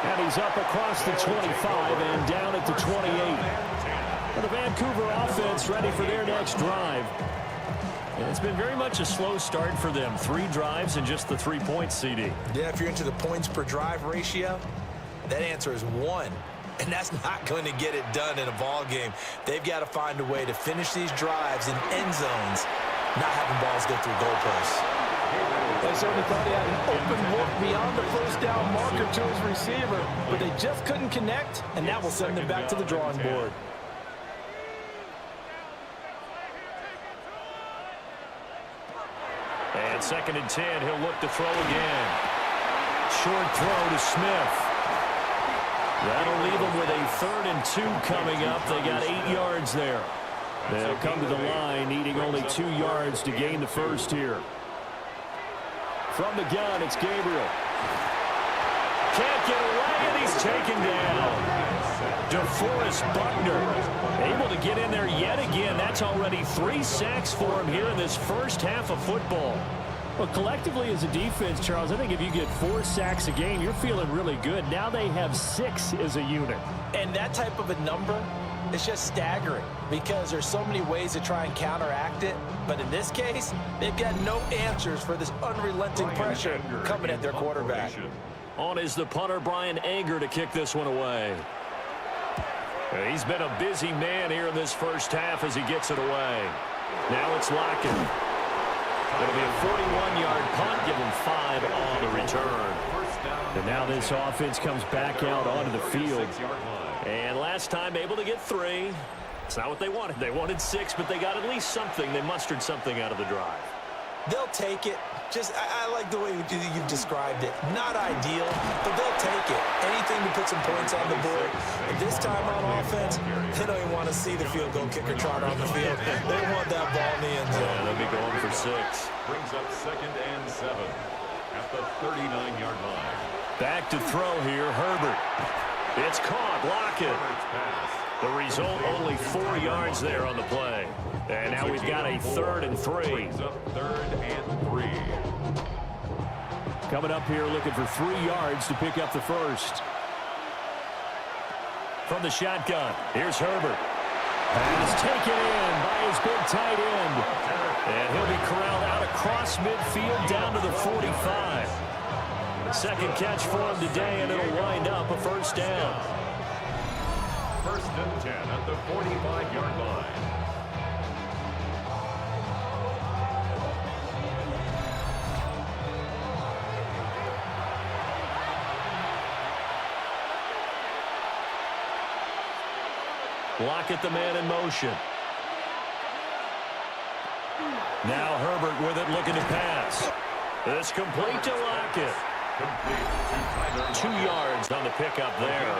G: And he's up across the 25 and down at the 28. And the Vancouver offense ready for their next drive. And it's been very much a slow start for them. 3 drives and just the 3 points, CD.
E: Yeah, if you're into the points per drive ratio, that answer is 1. And that's not going to get it done in a ball game. They've got to find a way to finish these drives in end zones not having balls go through goalposts.
H: They certainly thought he had an open look beyond the first down marker to his receiver, but they just couldn't connect, and that will send them back to the drawing board.
G: And 2nd and 10, he'll look to throw again. Short throw to Smith. That'll leave them with a 3rd and 2 coming up. They got 8 yards there. They'll come to the line, needing only 2 yards to gain the first here. From the gun, it's Gabriel. Can't get away, and he's taken down. DeForest Buckner able to get in there yet again. That's already 3 sacks for him here in this first half of football.
I: Well, collectively as a defense, Charles, I think if you get 4 sacks a game, you're feeling really good. Now they have 6 as a unit.
E: And that type of a number is just staggering because there's so many ways to try and counteract it. But in this case, they've got no answers for this unrelenting pressure coming at their quarterback.
G: On is the punter, Brian Anger, to kick this one away. He's been a busy man here in this first half as he gets it away. Now it's Lockett. It'll be a 41-yard punt, give him 5 on the return.
I: And now this offense comes back out onto the field.
G: And last time able to get 3. It's not what they wanted. They wanted 6, but they got at least something. They mustered something out of the drive.
E: They'll take it. Just, I like the way you've described it. Not ideal, but they'll take it. Anything to put some points on the board. But this time on offense, they don't even want to see the field goal kicker trot on the field. They want that ball in the end zone.
G: Yeah, they'll be going for 6.
C: Brings up 2nd and 7 at the 39-yard line.
G: Back to throw here, Herbert. It's caught, Lockett. The result, only 4 yards there on the play. And now we've got a 3rd and 3.
C: Brings up 3rd and 3.
I: Coming up here looking for 3 yards to pick up the first.
G: From the shotgun, here's Herbert. Pass taken in by his big tight end. And he'll be corralled out across midfield down to the 45. Second catch for him today, and it'll wind up a first down.
C: 1st and 10 at the 45-yard line.
G: Lockett, the man in motion. Now Herbert with it, looking to pass. It's complete to Lockett. 2 yards on the pickup there.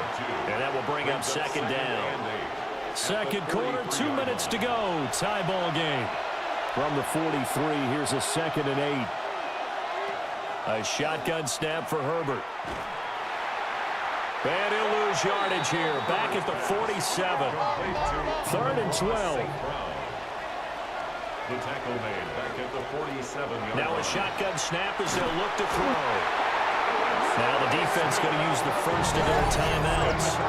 G: And that will bring up 2nd down.
I: Second quarter, 2 minutes to go. Tie ball game. From the 43, here's a 2nd and 8.
G: A shotgun snap for Herbert. And he'll lose yardage here. Back at the 47.
I: 3rd and 12.
C: The tackle made back at the 47-yard line.
G: Now a shotgun snap as they'll look to throw. Now the defense going to use the first of their timeouts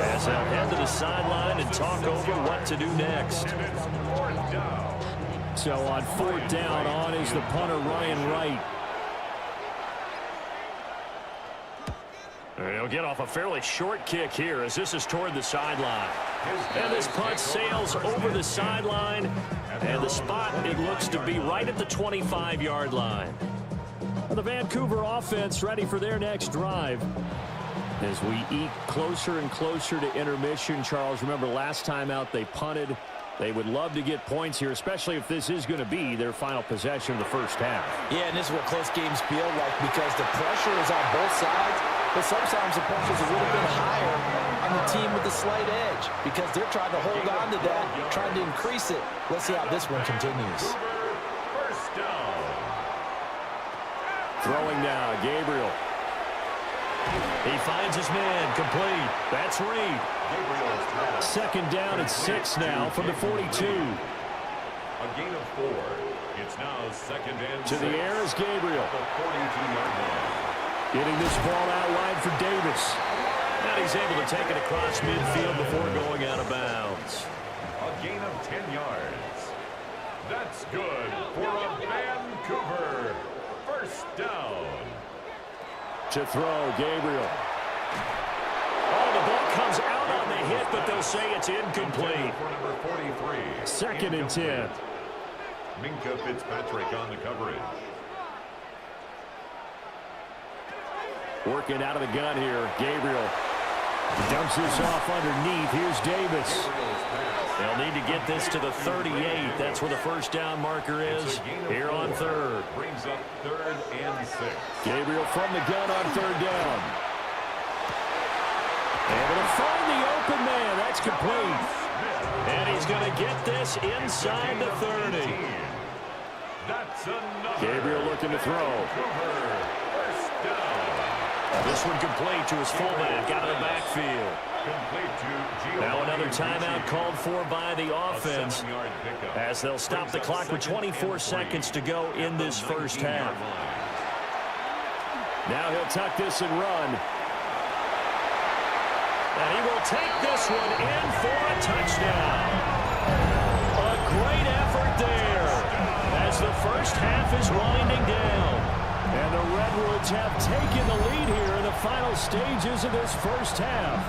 G: as they'll head to the sideline and talk over what to do next.
I: So on 4th down, on is the punter, Ryan Wright.
G: And he'll get off a fairly short kick here as this is toward the sideline. And this punt sails over the sideline. And the spot, it looks to be right at the 25-yard line.
I: The Vancouver offense ready for their next drive. As we eat closer and closer to intermission, Charles, remember last time out they punted. They would love to get points here, especially if this is going to be their final possession of the first half.
H: Yeah, and this is what close games feel like because the pressure is on both sides, but sometimes the pressure is a little bit higher on the team with the slight edge because they're trying to hold on to that, trying to increase it. Let's see how this one continues.
C: First down.
G: Throwing now, Gabriel. He finds his man, complete. That's Reed.
I: 2nd down at 6 now from the 42.
C: A gain of 4. It's now 2nd and 6.
I: To the air is Gabriel.
C: The 42-yard line.
I: Getting this ball out wide for Davis.
G: And he's able to take it across midfield before going out of bounds.
C: A gain of 10 yards. That's good for a Vancouver first down.
I: To throw, Gabriel.
G: Oh, the ball comes out on the hit, but they'll say it's incomplete.
C: For number 43.
I: 2nd and 10.
C: Minka Fitzpatrick on the coverage.
I: Working out of the gun here. Gabriel dumps this off underneath. Here's Davis. They'll need to get this to the 38. That's where the first down marker is here on third.
C: Brings up 3rd and 6.
I: Gabriel from the gun on third down. Able to find the open man. That's complete. And he's going to get this inside the 30.
C: That's another.
I: Gabriel looking to throw.
C: First down.
I: This one complete to his fullback out of the backfield. Now another timeout called for by the offense as they'll stop the clock with 24 seconds to go in this first half. Now he'll tuck this and run. And he will take this one in for a touchdown. A great effort there as the first half is winding down. And the Redwoods have taken the lead here in the final stages of this first half.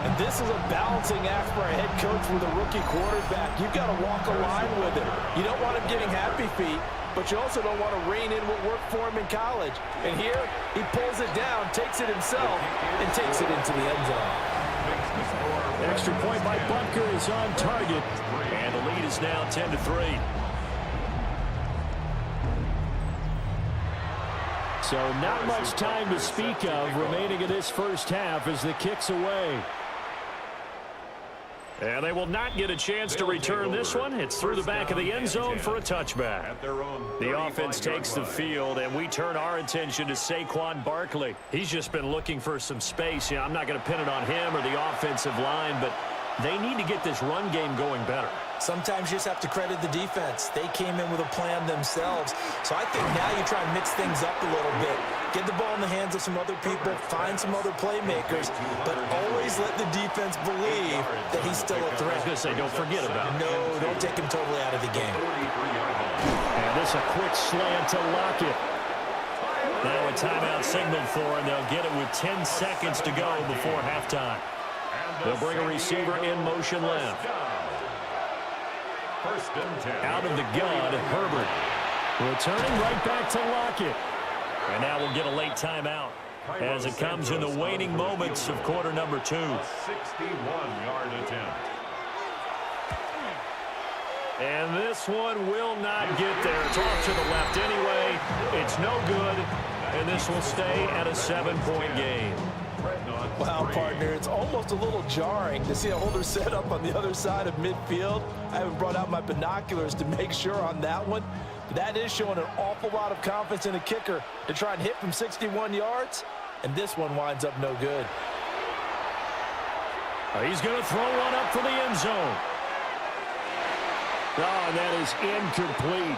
H: And this is a balancing act for a head coach with a rookie quarterback. You've got to walk a line with him. You don't want him getting happy feet, but you also don't want to rein in what worked for him in college. And here, he pulls it down, takes it himself, and takes it into the end zone.
I: Extra point by Butker is on target, and the lead is now 10-3. So not much time to speak of remaining in this first half as the kick's away. And they will not get a chance to return this one. It's through the back of the end zone for a touchback. The offense takes the field, and we turn our attention to Saquon Barkley. He's just been looking for some space. I'm not going to pin it on him or the offensive line, but they need to get this run game going better.
E: Sometimes you just have to credit the defense. They came in with a plan themselves. So I think now you try and mix things up a little bit. Get the ball in the hands of some other people, find some other playmakers, but always let the defense believe that he's still a threat.
I: I was going to say, don't forget about him.
E: No, don't take him totally out of the game.
I: And this a quick slant to Lockett. Now a timeout signaled for, and they'll get it with 10 seconds to go before halftime. They'll bring a receiver in motion left. Out of the gun, Herbert. Returning right back to Lockett. And now we'll get a late timeout as it comes in the waning moments of quarter number 2.
C: 61-yard attempt.
I: And this one will not get there. It's off to the left anyway. It's no good. And this will stay at a 7-point game.
H: Wow, partner, it's almost a little jarring to see a holder set up on the other side of midfield. I haven't brought out my binoculars to make sure on that one. But that is showing an awful lot of confidence in a kicker to try and hit from 61 yards. And this one winds up no good.
I: He's going to throw one up for the end zone. Oh, and that is incomplete.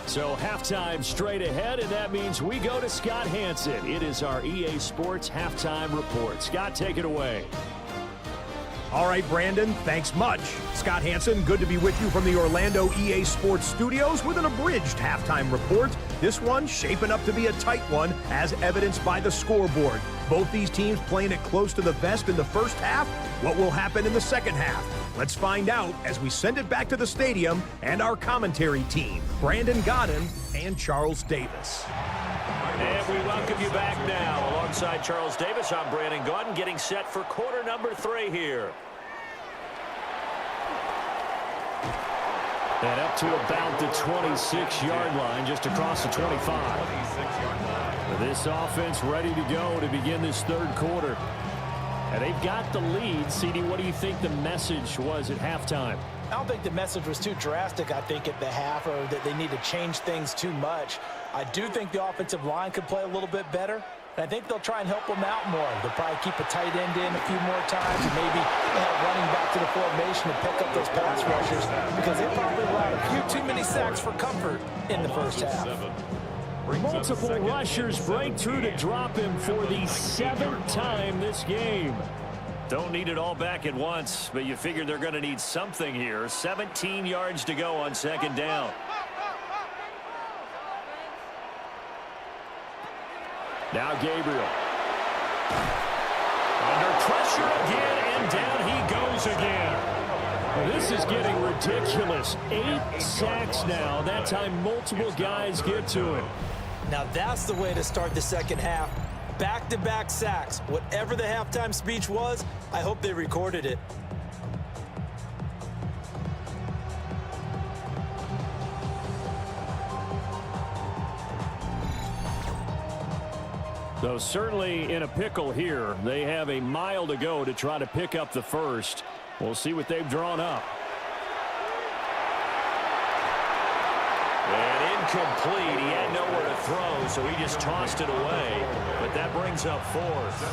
I: So halftime straight ahead, and that means we go to Scott Hanson. It is our EA Sports Halftime Report. Scott, take it away.
D: All right, Brandon, thanks much. Scott Hanson, good to be with you from the Orlando EA Sports Studios with an abridged halftime report. This one shaping up to be a tight one, as evidenced by the scoreboard. Both these teams playing it close to the vest in the first half. What will happen in the second half? Let's find out as we send it back to the stadium and our commentary team, Brandon Godden and Charles Davis.
I: And we welcome you back now. Alongside Charles Davis, I'm Brandon Godden, getting set for quarter number 3 here. And up to about the 26-yard line, just across the 25. This offense ready to go to begin this third quarter. And they've got the lead. CD, what do you think the message was at halftime?
H: I don't think the message was too drastic, I think, at the half, or that they need to change things too much. I do think the offensive line could play a little bit better, and I think they'll try and help them out more. They'll probably keep a tight end in a few more times, and maybe running back to the formation to pick up those pass rushers, because they probably allowed a few too many sacks for comfort in the first half.
I: Multiple rushers break through to drop him for the 7th time this game. Don't need it all back at once, but you figure they're going to need something here. 17 yards to go on second down. Now Gabriel. Under pressure again, and down he goes again. This is getting ridiculous. 8 sacks now. That time multiple guys get to it.
E: Now that's the way to start the second half. Back-to-back sacks. Whatever the halftime speech was, I hope they recorded it.
I: So certainly in a pickle here. They have a mile to go to try to pick up the first. We'll see what they've drawn up. And incomplete. He had nowhere to throw, so he just tossed it away. But that brings up fourth.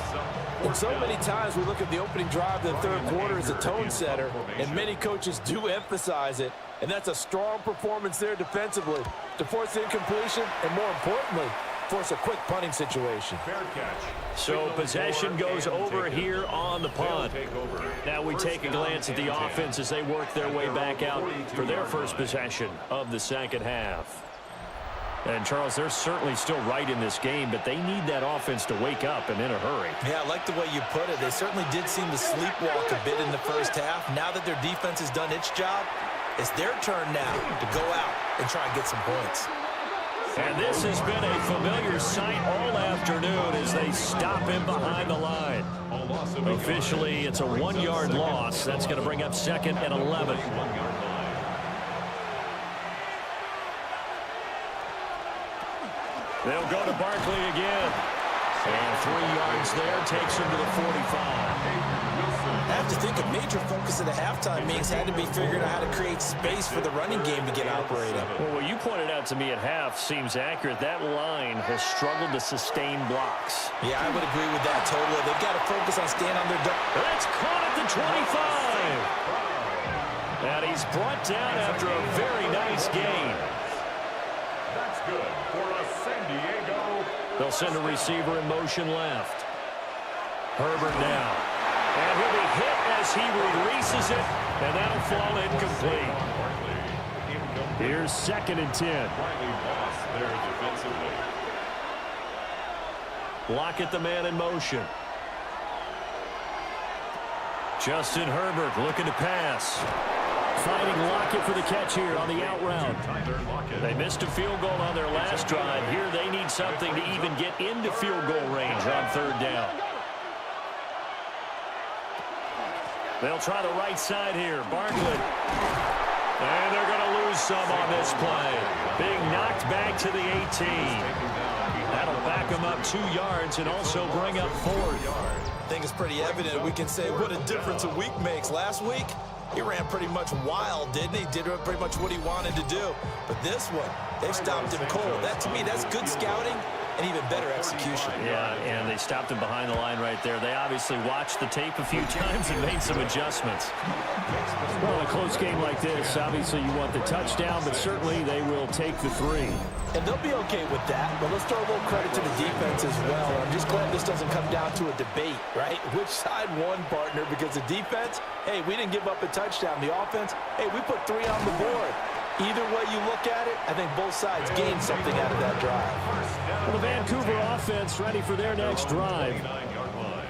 H: And so many times we look at the opening drive of the third quarter as a tone setter, and many coaches do emphasize it. And that's a strong performance there defensively to force incompletion and, more importantly, force a quick punting situation.
I: So possession goes over here on the punt. Now we take a glance at the offense as they work their way back out for their first possession of the second half. And, Charles, they're certainly still right in this game, but they need that offense to wake up and in a hurry.
E: Yeah, I like the way you put it. They certainly did seem to sleepwalk a bit in the first half. Now that their defense has done its job, it's their turn now to go out and try and get some points.
I: And this has been a familiar sight all afternoon as they stop him behind the line. Officially, it's a 1-yard loss. That's going to bring up 2nd and 11. They'll go to Barkley again. And 3 yards there takes him to the 45.
E: I have to think a major focus of the halftime meetings had to be figuring out how to create space for the running game to get operating.
I: Well, what you pointed out to me at half seems accurate. That line has struggled to sustain blocks.
E: Yeah, I would agree with that totally. They've got to focus on staying on their
I: That's caught at the 25. And he's brought down after a very nice gain.
C: That's good for a San Diego.
I: They'll send a receiver in motion left. Herbert now. And he'll be hit as he releases it, and that'll fall incomplete. Here's 2nd and 10. Lockett the man in motion. Justin Herbert looking to pass. Fighting Lockett for the catch here on the out route. They missed a field goal on their last drive. Here they need something to even get into field goal range on 3rd down. They'll try the right side here. Barkley. And they're going to lose some on this play. Being knocked back to the 18. That'll back them up 2 yards and also bring up 4th.
E: I think it's pretty evident. We can say what a difference a week makes. Last week, he ran pretty much wild, didn't he? Did pretty much what he wanted to do. But this one, they've stopped him cold. That, to me, that's good scouting and even better execution.
I: Yeah, and they stopped him behind the line right there. They obviously watched the tape a few times and made some adjustments. Well, in a close game like this, obviously you want the touchdown, but certainly they will take the 3.
H: And they'll be okay with that, but let's throw a little credit to the defense as well. I'm just glad this doesn't come down to a debate, right? Which side won, partner? Because the defense, hey, we didn't give up a touchdown. The offense, hey, we put 3 on the board. Either way you look at it, I think both sides gained something out of that drive.
I: Well, the Vancouver offense ready for their next drive.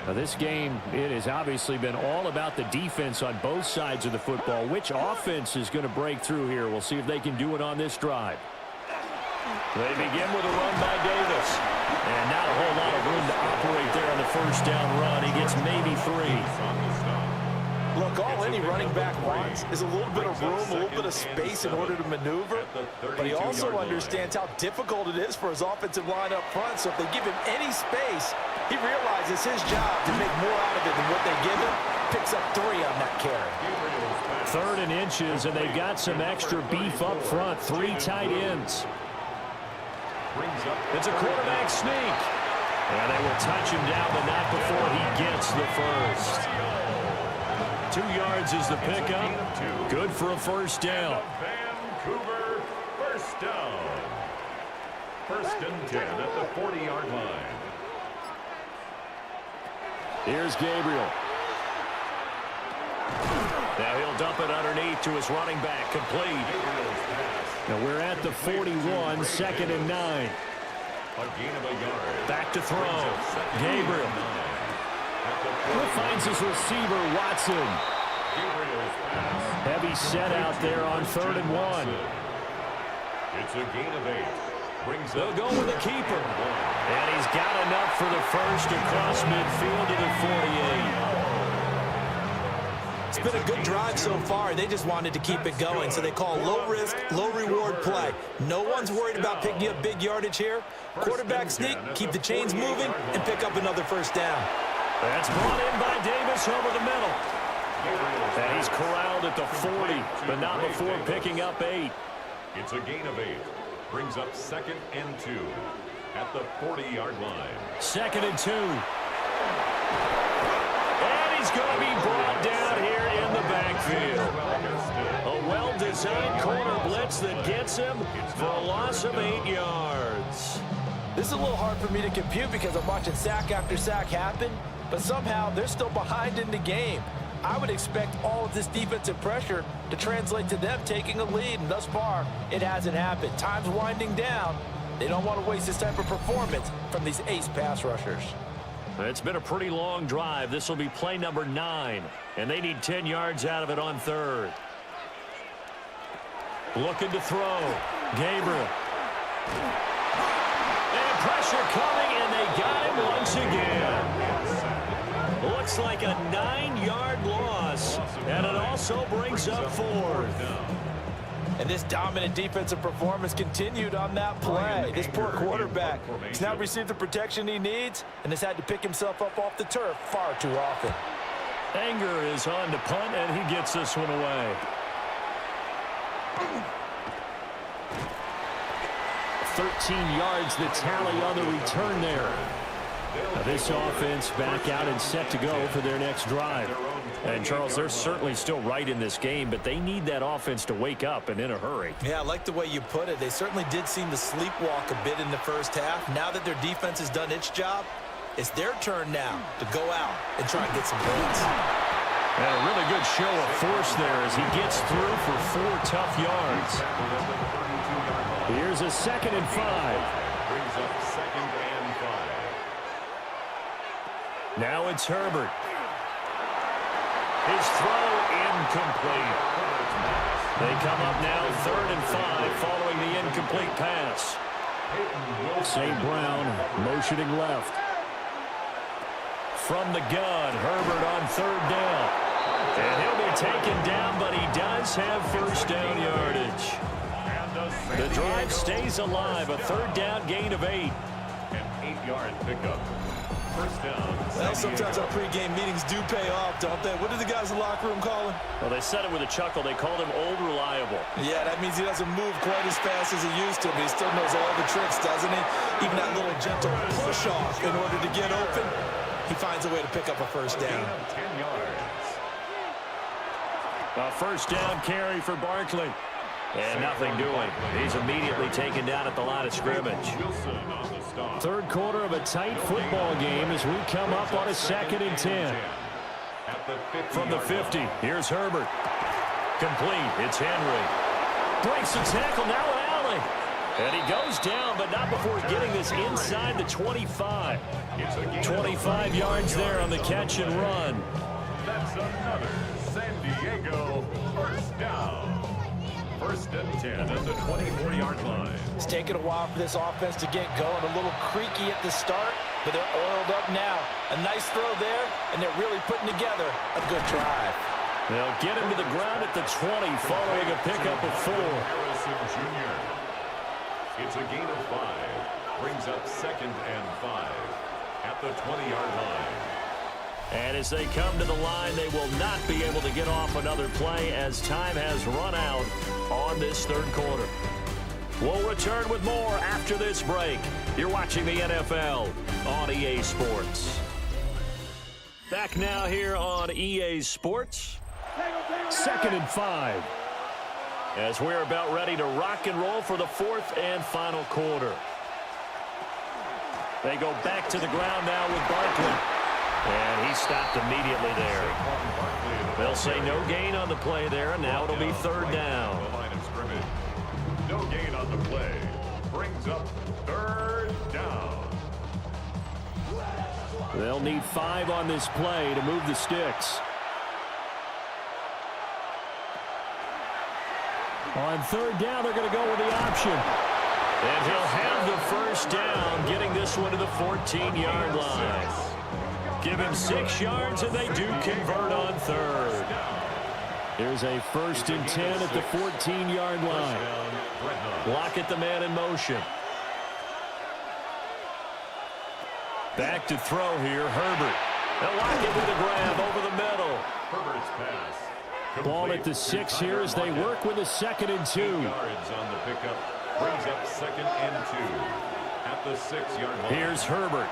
I: Now, this game, it has obviously been all about the defense on both sides of the football. Which offense is going to break through here? We'll see if they can do it on this drive. They begin with a run by Davis. And not a whole lot of room to operate there on the first down run. He gets maybe 3.
H: Look, all any running back wants is a little bit of room, a little bit of space in order to maneuver. But he also understands how difficult it is for his offensive line up front. So if they give him any space, he realizes his job to make more out of it than what they give him. Picks up 3 on that carry.
I: 3rd and inches, and they've got some extra beef up front. 3 tight ends. It's a quarterback sneak. And they will touch him down, but not before he gets the first. 2 yards is the pickup. Good for a first down.
C: Vancouver first down. 1st and 10 at the 40-yard line.
I: Here's Gabriel. Now he'll dump it underneath to his running back. Complete. Now we're at the 41, 2nd and 9. Back to throw. Gabriel. Finds his receiver, Watson. Heavy set out there on 3rd and 1.
C: It's a gain of 8.
I: They'll go with the keeper. And he's got enough for the first across midfield to the 48.
H: It's been a good drive so far. They just wanted to keep it going, so they call low-risk, low-reward play. No one's worried about picking up big yardage here. Quarterback sneak, keep the chains moving, and pick up another first down.
I: That's brought in by Davis over the middle. And he's corralled at the 40, but not before picking up 8.
C: It's a gain of 8. Brings up 2nd and 2 at the 40-yard line.
I: 2nd and 2. And he's going to be brought down here in the backfield. A well-designed corner blitz that gets him for a loss of 8 yards.
H: This is a little hard for me to compute because I'm watching sack after sack happen, but somehow they're still behind in the game. I would expect all of this defensive pressure to translate to them taking a lead, and thus far, it hasn't happened. Time's winding down. They don't want to waste this type of performance from these ace pass rushers.
I: It's been a pretty long drive. This will be play number 9, and they need 10 yards out of it on 3rd. Looking to throw. Gabriel. And pressure coming, and they got him once again. Looks like a 9-yard loss, and it also brings up 4th.
H: And this dominant defensive performance continued on that play. This poor quarterback has now received the protection he needs and has had to pick himself up off the turf far too often.
I: Anger is on to punt, and he gets this one away. 13 yards the tally on the return there. Now this offense back out and set to go for their next drive. And, Charles, they're certainly still right in this game, but they need that offense to wake up and in a hurry.
H: Yeah, I like the way you put it. They certainly did seem to sleepwalk a bit in the first half. Now that their defense has done its job, it's their turn now to go out and try and get some points.
I: And a really good show of force there as he gets through for 4 tough yards. Here's a 2nd and 5.
C: Brings up 2nd and 5.
I: Now it's Herbert. His throw incomplete. They come up now 3rd and 5 following the incomplete pass. St. Brown motioning left. From the gun, Herbert on 3rd down. And he'll be taken down, but he does have first down yardage. The drive stays alive, a 3rd down gain of 8.
C: An 8-yard pickup. First down.
H: Well, sometimes our pregame meetings do pay off, don't they? What do the guys in the locker room call him?
I: Well, they said it with a chuckle. They called him Old Reliable.
H: Yeah, that means he doesn't move quite as fast as he used to, but he still knows all the tricks, doesn't he? Even that little gentle push-off in order to get open, he finds a way to pick up a first down.
C: 10 yards.
I: A first down carry for Barkley. And nothing doing. He's immediately taken down at the line of scrimmage.
C: Wilson on the stop.
I: 3rd quarter of a tight football game as we come up on a 2nd and 10.
C: At the 50
I: From the 50, here's Herbert. Complete, it's Henry. Breaks the tackle, now an alley. And he goes down, but not before getting this inside the 25. 25 yards there on the catch and run.
C: That's another San Diego first down. 1st and 10 at the 24-yard line.
H: It's taken a while for this offense to get going. A little creaky at the start, but they're oiled up now. A nice throw there, and they're really putting together a good drive.
I: They'll get him to the ground at the 20 following a pickup of 4.
C: Harrison Jr. It's a gain of 5. Brings up 2nd and 5 at the 20-yard line.
I: And as they come to the line, they will not be able to get off another play as time has run out on this 3rd quarter. We'll return with more after this break. You're watching the NFL on EA Sports. Back now here on EA Sports. 2nd and 5. As we're about ready to rock and roll for the 4th and final quarter. They go back to the ground now with Barkley. And he stopped immediately there. They'll say no gain on the play there, and now it'll be 3rd down.
C: No gain on the play. Brings up 3rd down.
I: They'll need 5 on this play to move the sticks. On third down, they're going to go with the option. And he'll have the first down, getting this one to the 14-yard line. Give him 6 yards, and they do convert on third. Here's a 1st and 10 at the 14-yard line. Lockett the man in motion. Back to throw here, Herbert. And Lockett with a grab over the middle.
C: Herbert's pass.
I: Ball at the 6 here as they work with a 2nd and 2.
C: Yards on the pickup. Brings up 2nd and 2 at the 6-yard line.
I: Here's Herbert.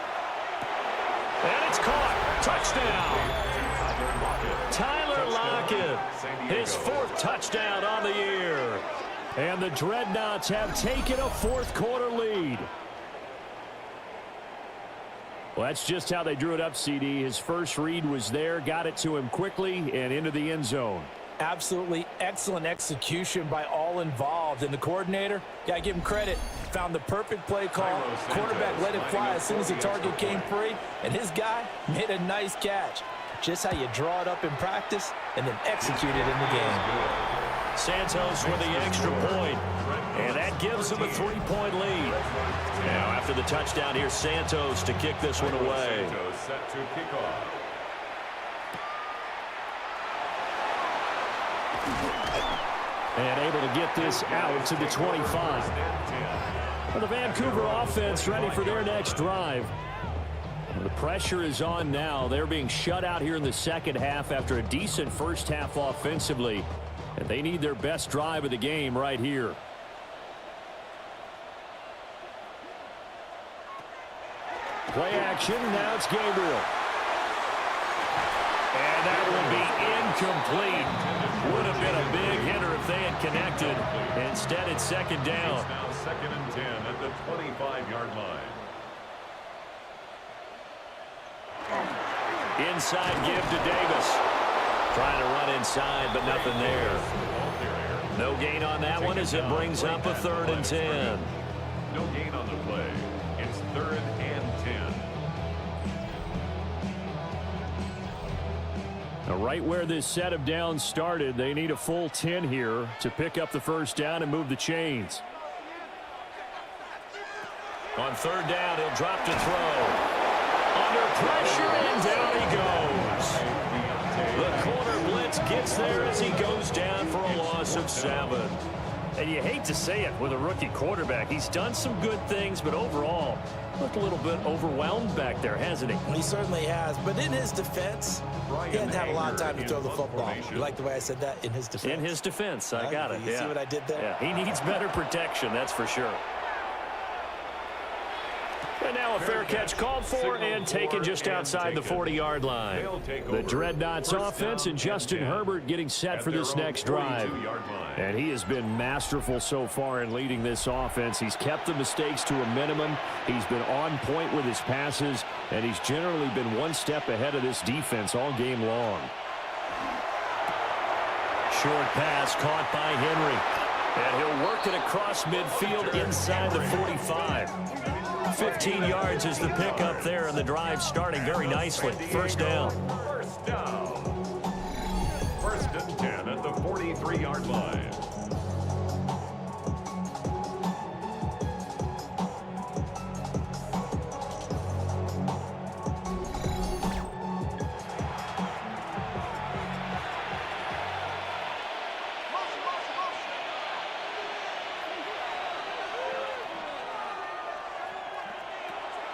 I: And it's caught. Touchdown. Tyler Lockett. His 4th touchdown on the year. And the Dreadnoughts have taken a 4th quarter lead. Well, that's just how they drew it up, CD. His first read was there, got it to him quickly, and into the end zone.
H: Absolutely excellent execution by all involved. And the coordinator, got to give him credit, found the perfect play call. Quarterback let it fly as soon as the target came free, and his guy made a nice catch. Just how you draw it up in practice and then execute it in the game.
I: Santos with the extra point, and that gives him a 3-point lead. Now, after the touchdown, here's Santos to kick this one away.
C: Santos set to kick off.
I: And able to get this out to the 25. Well, the Vancouver offense ready for their next drive. The pressure is on now. They're being shut out here in the second half after a decent first half offensively. And they need their best drive of the game right here. Play action. Now it's Gabriel. And that will be incomplete. Would have been a big hitter if they had connected. Instead, it's 2nd down.
C: It's now 2nd and 10 at the 25-yard line.
I: Inside give to Davis. Trying to run inside, but nothing there. No gain on that one as it brings up a 3rd and 10.
C: No gain on the play. It's 3rd and 10.
I: Now, right where this set of downs started, they need a full 10 here to pick up the first down and move the chains. On 3rd down, he'll drop to throw. Under pressure, and down he goes. The corner blitz gets there as he goes down for a loss of 7. And you hate to say it with a rookie quarterback. He's done some good things, but overall, looked a little bit overwhelmed back there, hasn't he?
H: He certainly has, but in his defense, he hadn't had a lot of time to throw the football. You like the way I said that? In his defense?
I: In his defense, I got it.
H: You see what I did there?
I: Yeah, he needs better protection, that's for sure. And now a fair catch called for and taken just outside the 40-yard line. The Dreadnoughts offense and Justin Herbert getting set for this next drive. And he has been masterful so far in leading this offense. He's kept the mistakes to a minimum. He's been on point with his passes, and he's generally been one step ahead of this defense all game long. Short pass caught by Henry. And he'll work it across midfield inside the 45. 15 yards is the pickup there, and the drive starting very nicely. First down.
C: First down. 1st and 10 at the 43-yard line.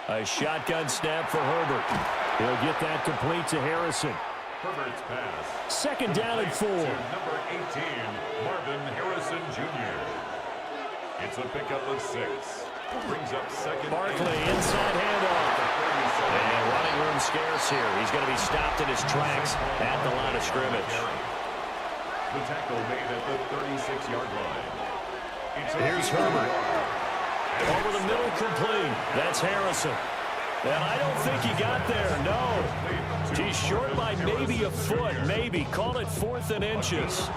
I: A shotgun snap for Herbert. He'll get that complete to Harrison.
C: Herbert's pass.
I: 2nd down and 4.
C: Number 18, Marvin Harrison Jr. It's a pickup of 6. Brings up 2nd.
I: Barkley inside handoff. And running room scarce here. He's going to be stopped in his tracks at the line of scrimmage.
C: The tackle made at the 36-yard line.
I: Here's Herbert. Over the middle, complete. That's Harrison. And I don't think he got there, no. He's short by maybe a foot, maybe. Call it 4th and inches.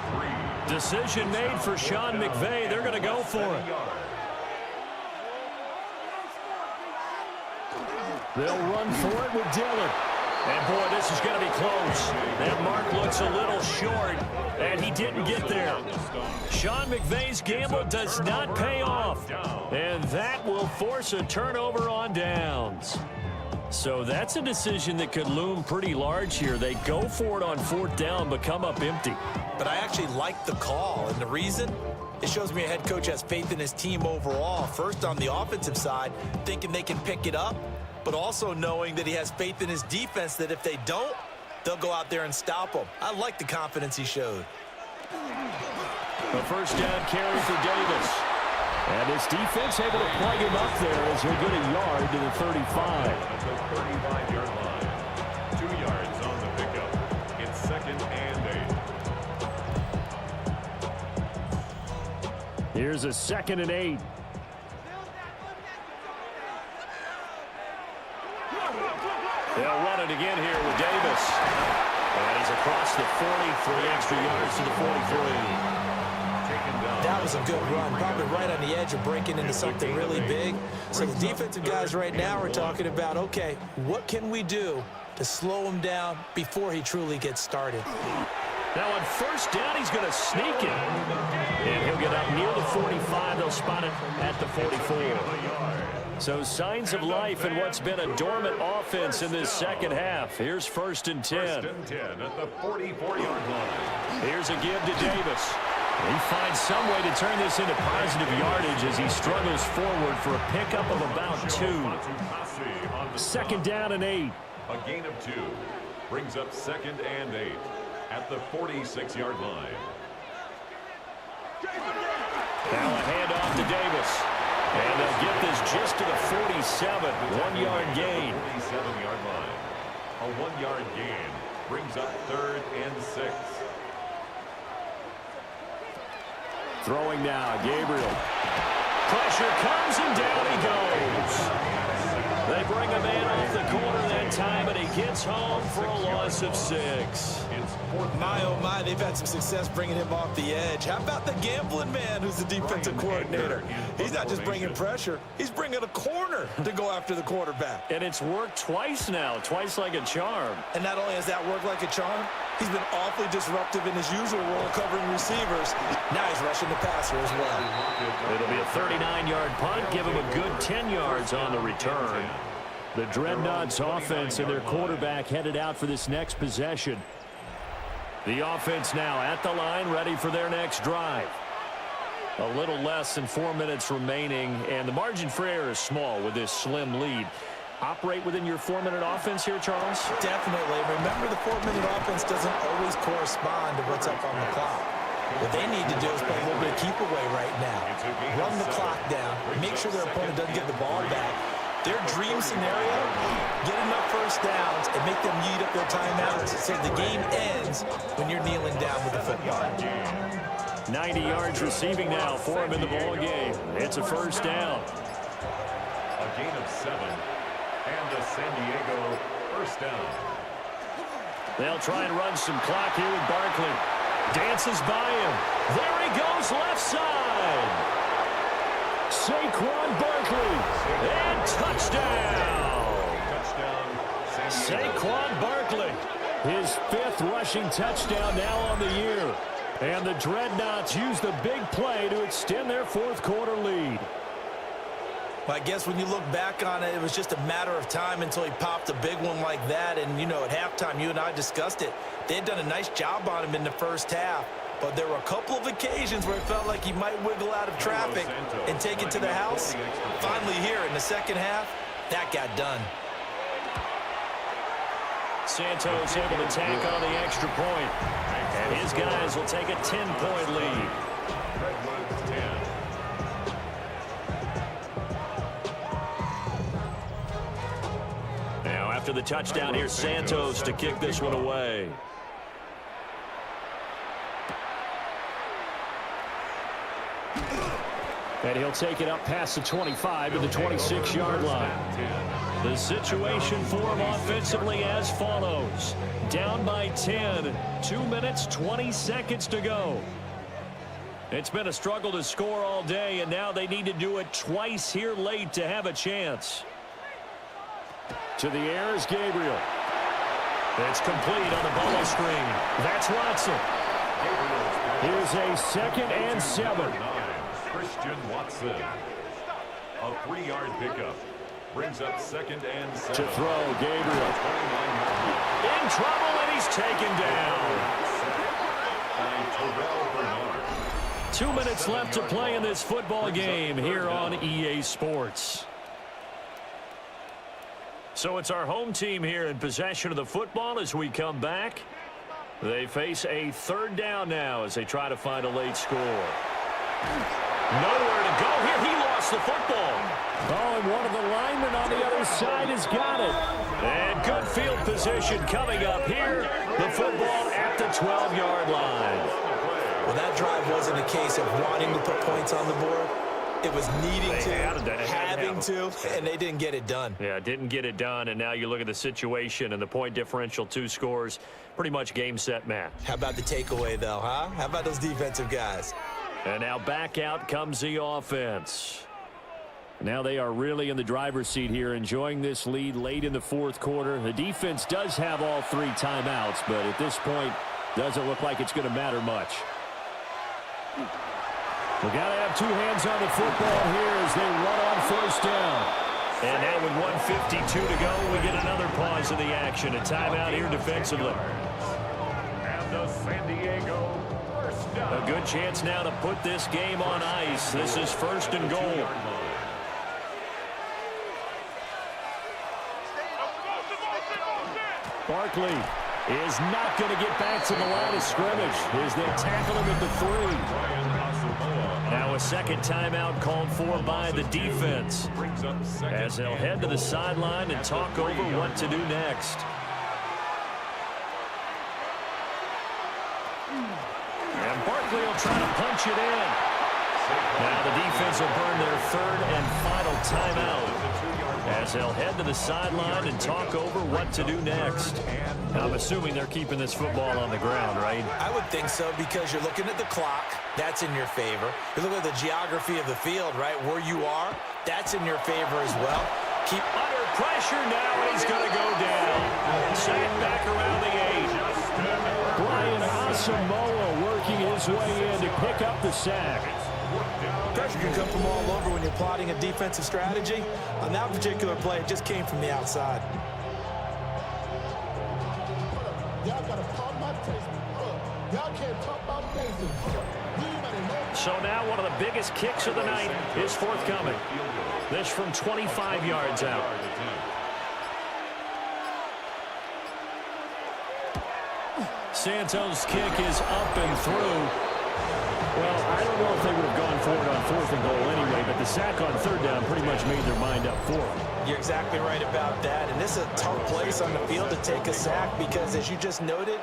I: Decision made for Sean McVay. They're going to go for it. They'll run for it with Dillon. And, boy, this is going to be close. That mark looks a little short, and he didn't get there. Sean McVay's gamble does not pay off, and that will force a turnover on downs. So that's a decision that could loom pretty large here. They go for it on 4th down, but come up empty.
E: But I actually like the call, and the reason? It shows me a head coach has faith in his team overall. First, on the offensive side, thinking they can pick it up, but also knowing that he has faith in his defense that if they don't, they'll go out there and stop them. I like the confidence he showed.
I: A first down carry for Davis. And his defense able to plug him up there as he'll get a yard to the 35.
C: At the 35-yard line. 2 yards on the pickup. It's 2nd and 8.
I: Here's a 2nd and 8. They'll run it again here with Davis. And he's across the 40 for the extra yards to the 43.
E: That was a good run, probably right on the edge of breaking into something really big. So the defensive guys right now are talking about, okay, what can we do to slow him down before he truly gets started?
I: Now on first down, he's going to sneak it. And he'll get up near the 45. They'll spot it at the 44. So signs of life in what's been a dormant offense in this second half. Here's 1st and 10.
C: 1st and 10 at the 44-yard line.
I: Here's a give to Davis. He finds some way to turn this into positive yardage as he struggles forward for a pickup of about 2. 2nd down and 8.
C: A gain of 2 brings up 2nd and 8 at the 46-yard line.
I: Now a handoff to Davis. And they'll get this just to the 47. 1-yard gain.
C: 47-yard line. A 1-yard gain brings up 3rd and 6.
I: Throwing now, Gabriel. Pressure comes and down he goes. They bring a man off the corner that time, and he gets home for a loss of 6.
E: My, oh my, they've had some success bringing him off the edge. How about the gambling man who's the defensive coordinator? He's not just bringing pressure, he's bringing a corner to go after the quarterback.
I: And it's worked twice now, twice like a charm.
E: And not only has that worked like a charm, he's been awfully disruptive in his usual role covering receivers. Now he's rushing the passer as well.
I: It'll be a 39-yard punt, give him a good 10 yards on the return. The Dreadnoughts offense and their quarterback headed out for this next possession. The offense now at the line, ready for their next drive. A little less than 4 minutes remaining, and the margin for error is small with this slim lead. Operate within your 4-minute offense here, Charles?
E: Definitely. Remember, the 4-minute offense doesn't always correspond to what's up on the clock. What they need to do is play a little bit of keep away right now. Run the clock down. Make sure their opponent doesn't get the ball back. Their dream scenario, get enough first downs and make them eat up their timeouts so the game ends when you're kneeling down with the football.
I: 90 yards receiving now for him in the ball game. It's a first down.
C: A gain of 7 and a San Diego first down.
I: They'll try and run some clock here with Barkley. Dances by him. There he goes left side. Saquon Barkley, and touchdown! Saquon Barkley, his 5th rushing touchdown now on the year. And the Dreadnoughts use the big play to extend their 4th quarter lead.
E: I guess when you look back on it, it was just a matter of time until he popped a big one like that. And, you know, at halftime, you and I discussed it. They had done a nice job on him in the first half. But there were a couple of occasions where it felt like he might wiggle out of traffic and take it to the house. Finally here in the second half, that got done.
I: Santos able to tack on the extra point. And his guys will take a 10-point lead.
C: Redwoods 10.
I: Now after the touchdown, here's Santos to kick this one away. And he'll take it up past the 25 to the 26-yard line. The situation for him offensively as follows. Down by 10, 2 minutes, 20 seconds to go. It's been a struggle to score all day, and now they need to do it twice here late to have a chance. To the air is Gabriel. It's complete on the bubble screen. That's Watson. Here's a 2nd and 7.
C: Christian Watson. A 3-yard pickup. Brings up 2nd and 7.
I: To throw, Gabriel. In trouble, and he's taken down. 2 minutes left to play in this football game here on EA Sports. So it's our home team here in possession of the football as we come back. They face a 3rd down now as they try to find a late score. Nowhere to go here. He lost the football. Oh, and one of the linemen on the other side has got it. And good field position coming up here. The football at the 12-yard line.
H: Well, that drive wasn't a case of wanting to put points on the board. It was needing to, having to, and they didn't get it done.
I: Yeah, didn't get it done, and now you look at the situation and the point differential, 2 scores, pretty much game, set, match.
H: How about the takeaway, though, huh? How about those defensive guys?
I: And now back out comes the offense. Now they are really in the driver's seat here, enjoying this lead late in the 4th quarter. The defense does have all 3 timeouts, but at this point, doesn't look like it's going to matter much. We got to have 2 hands on the football here as they run on 1st down. And now with 1:52 to go, we get another pause in the action. A timeout here defensively.
C: And the San Diego first down.
I: A good chance now to put this game on ice. This is 1st and goal. Barkley is not going to get back to the line of scrimmage as they tackle him at the 3. Now a 2nd timeout called for by the defense as they'll head to the sideline and talk over what to do next. And Barkley will try to punch it in. Now the defense will burn their 3rd and final timeout as they'll head to the sideline and talk over what to do next. Now, I'm assuming they're keeping this football on the ground, right?
H: I would think so because you're looking at the clock. That's in your favor. You look at the geography of the field, right, where you are. That's in your favor as well. Keep
I: under pressure now, and he's going to go down. Sacked back around the 8. Brian Asamoah working his way in to pick up the sack.
H: Pressure can come from all over when you're plotting a defensive strategy. On that particular play, it just came from the outside.
I: So now one of the biggest kicks of the night is forthcoming. This from 25 yards out. Santos' kick is up and through. Well, I don't know if they would have gone for it on 4th and goal anyway, but the sack on 3rd down pretty much made their mind up for it.
H: You're exactly right about that, and this is a tough place on the field to take a sack because, as you just noted,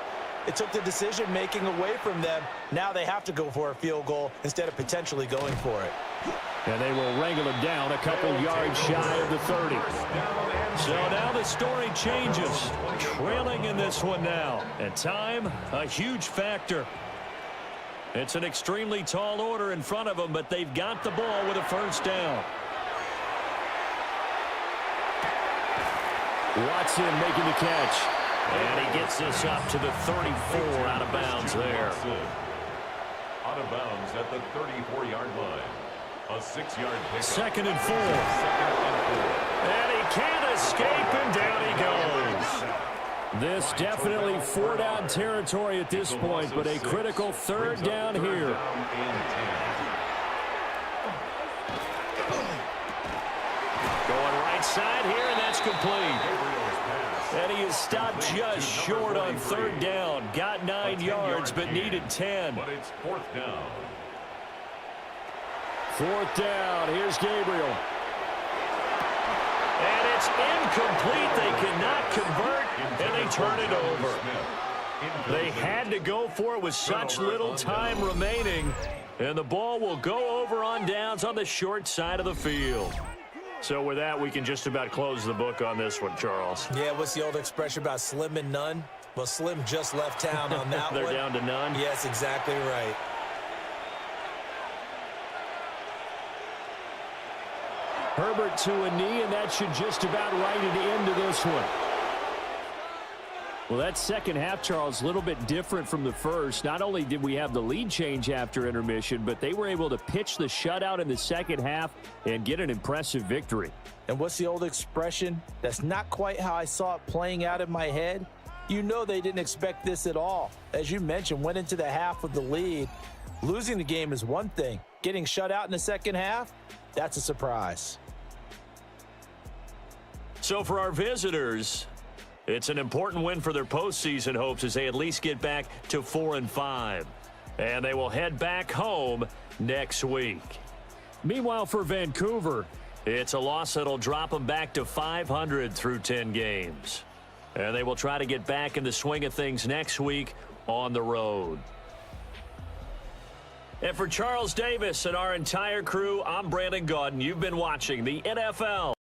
H: it took the decision-making away from them. Now they have to go for a field goal instead of potentially going for it.
I: And they will wrangle him down a couple yards shy of the 30. So now the story changes. Trailing in this one now. And time, a huge factor. It's an extremely tall order in front of them, but they've got the ball with a 1st down. Watson making the catch. And he gets this up to the 34 out of bounds there.
C: Out of bounds at the 34-yard line. A 6-yard pickup.
I: 2nd and 4. And he can't escape, and down he goes. This definitely 4-down territory at this point, but a critical 3rd down here. Going right side here, and that's complete. And he is stopped just short on 3rd down. Got 9 yards, but needed 10.
C: But it's 4th down.
I: 4th down. Here's Gabriel. And it's incomplete. They cannot convert, and they turn it over. They had to go for it with such little time remaining, and the ball will go over on downs on the short side of the field. So with that, we can just about close the book on this one, Charles.
H: Yeah, what's the old expression about slim and none? Well, Slim just left town on that
I: They're
H: one.
I: down to none?
H: Yes, exactly right.
I: Herbert to a knee, and that should just about write it into this one. Well, that second half, Charles, a little bit different from the first. Not only did we have the lead change after intermission, but they were able to pitch the shutout in the second half and get an impressive victory.
H: And what's the old expression? That's not quite how I saw it playing out in my head. You know they didn't expect this at all. As you mentioned, went into the half with the lead. Losing the game is one thing. Getting shut out in the second half, that's a surprise.
I: So for our visitors, it's an important win for their postseason hopes as they at least get back to 4-5. And they will head back home next week. Meanwhile, for Vancouver, it's a loss that'll drop them back to 500 through 10 games. And they will try to get back in the swing of things next week on the road. And for Charles Davis and our entire crew, I'm Brandon Gaudin. You've been watching the NFL.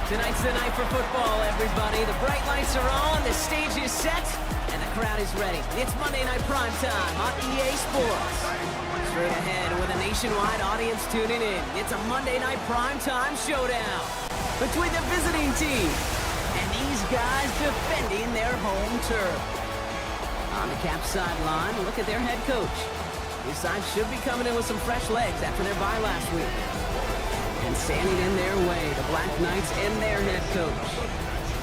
A: Tonight's the night for football, everybody. The bright lights are on, the stage is set, and the crowd is ready. It's Monday Night Primetime on EA Sports. Straight ahead with a nationwide audience tuning in. It's a Monday Night Primetime showdown between the visiting team and these guys defending their home turf. On the Cap sideline, look at their head coach. These sides should be coming in with some fresh legs after their bye last week. And standing in their way, the Black Knights and their head coach.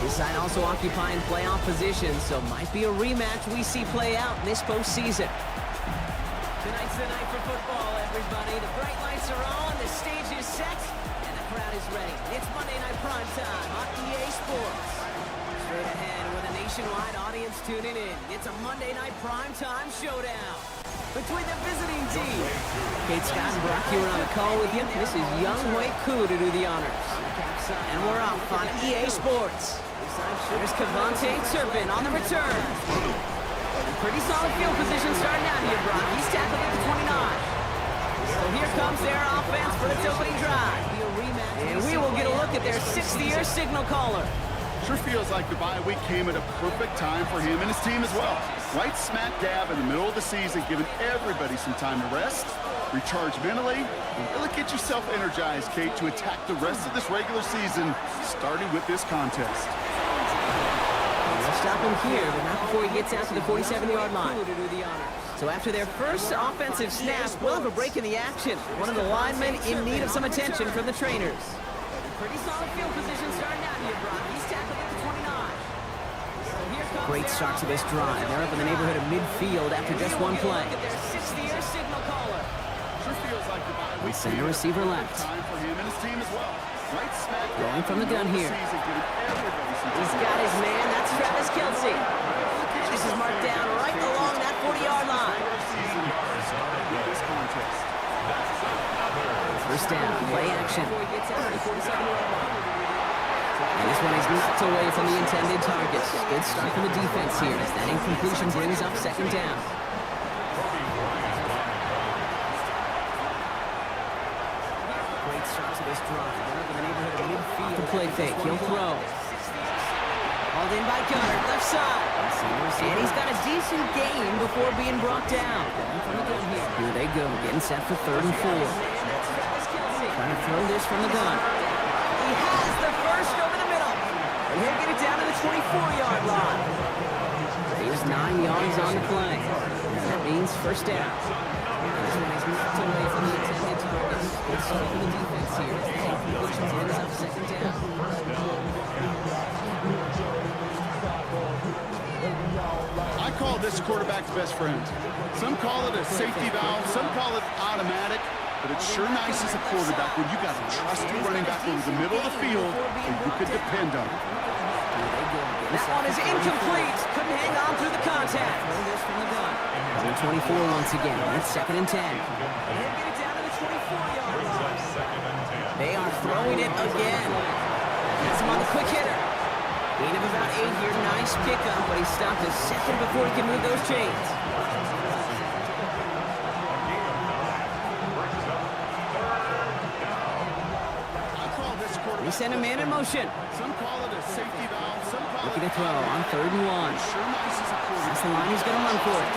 A: This side also occupying playoff positions, so might be a rematch we see play out in this postseason. Tonight's the night for football, everybody. The bright lights are on, the stage is set, and the crowd is ready. It's Monday Night Primetime on EA Sports. Straight ahead with a nationwide audience tuning in. It's a Monday Night Primetime showdown between the visiting team. Kate Scott and Brock Hewitt on the call with you. This is Young Hui Koo to do the honors. And we're off on EA Sports. There's Cavante Turpin on the return. Pretty solid field position starting out here, Brock. He's tackled at the 29. So here comes their offense for its opening drive. And we will get a look at their sixth-year signal caller.
B: Sure feels like the bye week came at a perfect time for him and his team as well. Right smack dab in the middle of the season, giving everybody some time to rest, recharge mentally, and really get yourself energized, Kate, to attack the rest of this regular season, starting with this contest.
A: Let's stop him here, but not before he gets out to the 47-yard line. So after their first offensive snap, we'll have a break in the action. One of the linemen in need of some attention from the trainers. Pretty solid field position starting out here, Brock. He's tackled at the 29. Great start to this drive. They're up in the neighborhood of midfield after just one play. Their sixth-year signal caller. We send a receiver left. Going from the gun here. He's got his man. That's Travis Kelce. This is marked down right along that 40-yard line. First down, play action. And this one is knocked away from the intended target. Good start from the defense here as that incompletion brings up second down. Great start to this drive. They're up in the neighborhood of midfield. The play fake, he'll throw. Hauled in by Gunner, left side. And he's got a decent gain before being brought down. Here they go, getting set for 3rd and 4. Trying to throw this from the gun. He has the first over the middle. And he'll get it down to the 24-yard line. Here's 9 yards on the play. That means first down. This one is knocked away from the intended target. Good start from the defense here. Which ends up second down.
B: I call this quarterback's best friend. Some call it a safety valve, some call it automatic, but it's sure nice as a quarterback when you got a trusty running back over the middle of the field and you could depend on it.
A: That one is incomplete. Couldn't hang on through the contact. Number 24 once again. It's 2nd and 10. They are throwing it again. That's him on the quick hitter. Gain of about 8 here. Nice pickup, but he stopped a second before he can move those chains. We send a man in motion.
B: Some call it a safety valve, some call
A: Looking to throw on 3rd and 1. That's the line he's going to run for it.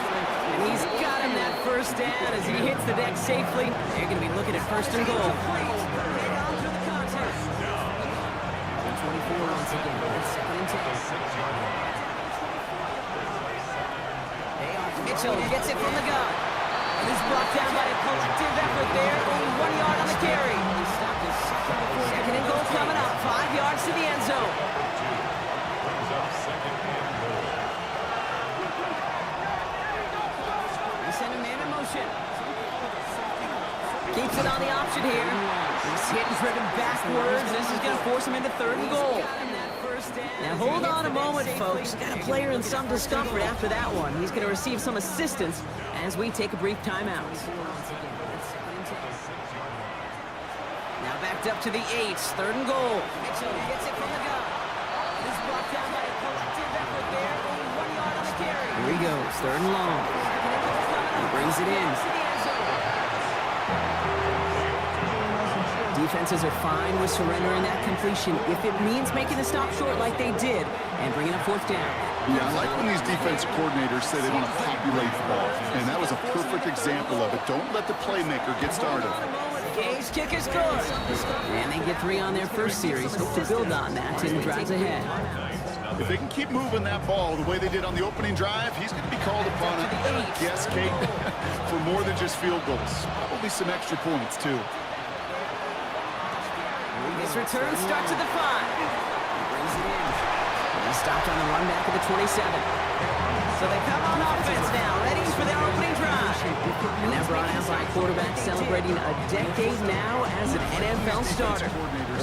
A: And he's got him that first down as he hits the deck safely. They're going to be looking at 1st and goal. 24 once again. It's 2nd and 10. Mitchell gets it from the gun. And he's brought down by a collective effort there. Only 1 yard on the carry. He stopped his second and goal coming up. 5 yards to the end zone. We send a man in motion. Keeps it on the option here. He's hit and driven backwards. This is going to force him into 3rd and goal. Now hold on a moment, folks. Got a player in some discomfort after that one. He's going to receive some assistance as we take a brief timeout. Now backed up to the 8. 3rd and goal. Mitchell gets it from the gun. He's brought down by a collective effort there. Only 1 yard on the carry. Here he goes. 3rd and long. He brings it in. Defenses are fine with surrendering that completion if it means making the stop short like they did and bringing up 4th down.
B: Yeah, I like when these defensive coordinators say they want to populate the ball, and that was a perfect example of it. Don't let the playmaker get started.
A: Gage kick is good. And they get 3 on their first series. Hope to build on that in drives ahead.
B: If they can keep moving that ball the way they did on the opening drive, he's going to be called upon, I guess, Kate, for more than just field goals. Probably some extra points, too.
A: This return starts at the 5. He brings it in. He's stopped on the run back at the 27. So they come on offense now, ready for their opening drive. And they're brought out by a quarterback celebrating a decade now as an NFL starter.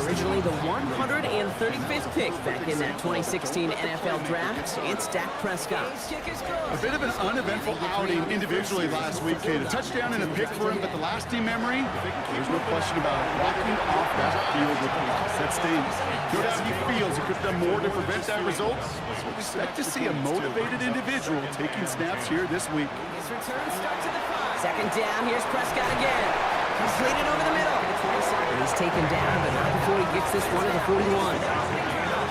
A: Originally the 135th pick back in that 2016 NFL Draft, it's Dak Prescott.
B: A bit of an uneventful outing individually last week, Kate. A touchdown and a pick for him, but the lasting memory, there's no question about it. Walking off that field with a loss, that stings. No doubt he feels he could have done more to prevent that result. So we expect to see a motivated individual taking snaps here this week.
A: His return starts at the 5. 2nd down, here's Prescott again. Completed over the middle. He's taken down, but not before he gets this one to the 41.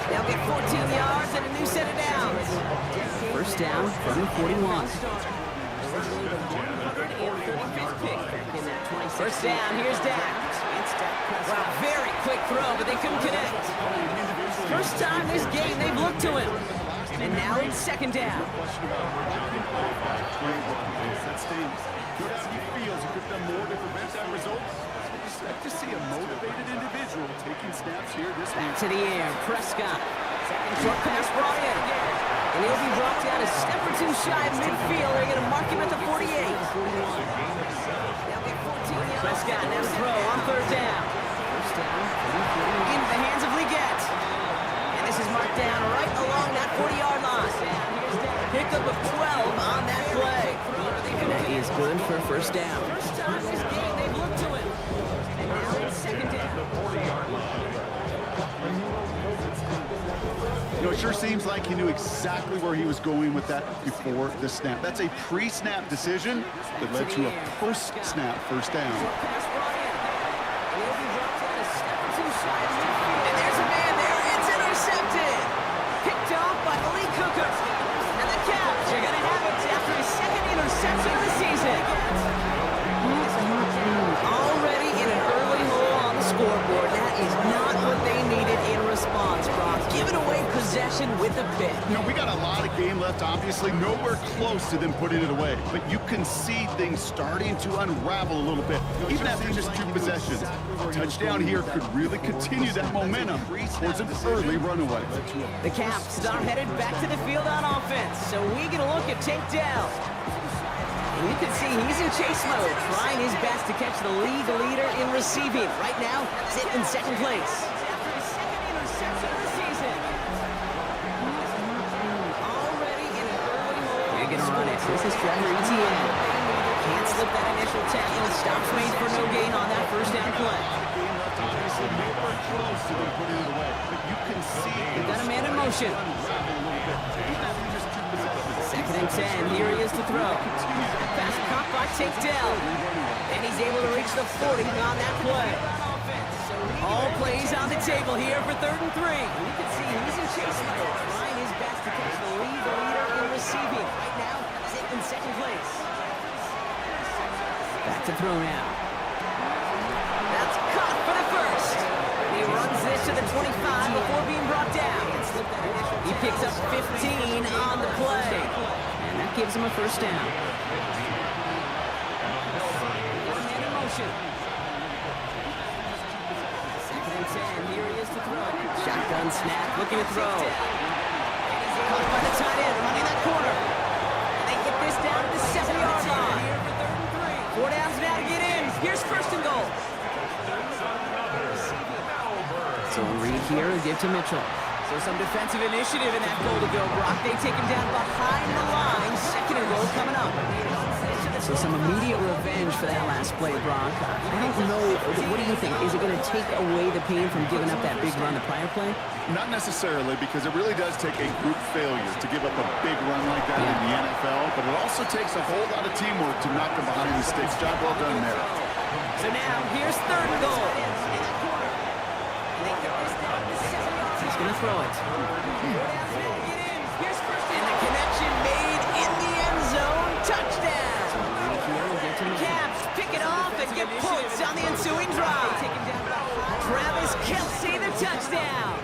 A: They'll get 14 yards and a new set of downs. First down from the 41. First down, here's Dak. Wow, very quick throw, but they couldn't connect. First time this game they've looked to him. And now it's second down.
B: Question about being qualified. 21 that stings. No doubt he feels he could have done more to prevent that result. Expect to see a motivated individual taking snaps here this week.
A: Back to the air, Prescott. Second short pass brought in. And he'll be brought down a step or two shy of midfield. They're going to mark him at the 48. Prescott now throw on third down. Into the hands of Leggett. And this is marked down right along that 40-yard line. Pickup of 12 on that play. And that is good for a first down. First time this game, they've looked to him. And now it's second down.
B: You know, it sure seems like he knew exactly where he was going with that before the snap. That's a pre-snap decision that led to a post-snap first down.
A: And there's a man there. It's intercepted. Picked off by Lee Cooker. And the Cavs are going to have it after his second interception of the season. Already in an early hole on the scoreboard. That is not what they needed in response, Brock. Giving away possession with a pick.
B: You know, we got a lot of game left, obviously. Nowhere close to them putting it away. But you can see things starting to unravel a little bit, even after just 2 possessions. A touchdown here could really continue that momentum towards an early runaway.
A: The Caps are headed back to the field on offense. So we get a look at takedown. And you can see he's in chase mode, trying his best to catch the league leader in receiving. Right now, sitting in second place. This is Trevor Etienne. Can't slip that initial tackle. Stops made for no gain on that first down play. They've got a man in motion. Second and 10. Here he is to throw. Pass caught by Takedale. And he's able to reach the 40 on that play. All plays on the table here for 3rd and 3. You can see he's in chase mode, trying his best to catch the leader in receiving. Right now, in second place. Back to throw now. That's caught for the first. He runs this to the 25 before being brought down. He picks up 15 on the play. And that gives him a first down. Man in motion. Second and 10. Here he is to throw. Shotgun snap, looking to throw. Caught by the tight end, running that corner. This down to the 7-yard line. 4 downs now to get in. Here's first and goal. So a read here and give to Mitchell. So some defensive initiative in that goal to go, Brock. They take him down behind the line. Second and goal coming up. So some immediate revenge for that last play, Brock. I don't know. What do you think? Is it going to take away the pain from giving up that big run the prior play?
B: Not necessarily, because it really does take a group failure to give up a big run like that in the NFL, but it also takes a whole lot of teamwork to knock them behind the sticks. Job well done there.
A: So now, here's 3rd and goal. He's going to throw it. And the connection made in the end zone. Touchdown. Caps pick it off and get points on the ensuing drive. Travis Kelce, the touchdown.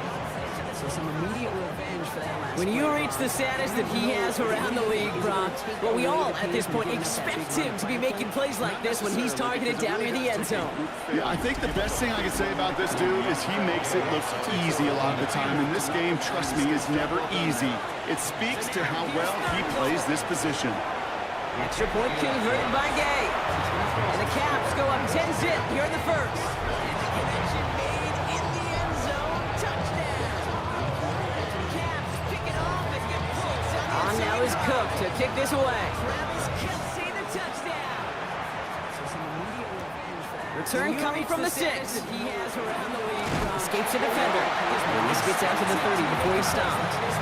A: So some immediate revenge for that last When you reach the status that he has around the league, Brock, well, we all at this point expect him to be making plays like this when he's targeted down near the end zone.
B: Yeah, I think the best thing I can say about this dude is he makes it look easy a lot of the time. And this game, trust me, is never easy. It speaks to how well he plays this position.
A: Extra point converted by Gay. And the Caps go up 10-zip here in the first. And the connection made in the end zone. Touchdown. Caps pick it off and get points on now is Cook to kick this away. Travis Kelce, the touchdown. Return coming from the 6. Escapes a defender. This gets out to the 30 before he stops.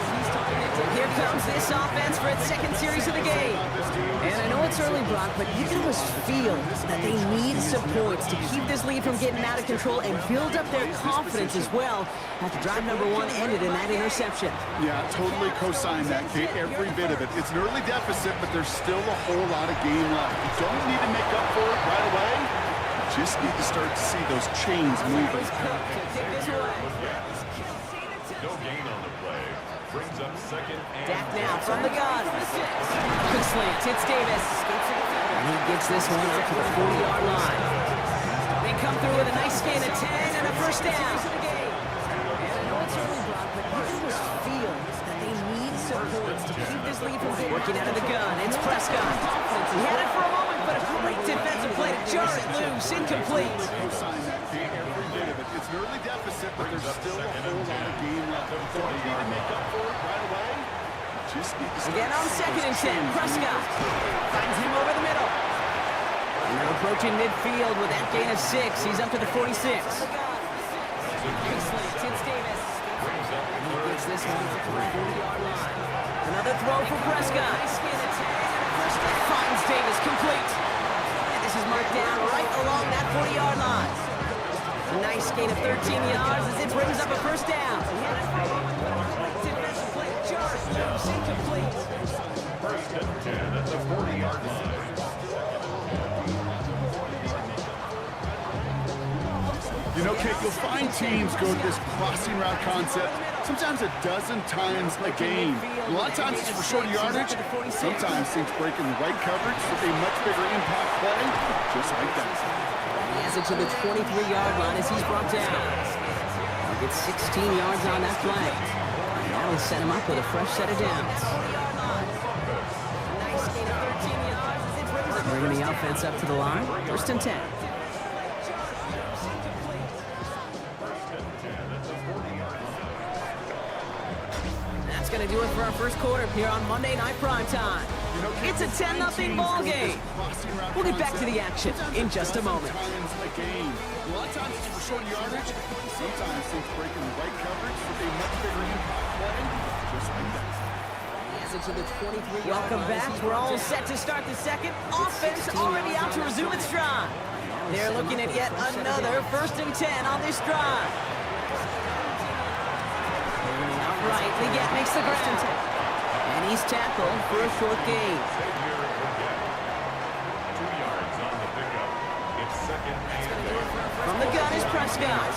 A: Here comes this offense for its second series of the game. And I know it's early, Brock, but you can almost feel that they need some points to keep this lead from getting out of control and build up their confidence as well after drive number 1 ended in that interception.
B: Yeah, totally co-sign that, Kate, every bit of it. It's an early deficit, but there's still a whole lot of game left. You don't need to make up for it right away. You just need to start to see those chains moving.
C: No gain on the play. Brings up second and
A: Dak now from the gun. Quick slant, hits Davis. And he gets this one up to the 40-yard line. They come through with a nice gain of 10 and a first down. And I know it's early, Brock, but you can just feel that they need support to keep this lead from getting. Working out of the gun, it's Prescott. He had it for a moment, but a great defensive play to jar it loose, incomplete.
B: Every bit of it. It's an early deficit, but there's still a whole lot of game left. Don't need to make up for it right away. Just need to
A: Again on second and 10, Prescott finds him over the middle. And they're approaching midfield with that gain of 6. He's up to the 46. It's Davis. And he gets this one to the 40-yard line. Another throw for Prescott. Finds Davis complete. And this is marked down right along that 40-yard line. A nice gain of 13 yards as it brings up a first down. Incomplete.
C: first and 10 at the 40-yard line.
B: You know, Kate, you'll find teams go to this crossing route concept sometimes a dozen times a game. A lot of times it's for shorter yardage. Sometimes teams break in the right coverage with a much bigger impact play, just like that.
A: He has it to the 23-yard line as he's brought down. He'll get 16 yards on that play. That'll set him up with a fresh set of downs. Bringing the offense up to the line. First and 10. That's going to do it for our first quarter here on Monday Night Primetime. It's a 10-0 ball game. We'll get back to the action in just a moment.
B: A lot of times it's for shorter yardage. Sometimes teams break in the right coverage with a much bigger impact play, just like that.
A: To the 23. Welcome back. We're all set to start the second. Offense already out to resume its drive. They're looking at yet another first and 10 on this drive. Outright, Leggett makes the ground. And he's tackled for a short gain.
C: 2 yards on the pickup. It's second and 10.
A: From the gun is Prescott.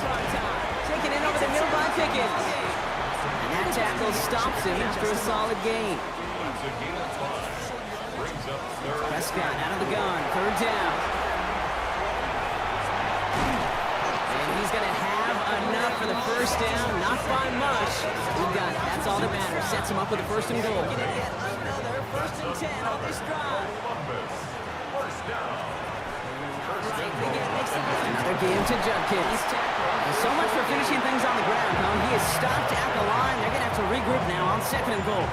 A: Taken in over the middle by Pickens. And that tackle stops him after a solid gain. Prescott out of the gun, third down. And he's going to have enough for the first down, not by much. We've got it, that's all that matters. Sets him up with a first and goal. Another first and 10 on this drive. Another game to Judkins. So much for finishing things on the ground, huh? He is stopped at the line. They're going to have to regroup now on second and goal.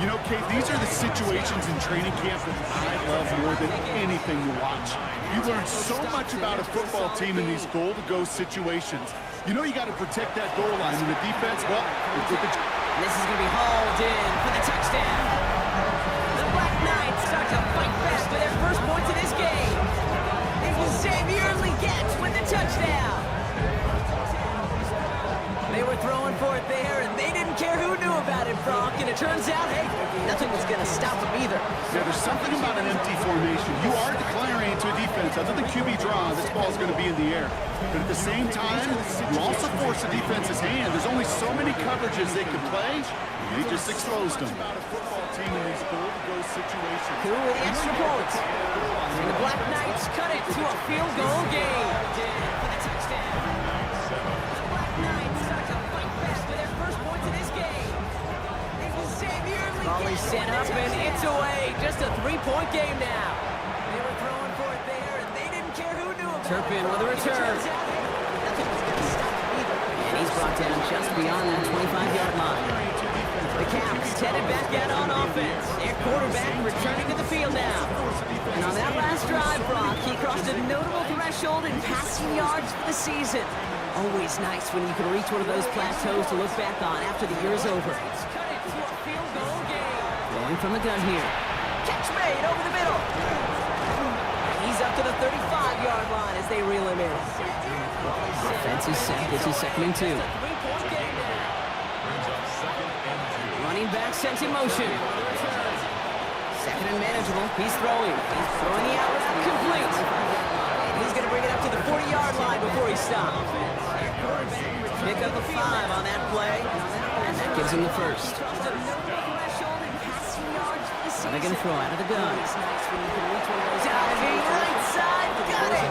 B: You know, Kate, these are the situations in training camp that I love more than anything to watch. You learn so much about a football team in these goal-to-go situations. You know you got to protect that goal line, and the defense, well, it's with the...
A: This is going to be hauled in for the touchdown. The Black Knights start to fight back for their first points of this game. It was Xavier Leggett with the touchdown. They were throwing for it there, and they didn't care who knew about it, Brock. And it turns out, hey, nothing was going to stop them either.
B: Yeah, there's something about an empty formation. You are declaring to a defense, after the QB draw, this ball is going to be in the air. But at the same time, you also force the defense's hand. There's only so many coverages they can play. They just exposed them. About a football team in these goal-to-go situations.
A: Who were the extra points? And the Black Knights cut it to a field goal game. For the touchdown. The Black Knights start to fight back for their first points in this game. It was Xavier Leggett. Ball is set up and it's away. Just a 3-point game now. They were throwing for it there, and they didn't care who knew about it. Turpin with a return. Nothing was going to stop him either. And he's brought down just beyond that 25-yard line. The Caps headed back out on offense. Their quarterback returning to the field now. And on that last drive, Brock, he crossed a notable threshold in passing yards for the season. Always nice when you can reach one of those plateaus to look back on after the year's over. Going from the gun here. Catch made over the middle. And he's up to the 35-yard line as they reel him in. Offense is set. This is second and 2. Running back sent in motion. Second and manageable. He's throwing. He's throwing the out route complete. And he's going to bring it up to the 40-yard line before he stops. Pick up a 5 on that play. And that gives him the first. So they're going to throw out of the gun. Diving right side, got it!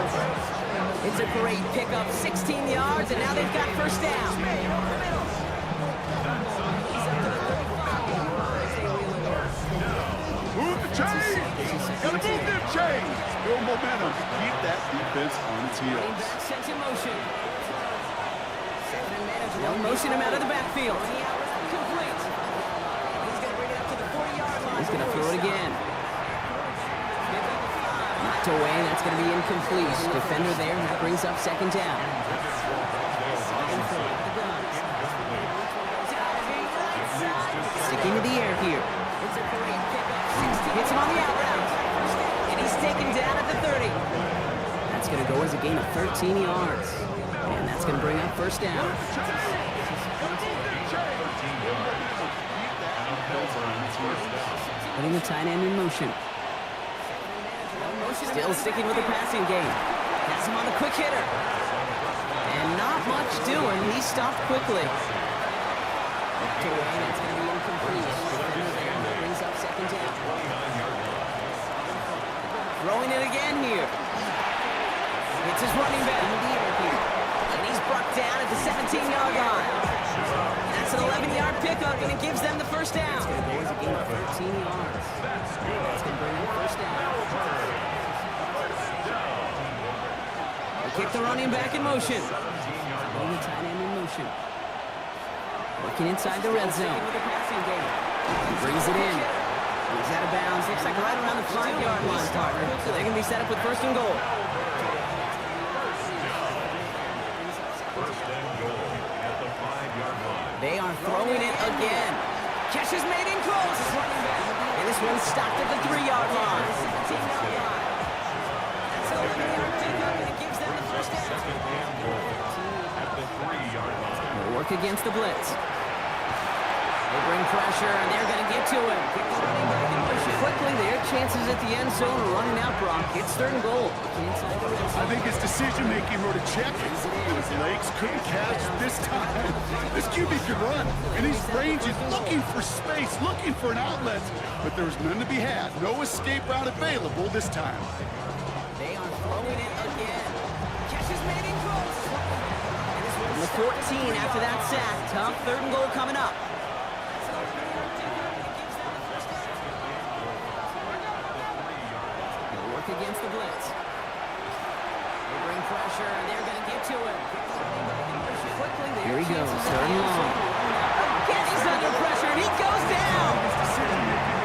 A: It's a great pickup, 16 yards, and now they've got first down.
B: Move the chains! Gotta move them chains! Build momentum. Keep that defense on its heels.
A: Sent in motion. They'll motion him out of the backfield. Complete. He's going to bring it up to the 40-yard line. He's going to throw it again. Knocked away. That's going to be incomplete. Defender there. That brings up second down. Sticking to the air here. Hits him on the out route. And he's taken down at the 30. That's going to go as a gain of 13 yards. And that's going to bring up first down. Putting the tight end in motion. Still sticking with the passing game. Has him on the quick hitter. And not much doing. He stopped quickly. That's going to be incomplete. That brings up second down. Throwing it again here. It's his running back in the air here. And he's brought down at the 17-yard line. That's an 11-yard pickup, and it gives them the first down. It's going to go as a gain of 13 yards. That's going to bring up first down. They kick the running back in motion. Putting the tight end in motion. Working inside the red zone. He brings it in. He's out of bounds. Looks like right around the 5-yard line, partner. So they're going to be set up with first and goal. They are throwing it again. Catch is made in close. And this one stopped at the 3-yard line. That's an 11-yard pickup, and it gives them the first down. They'll work against the blitz. They bring pressure, and they're going to get to him. Quickly, their chances at the end zone are running out, Brock. It's third and goal.
B: I think his decision-making wrote a check, and his legs couldn't catch this time. This QB could run, and he's ranging, looking for space, looking for an outlet, but there's none to be had. No escape route available this time.
A: They are throwing it again. Catch is made in close. And the 14 after that sack. Tough third and goal coming up. Against the blitz. They bring pressure, and they're going to get to him. Here he goes, third and long. Again, he's under pressure, and he goes down.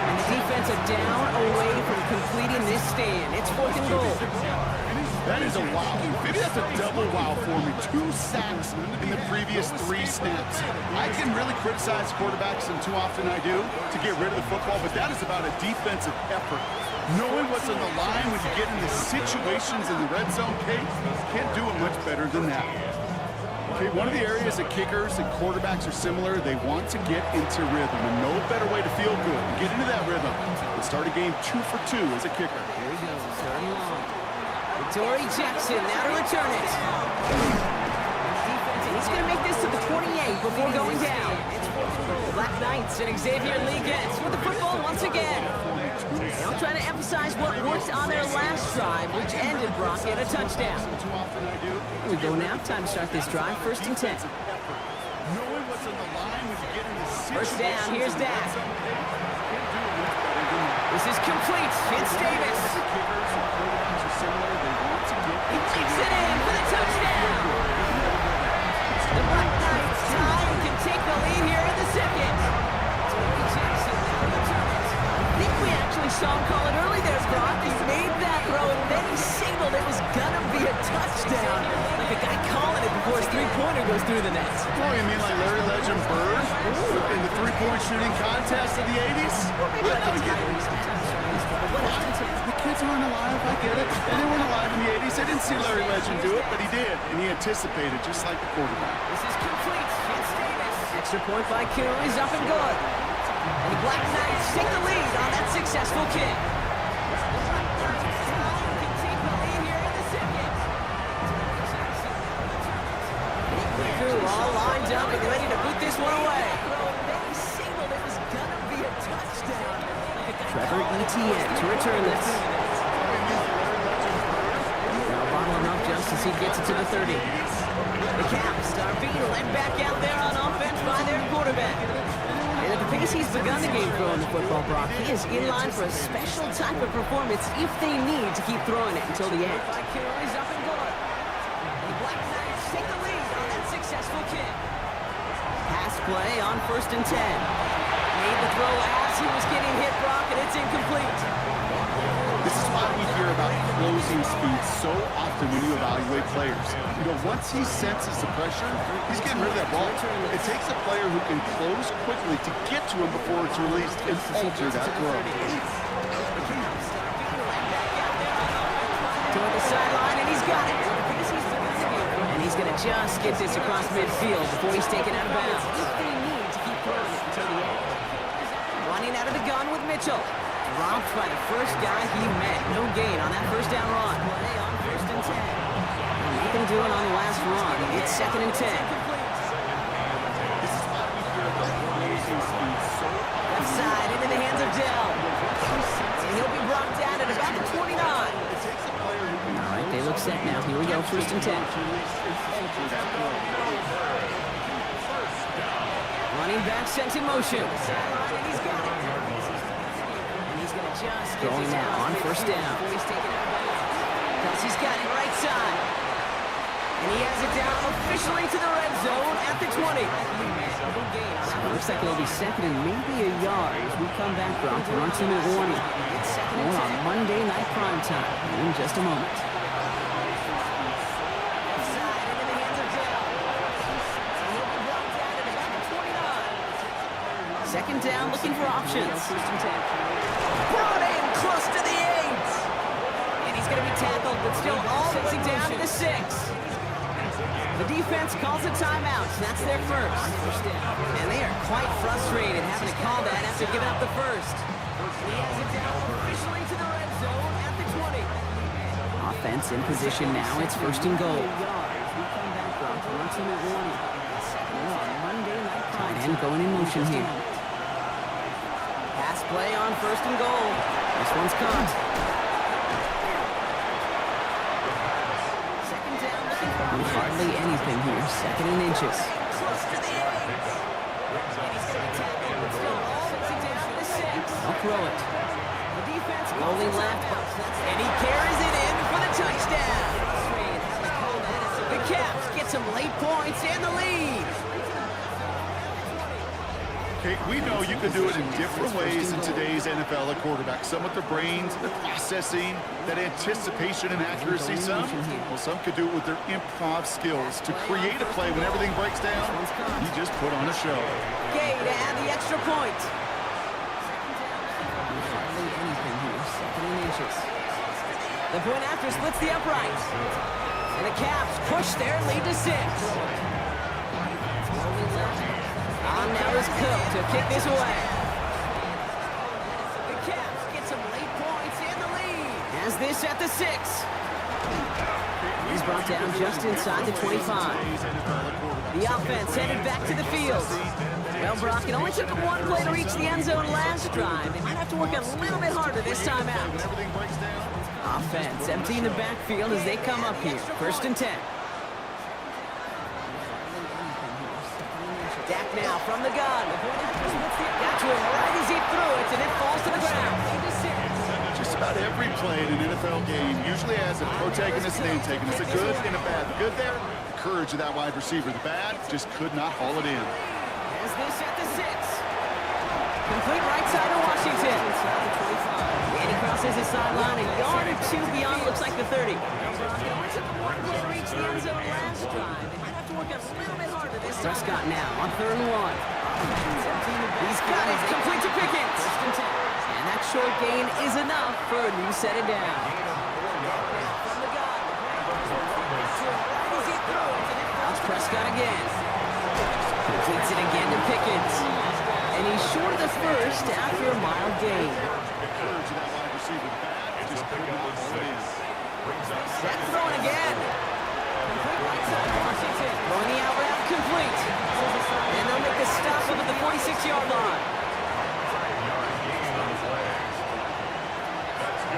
A: And the defense are down away from completing this stand. It's fourth and goal.
B: That is a wow. Maybe that's a double wow for me. 2 sacks in the previous 3 snaps. I can really criticize quarterbacks, and too often I do, to get rid of the football, but that is about a defensive effort. Knowing what's on the line when you get into situations in the red zone, Kate, can't do it much better than that. Okay, one of the areas that kickers and quarterbacks are similar, they want to get into rhythm, and no better way to feel good, get into that rhythm, and start a game 2 for 2 as a kicker.
A: Here he goes, third and long. Dory Jackson now to return it. He's going to make this to the 28 before going down. Black Knights and Xavier Lee gets with the football once again. They'll try to emphasize what worked on their last drive, which ended Brock in a touchdown. We go now. Time to start this drive. First and 10. First down. Here's Dak. This is complete. It's Davis. He kicks it in for the touchdown. The Black Knights tie and can take the lead here in the second. I think we actually saw him call it early there, Brock. He made that throw, and then he signaled it was going to be a touchdown. Like a guy calling it before his three-pointer goes through the net.
B: Oh, you mean like Larry Legend Bird in the three-point shooting contest of the 80s? The kids aren't alive, I get it. They weren't alive in the 80s. They didn't see Larry Legend do it, but he did. And he anticipated, just like the quarterback.
A: This is complete. It's Davis. Extra point by Kuhn. He's up and good. And the Black Knights take the lead on that successful kick. All lined up and ready to boot this one away. for ETN to return this. Now bottling up just as he gets it to the 30. The Caps are being led back out there on offense by their quarterback. And at the pace he's begun the game throwing the football, Brock, he is in line for a special type of performance if they need to keep throwing it until the end. He's up and good. The Black Knights take the lead on that successful kick. Pass play on 1st and 10. Made the throw as he was getting hit, Brock, and it's incomplete.
B: This is why we hear about closing speed so often when you evaluate players. You know, once he senses the pressure, he's getting rid of that ball. It takes a player who can close quickly to get to him before it's released and alter that throw.
A: Toward the sideline, and he's got it. And he's going to just get this across midfield before he's taken out of bounds. If they need to keep throwing it until the end. Running out of the gun with Mitchell. Dropped by the first guy he met. No gain on that first down run. Play on 1st and 10. Nothing doing on the last run. It's 2nd and 10. Left side into the hands of Dell. And he'll be brought down at about the 29. All right, they look set now. Here we go, 1st and 10. Running back sent in motion. And he's got it. Going now on 1st down. Kelsey's got it right side. And he has it down officially to the red zone at the 20. Looks like it'll be 2nd and maybe a yard as we come back, Brock, to our 2-minute warning. More on Monday Night Primetime in just a moment. Second down, looking for options. Brought in close to the 8. And he's going to be tackled, but still all the way down to the 6. The defense calls a timeout. That's their first. And they are quite frustrated having to call that after giving up the first. He has it down officially to the red zone at the 20. Offense in position now. It's 1st and goal. Tight end going in motion here. Pass play on 1st and goal. This one's caught. Second down, looking for hardly anything here. 2nd and inches. Close to the 8. And he's going to be tackled, but still all the way down to the 6. I'll throw it. The defense rolling left, and he carries it in for the touchdown. The Caps get some late points and the lead.
B: We know you can do it in different ways in today's NFL at quarterback. Some with their brains, their processing, that anticipation and accuracy. Some could do it with their improv skills to create a play when everything breaks down. You just put on a show.
A: Gay to add the extra point. The point after splits the uprights. And the Caps push their lead to 6. On now is Cook to kick this away. The Caps get some late points and the lead. Has this at the 6. He's brought down just inside the 25. The offense headed back to the field. Well, Brock, it only took them one play to reach the end zone last drive. They might have to work a little bit harder this time out. Offense emptying the backfield as they come up here. 1st and 10. Dak now from the gun. Got to him right as he threw it, and it falls to the ground.
B: Just about every play in an NFL game usually has a protagonist and antagonist. A good and a bad. The good there, the courage of that wide receiver. The bad just could not haul it in.
A: Has this at the 6. Complete right side of Washington. And he crosses his sideline a yard or 2 beyond, looks like the 30. Reach the end zone last drive. They might have to work a little bit harder this time. Prescott now on 3rd and 1. He's got it, complete to Pickens. And that short gain is enough for a new set it down. That's Prescott again. Completes it again to Pickens. And he's short of the first after a mild gain. Set throwing again. Throwing the out route complete. And they'll make the stop up at the 46-yard line.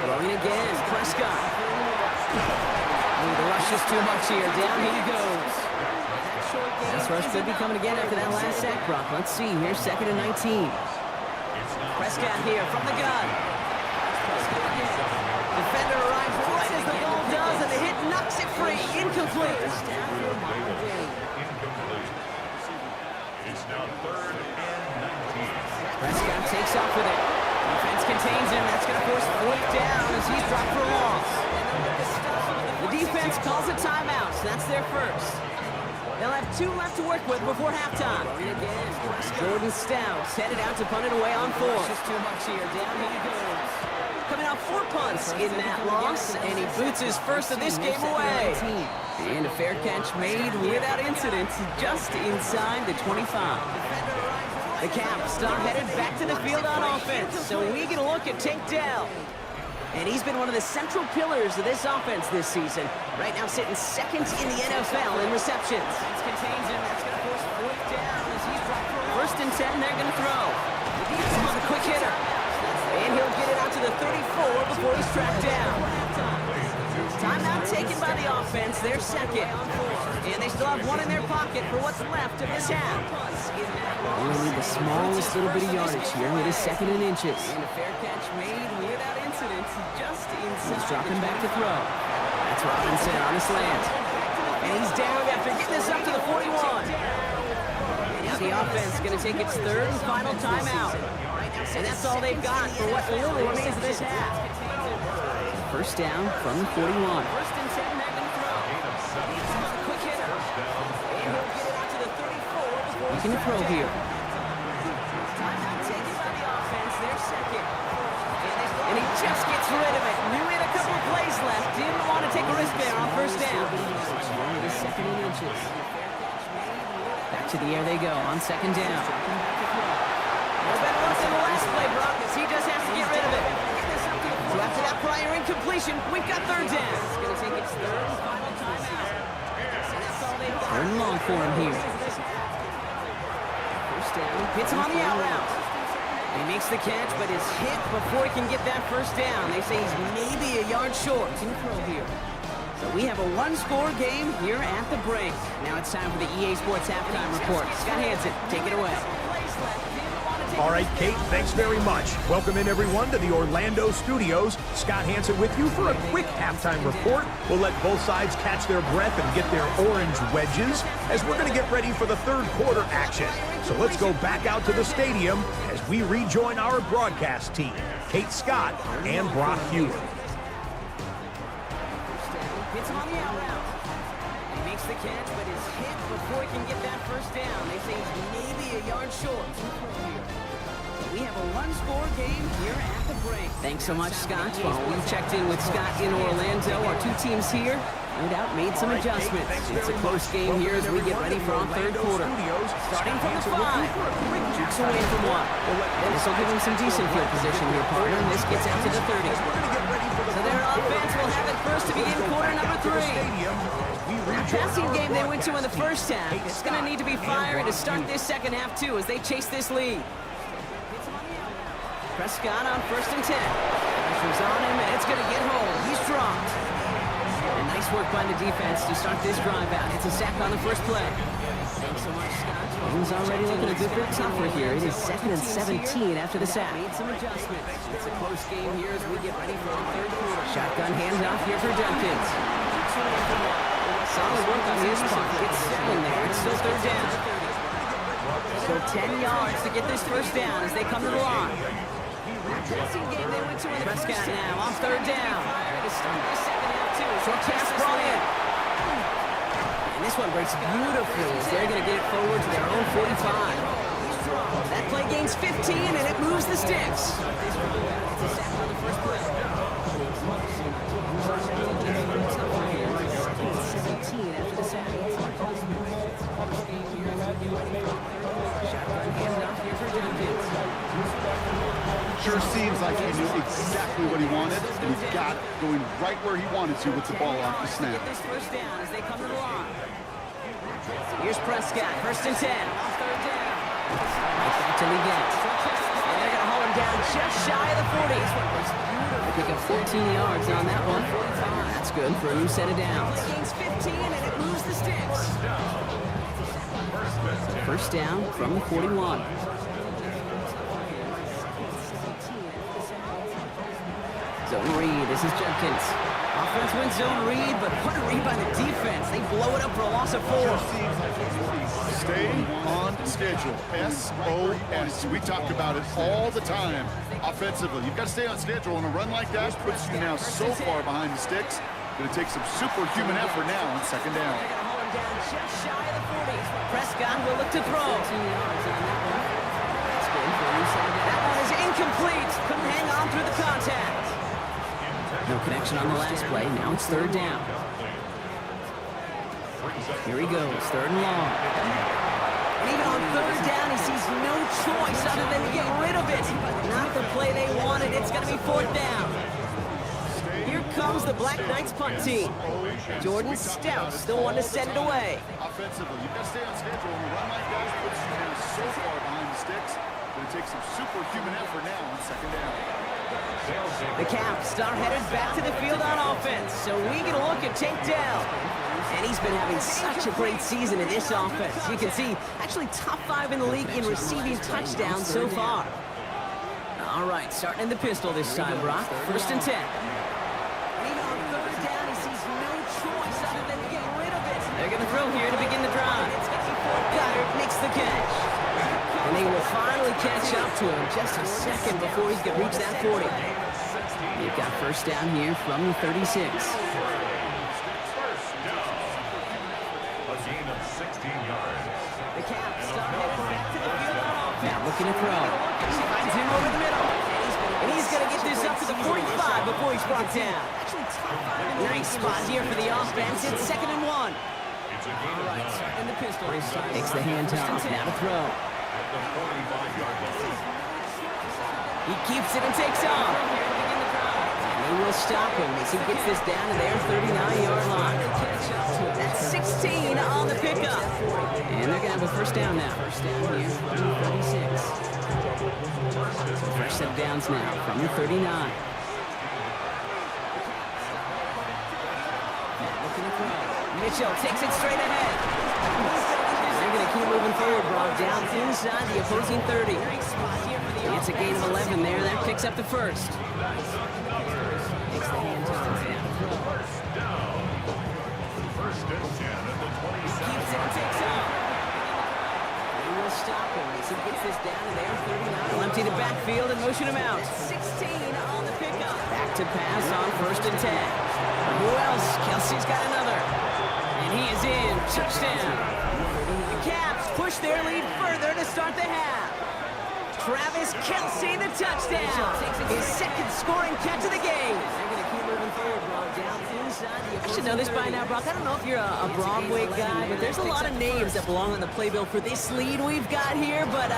A: Throwing again, Prescott. Ooh, the rush is too much here. Down he goes. This rush could be coming again after that last sack, Brock. Let's see. Here's 2nd and 19. Prescott here from the gun. Defender arrives right as the ball does, and the hit knocks it free. Incomplete.
C: It's now 3rd and 19.
A: Prescott takes off with it. Defense contains him. That's going to force 4th down as he's dropped for a loss. The defense calls a timeout, so that's their first. They'll have 2 left to work with before halftime. Jordan Stout's headed out to punt it away on 4. Just too much here. Down he goes. Coming off 4 punts in that loss, and he boots his first of this game away. And a fair catch made without incident, just inside the 25. The Caps are headed back to the field on offense, so we get a look at Tank Dell. And he's been one of the central pillars of this offense this season. Right now sitting 2nd in the NFL in receptions. Contains him. That's going to force 4th down as he's dropped for 1st and 10. They're going to throw. This is a quick hitter. And he'll get it out to the 34 before he's tracked down. Timeout taken by the offense. They're 2nd. And they still have 1 in their pocket for what's left of this half. Only need the smallest little bit of yardage here. It is 2nd and inches. And a fair catch made without incident. Just inside. He's dropping back to throw. That's Robinson on a slant. And he's down after getting this up to the 41. Now the offense is going to take its 3rd and final timeout. And that's all they've got for what little remains of this half. 1st down from the 41. 1st and 10, they're going to throw. A quick hitter. And he'll get it out to the 34 before he can throw here. Timeout taken by the offense. They're 2nd. And he just gets rid of it. Knew he had a couple of plays left. Didn't want to take a risk there on 1st down. It is 2nd and inches. Back to the air they go on 2nd down. No better luck than the last play, Brock, as he just has to get rid of it. So after that prior incompletion, we've got 3rd down. It's going to take its 3rd and final timeout. And that's all they've got. 3rd and long for him here. 1st down. Hits him on the out route. He makes the catch, but is hit before he can get that 1st down. They say he's maybe a yard short. Can throw here. So we have a 1-score game here at the break. Now it's time for the EA Sports Halftime Report. Scott Hansen, take it away.
D: All right, Kate, thanks very much. Welcome in, everyone, to the Orlando studios. Scott Hansen with you for a quick halftime report. We'll let both sides catch their breath and get their orange wedges as we're going to get ready for the 3rd quarter action. So let's go back out to the stadium as we rejoin our broadcast team, Kate Scott and Brock Hewitt.
A: Hits him on the out route. He makes the catch, but is hit before he can get that 1st down. They say he's maybe a yard short. We have a 1-score game here at the break. Thanks so much, Scott. While we checked in with Scott in Orlando, our 2 teams here, no doubt, made some adjustments. It's a close game here as we get ready for our 3rd quarter. Starting from the 5. Jukes away from 1. This will give him some decent field position here, partner. This gets out to the 30. So their offense will have it first to begin quarter number 3. That passing game they went to in the 1st half, it's going to need to be fiery to start this 2nd half, too, as they chase this lead. Prescott on 1st and 10. Pressure's on him, and it's going to get home. He's dropped. And nice work by the defense to start this drive out. It's a sack on the 1st play. Thanks so much, Scott. He's already looking a good bit tougher here. It is 2nd and 17 after the sack. Made some adjustments. It's a close game here as we get ready for the 3rd quarter. Shotgun handoff here for Dunkins. Solid work on his part. It's 7 there. It's still 3rd down. Still 10 yards to get this 1st down as they come to the line. Passing game they went to in the Prescott now on 3rd down. To start this 2nd half, too. Short pass brought in. And this one breaks beautifully as they're going to get it forward to their own 45. That play gains 15, and it moves the sticks. It's a sack on the 1st play. 17 after the sack. Shotgun handoff here for Dunkins.
B: Sure seems like he knew exactly what he wanted, and he got it, going right where he wanted to with the ball off the snap.
A: Get this 1st down as they come to the line. Here's Prescott, 1st and 10. Right back to Leggett. And they're going to haul him down just shy of the 40. They pick up 14 yards on that one. That's good for a new set of downs. Gains 15, and it moves the sticks. First down from the 41. Zone read. This is Judkins. Offense wins zone read, but what a read by the defense. They blow it up for a loss of 4.
B: Stay on schedule. SOS. We talk about it all the time. Offensively, you've got to stay on schedule, and a run like that puts you now so far behind the sticks. Going to take some superhuman effort now on second down.
A: Just shy of the 40. Prescott will look to throw. That one is incomplete. Couldn't hang on through the contact. No connection on the last play. Now it's third down. Here he goes, third and long. And even on third down, he sees no choice other than to get rid of it. Not the play they wanted. It's going to be fourth down. Here comes the Black Knights punt team. Jordan Stout's the one to send it away.
B: Offensively, you've got to stay on schedule, and a run like that puts you now so far behind the sticks. Going to take some superhuman effort now on second down.
A: The Caps are headed back to the field on offense, so we get a look at Tank Dell. And he's been having such a great season in this offense. You can see, actually top 5 in the league in receiving touchdowns so far. All right, starting in the pistol this time, Brock. First and 10. Even on third down, he sees no choice other than to get rid of it. They're going to throw here to begin the drive. Goddard makes the catch. And they will finally catch up to him just a second before he can reach that 40. They've got first down here from the 36.
C: A gain of 16 yards.
A: The Caps start headed back to the field on offense. Now looking to throw. Finds him over the middle. And he's going to get this up to the 45 before he's brought down. Nice spot here for the offense. It's second and 1. All right, starting the pistol. Takes the hand off. Now to throw. He keeps it and takes off. And they will stop him as he gets this down to their 39-yard line. That's 16 on the pickup. And they're going to have a first down now. First down here from the 36. So fresh set of downs now from the 39. Looking to throw. Mitchell takes it straight ahead. They're going to keep moving forward, brought down inside the opposing 30. It's a gain of 11 there. That picks up the first. Takes the hand down.
C: First and 10 at the 27.
A: Keeps it and takes off. They will stop him as he gets this down to their 39. They'll empty the backfield and motion him out. 16 on the pickup. Back to pass on first and 10. Who else? Kelsey's got another. And he is in. Touchdown. The Caps push their lead further to start the half. Travis Kelsey, the touchdown. His second scoring catch of the game. They're going to keep moving forward, Brock, down inside. You should know this by now, Brock. I don't know if you're a Broadway guy, but there's a lot of names that belong on the playbill for this lead we've got here, but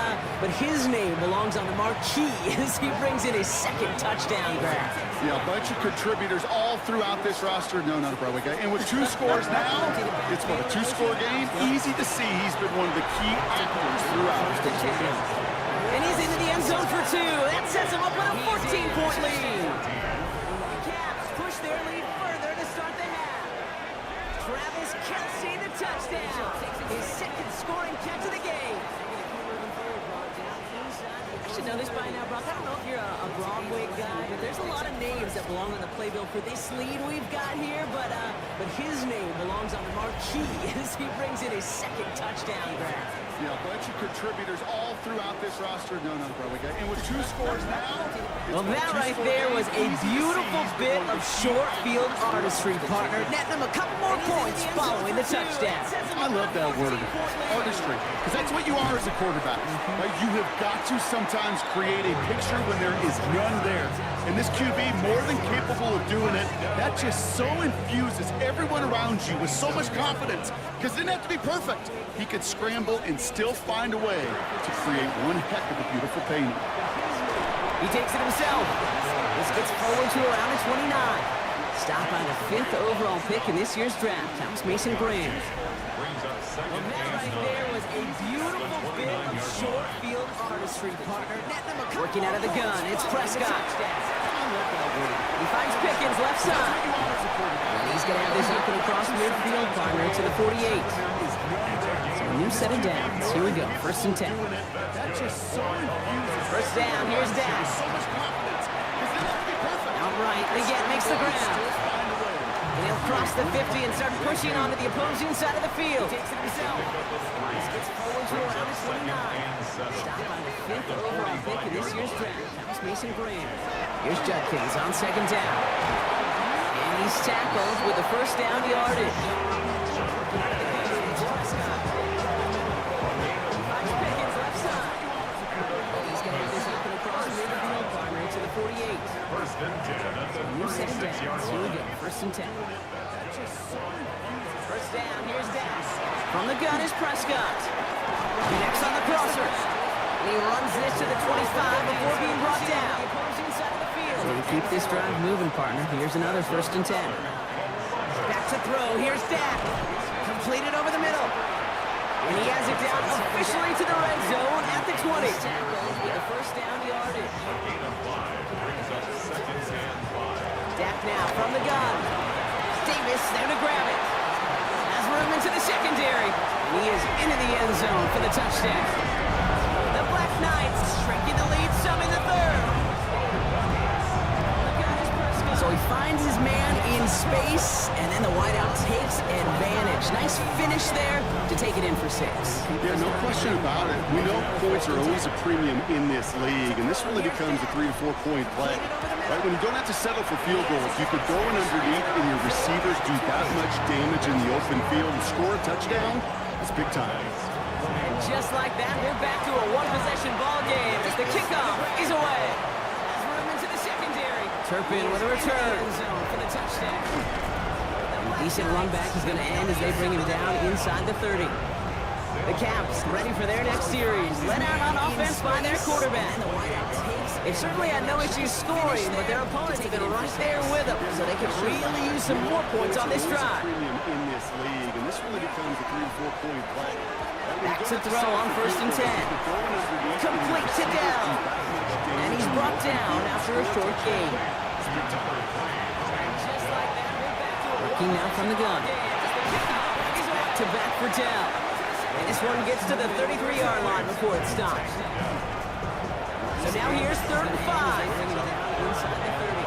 A: his name belongs on the marquee as he brings in his second touchdown grab.
B: Yeah, a bunch of contributors all throughout this roster. No, not a Broadway guy. And with 2 scores now, it's what, a 2-score game? Easy to see he's been one of the key actors throughout.
A: And he's into the end zone for 2. That sets him up with a 14-point lead. The Caps push their lead further to start the half. Travis Kelsey, the touchdown. His second scoring catch of the game. I should know this by now, Brock. I don't know if you're a Broadway guy, but there's a lot of names that belong on the playbill for this lead we've got here, but his name belongs on the marquee as he brings in his second touchdown grab.
B: Yeah, a bunch of contributors all throughout this roster. No, not a Broadway guy. And with 2 scores now...
A: Well, that right there was a beautiful bit of short field artistry, partner. Netting him a couple more points following the touchdown.
B: I love that word, artistry, because that's what you are as a quarterback. Right? You have got to sometimes create a picture when there is none there. And this QB, more than capable of doing it, that just so infuses everyone around you with so much confidence, because it didn't have to be perfect. He could scramble and still find a way to create one heck of a beautiful painting.
A: He takes it himself. This gets forward to around the 29. Stop by the 5th overall pick in this year's draft. Thomas Mason Graham.
C: Brings up second
A: That
C: and
A: right
C: 9.
A: there was a beautiful bit of short field artistry, partner. Working out of the gun, it's Prescott. He finds Pickens left side. And he's going to have this open across midfield, partner, to the 48. So a new set of downs. Here we go, 1st and 10.
B: That's just so confusing.
A: First down, here's Dak.
B: So much confidence. Because they have to be perfect.
A: Outright, again, makes the ground. And he'll cross the 50 and start pushing onto the opposing side of the field. He takes it himself. Gets forward to around his 29. Stopped by the 5th overall pick in this year's draft. That was Mason Graham. Here's Judkins on 2nd down. And he's tackled with the 1st down yardage. Finds Pickens left side. He's going to have this open across midfield, partner, to the 48.
C: First and 10 at the
A: New set of
C: 36-yard
A: downs. Here we
C: line.
A: go. 1st and 10. First down. Here's Dak. From the gun is Prescott. Next on the crosser. And he runs this to the 25 before being brought down. So to keep this drive moving, partner, here's another 1st and 10. Back to throw. Here's Dak. Completed over the middle. And he has it down officially to the red zone at the 20. With the 1st down yardage.
C: Gain of 5 brings up 2nd and 5.
A: Dak now from the gun. Davis there to grab it. Has room into the secondary. And he is into the end zone for the touchdown. The Black Knights shrinking the lead some in the 3rd. So he finds his man in space, and then the wideout takes advantage. Nice finish there to take it in for 6.
B: Yeah, no question about it. We know points are always a premium in this league, and this really becomes a 3 to 4 point play. Right? When you don't have to settle for field goals, you could go in underneath and your receivers do that much damage in the open field and score a touchdown. It's big time.
A: And just like that, we're back to a one-possession ball game as the kickoff is away. Has room into the secondary. Turpin with a return. For the touchdown. A decent run back is going to end as they bring him down inside the 30. The Caps ready for their next series. Let out on offense by their quarterback. They certainly had no issues scoring, but their opponents have been right there with them, so they could really use some more points on this drive.
B: Premium in this league, and this really becomes a 3 to 4 point play.
A: Back to throw on 1st and 10. Complete to Dell. And he's brought down after a short gain. Working now from the gun. Back to back for Dell. And this one gets to the 33-yard line before it stops. So now here's 3rd and 5. Inside the 30.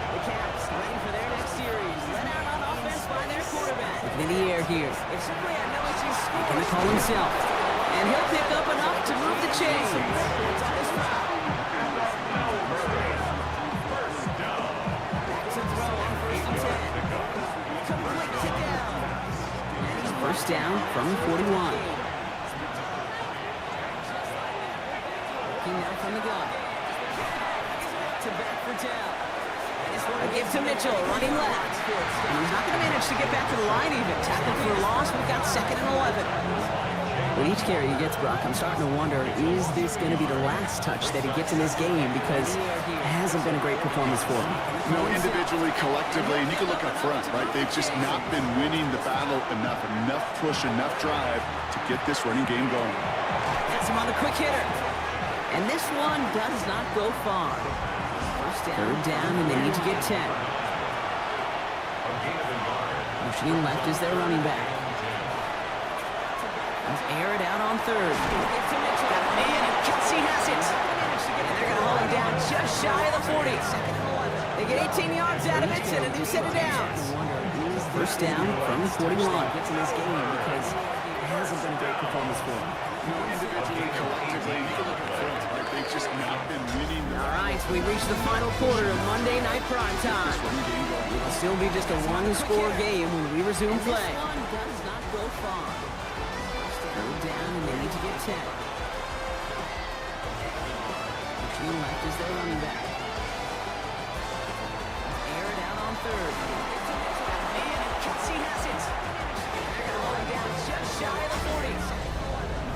A: The Caps ready for their next series. Let out on offense by their quarterback. Looking in the air here. They simply had no issues scoring. Going to call himself. And he'll pick up enough to move the chains. On this drive. Back to throw on 1st and 10. Complete to down. And he's 1st down from the 41. Now from the gun. To back for Dell. A give to Mitchell, running left. And he's not going to manage to get back to the line even. Tackled for a loss. We've got 2nd and 11. With each carry he gets, Brock, I'm starting to wonder, is this going to be the last touch that he gets in this game? Because it hasn't been a great performance for him.
B: No, individually, collectively, and you can look up front, right? They've just not been winning the battle enough push, enough drive to get this running game going.
A: Gets him on the quick hitter. And this one does not go far. 3rd down, and they need to get 10. Motioning left is their running back. Let's air it out on 3rd. Got a man, and Kelsey has it. And they're going to hold him down just shy of the 40. They get 18 yards out of it, and a new set of downs. 1st down from the 41. Gets in this game because it hasn't been a great performance for him.
B: Individually, collectively, you can look up front, right? They've just not been winning.
A: All right, we reached the final quarter of Monday Night Primetime. It will still be just a one-score game when we resume play. This one does not go far. 3rd down, and they need to get 10. Pushing left is their running back. Air it out on 3rd. Man, and Kelsey has it. They're going to hold him down just shy of the 40.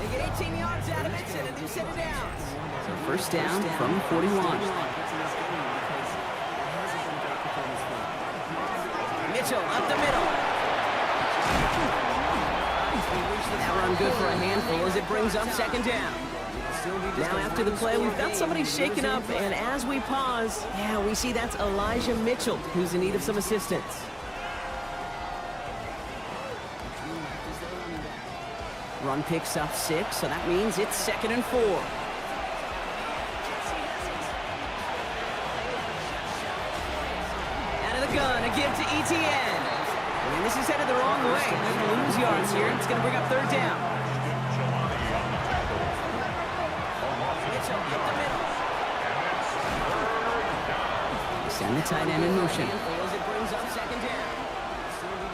A: They get 18 yards out of it, and a new set of downs. So 1st down from 41. Mitchell up the middle. That run good for a handful as it brings up second down. Now after the play, we've got somebody shaken up, and as we pause, yeah, we see that's Elijah Mitchell, who's in need of some assistance. Run picks up 6, so that means it's 2nd and 4. Out of the gun, a give to ETN. And this is headed the wrong way. They're going to lose yards here. It's going to bring up 3rd down. Send the tight end in motion. It brings up 2nd down.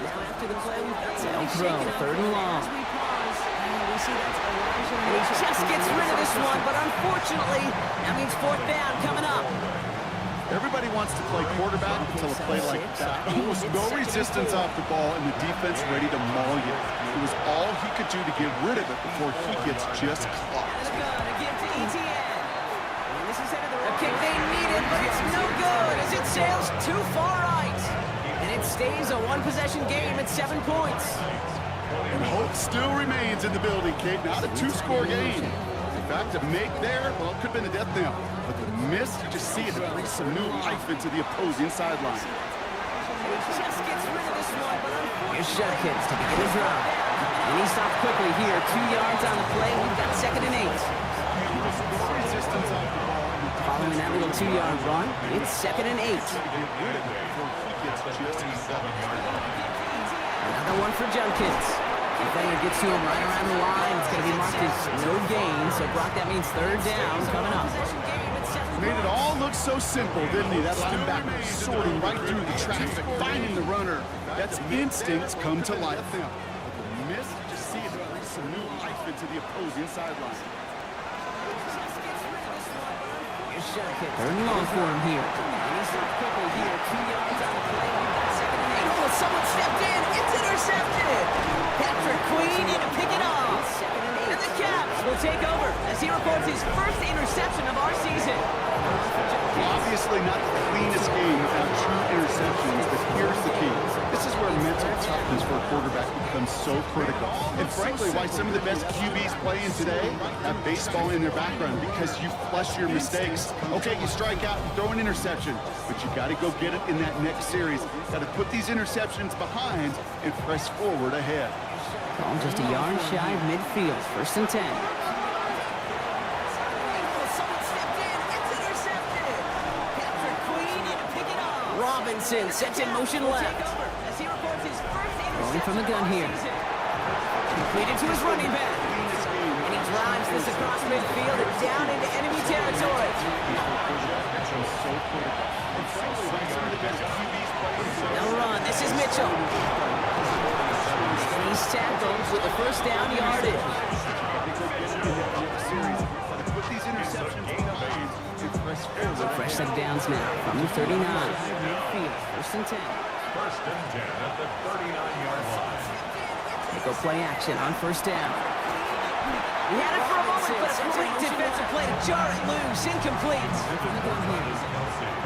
A: Now after the play, we've got some throw, 3rd and long. And he just gets rid of this one, but unfortunately, that means 4th down coming up.
B: Everybody wants to play quarterback until a play like that. Almost no resistance off the ball, and the defense ready to maul you. It was all he could do to get rid of it before he gets just clocked.
A: A kick they needed, but it's no good as it sails too far right. And it stays a one-possession game at 7 points.
B: And hope still remains in the building, Kate. Not a 2-score game. In fact, a make there, well, it could have been a death knell. But the miss, you just see it brings some new life into the opposing sideline.
A: Here's Judkins to begin the drive. And he stopped quickly here. 2 yards on the play. We've got 2nd and 8. Following that little 2-yard run, it's 2nd and 8. Another one for Judkins. Defender gets to him right around the line. It's going to be marked as no gain. So, Brock, that means 3rd down coming up.
B: Made it all look so simple, didn't he? That linebacker sorting right through the traffic, finding the runner. That's instincts come to life. The miss, you just see it brings some new life into the opposing sideline.
A: Here's Judkins. 3rd and long for him here. And he stopped quickly here. 2 yards on the play. We've got 2nd and 8. Oh, someone stepped in. It's intercepted. Patrick Queen in to pick it off. And the Caps will take over as he records his first interception of our season.
B: Obviously not the cleanest game without true interceptions, but here's the key. This is where mental toughness for a quarterback becomes so critical. And frankly, why some of the best QBs playing today have baseball in their background, because you flush your mistakes. Okay, you strike out and throw an interception, but you got to go get it in that next series. Got to put these interceptions behind and press forward ahead.
A: Ball just a yard shy of midfield. 1st and 10. Robinson sets in motion left. Going from the gun here. Completed to his running back. And he drives this across midfield and down into enemy territory. Now run. This is Mitchell. And he's tackled with the 1st down yardage. Fresh set of downs now from the 39. Midfield, 1st and 10.
C: 1st and 10 at the 39-yard line.
A: They go play action on 1st down. He had it for a moment, but a great defensive play to jar it loose. Incomplete.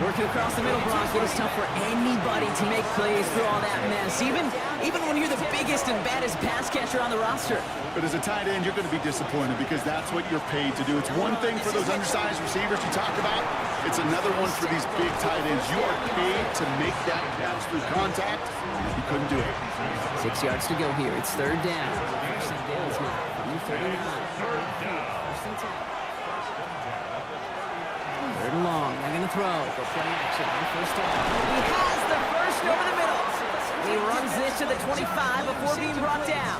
A: Working across the middle, Brock, it is tough for anybody to make plays through all that mess, even when you're the biggest and baddest pass catcher on the roster.
B: But as a tight end, you're going to be disappointed because that's what you're paid to do. It's one thing for those undersized receivers you talk about. It's another one for these big tight ends. You are paid to make that catch through contact. You couldn't do it.
A: 6 yards to go here. It's 3rd down. First and downs now from the 39. 1st and 10. 3rd and long. They're going to throw. Go play action on 1st down. He has the first over the middle. He runs this to the 25 before being brought down.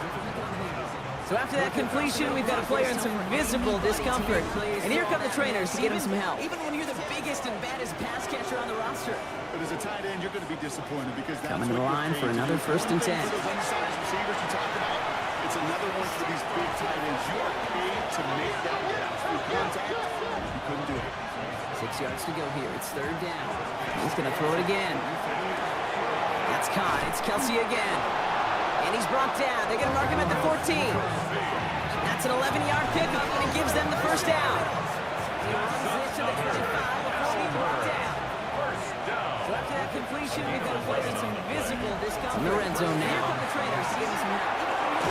A: So after that completion, we've got a player in some visible discomfort. And here come the trainers to get him some help. Even when you're the biggest and baddest pass catcher on the roster.
B: But as a tight end, you're going to be disappointed because that's
A: coming to the line for another 1st and 10.
B: For those undersized receivers you talk about, it's another one for these big tight ends. You are paid to make that catch through contact. You couldn't do it.
A: 6 yards to go here. It's 3rd down. He's going to throw it again. That's caught. It's Kelsey again. And he's brought down. They're going to mark him at the 14. That's an 11-yard pickup, and it gives them the 1st down. He runs this to the 25 before being brought down. So after that completion, we've got a play in some visible discomfort. In the red zone now. Here come the trainers to give him some help.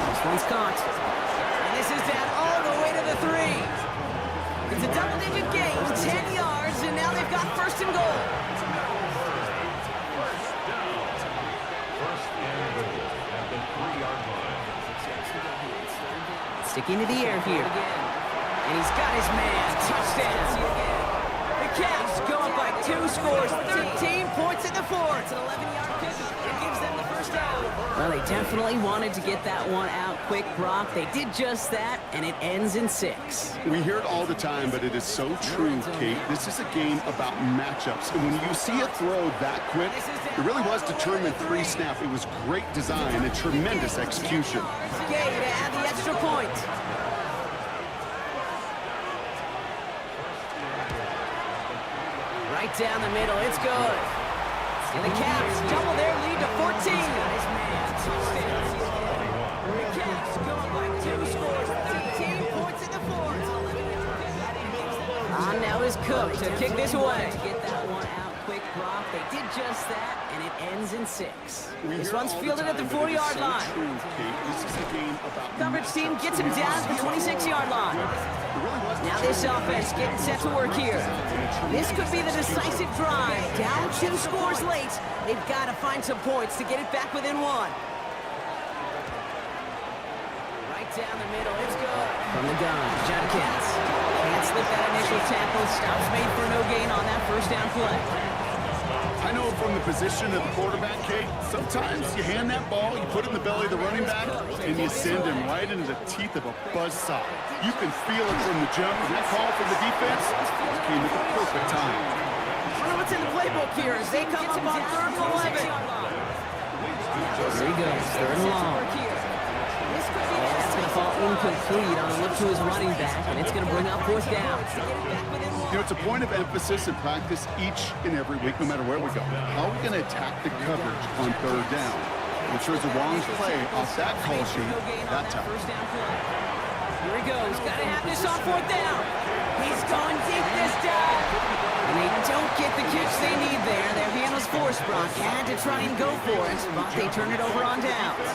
A: This one's caught. goes down all the way to the 3. It's a double-digit gain, 10 yards, and now they've got first and goal. Sticking to the air here. And he's got his man. Touchdown. The Cavs go up by 2 scores, 13 points in the 4th. It's an 11-yard pickup. It gives them the first down. Well, they definitely wanted to get that one out quick, Brock. They did just that, and it ends in 6.
B: We hear it all the time, but it is so true, Kate. This is a game about matchups. And when you see a throw that quick, it really was determined pre-snap. It was great design and tremendous execution.
A: Gay to add the extra point. Right down the middle, it's good. And the Cavs double their lead to 14. The Cavs go up by 2 scores, 13 points in the 4th. On now is Cook to kick this away. Get that one out quick, Brock. They did just that, and it ends in 6. This one's fielded at the 40-yard line.
B: This is a game about
A: Coverage team gets him down at the 26-yard line. Now this offense getting set to work here. This could be the decisive drive. Down 2 scores late. They've got to find some points to get it back within 1. Right down the middle, it's good. From the gun, Judkins. Can't slip that initial tackle. Stops made for no gain on that first down play.
B: I know from the position of the quarterback, Kate, sometimes you hand that ball, you put it in the belly of the running back, and you send him right into the teeth of a buzzsaw. You can feel it from the jump, and that call from the defense came at the perfect time.
A: I wonder what's in the playbook here as they come up on 3rd and 11. There he goes, 3rd and long. And that's going to fall incomplete on a look to his running back, and it's going to bring up 4th down.
B: You know, it's a point of emphasis in practice each and every week, no matter where we go. How are we going to attack the coverage on 3rd down? Which was a wrong play off that call sheet that time.
A: Here he goes. Got to have this on 4th down. He's going deep this time. And they don't get the kicks they need there. Their hand was forced, Brock. Had to try and go for it, but they turn it over on downs.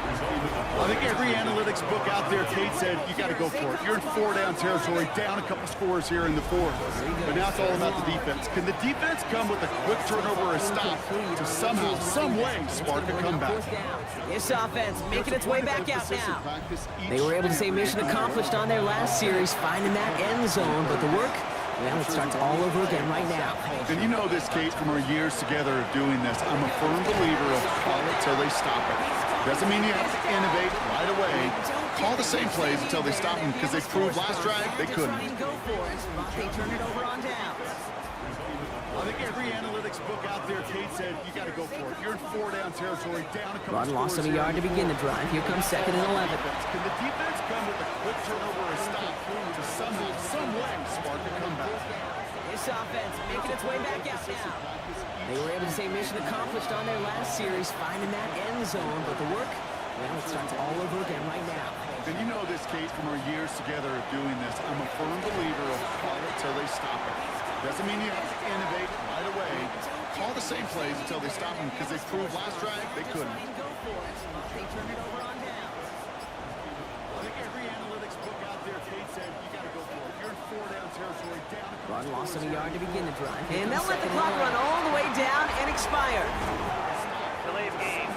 B: I think every analytics book out there, Kate said, you got to go for it. You're in 4-down territory, down a couple scores here in the 4th. But now it's all about the defense. Can the defense come with a quick turnover or a stop to somehow, some way, spark a comeback?
A: This offense making its way back out now. They were able to say mission accomplished on their last series, finding that end zone, but the work, well, it starts all over again right now.
B: And you know this, Kate, from our years together of doing this. I'm a firm believer of call it till they stop it. Doesn't mean you have to innovate right away. Call the same plays until they stop them, because they proved last drive they couldn't.
A: They turn it over on downs.
B: I think every analytics book out there, Kate said, you got to go for it. You're in 4-down territory, down a couple
A: Run loss of a yard to begin the drive. Here comes 2nd and 11.
B: Can the defense come with a quick turnover or a stop to somehow, some way, spark a comeback?
A: This offense making its way back out now. They were able to say mission accomplished on their last series, finding that end zone, but the work, well, it starts all over again right now.
B: And you know this, Kate, from our years together of doing this. I'm a firm believer of call it till they stop it. Doesn't mean you have to innovate right away. Call the same plays until they stop them, because they proved last drive they couldn't.
A: They turn it over on downs.
B: I think every analytics book out there, Kate said, you got to go for it. You're in 4-down territory, down a couple.
A: Run loss of a yard to begin the drive. And they'll let the clock run all the way down and expire.
J: Delay of game.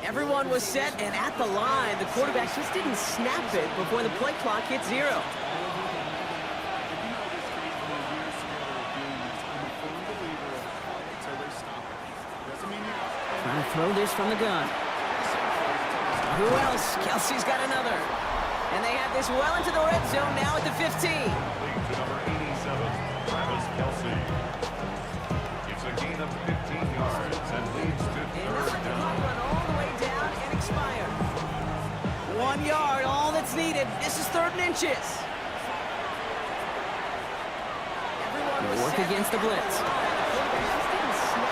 A: Everyone was set and at the line. The quarterback just didn't snap it before the play clock hit 0. Trying to throw this from the gun. Who else? Kelsey's got another. And they have this well into the red zone now at the 15.
C: Lead to number 87, Travis Kelsey. It's a gain of 15 yards and leads to 3rd down.
A: Run all the way down and expire. 1 yard, all that's needed. This is 3rd and inches. They'll work against the blitz.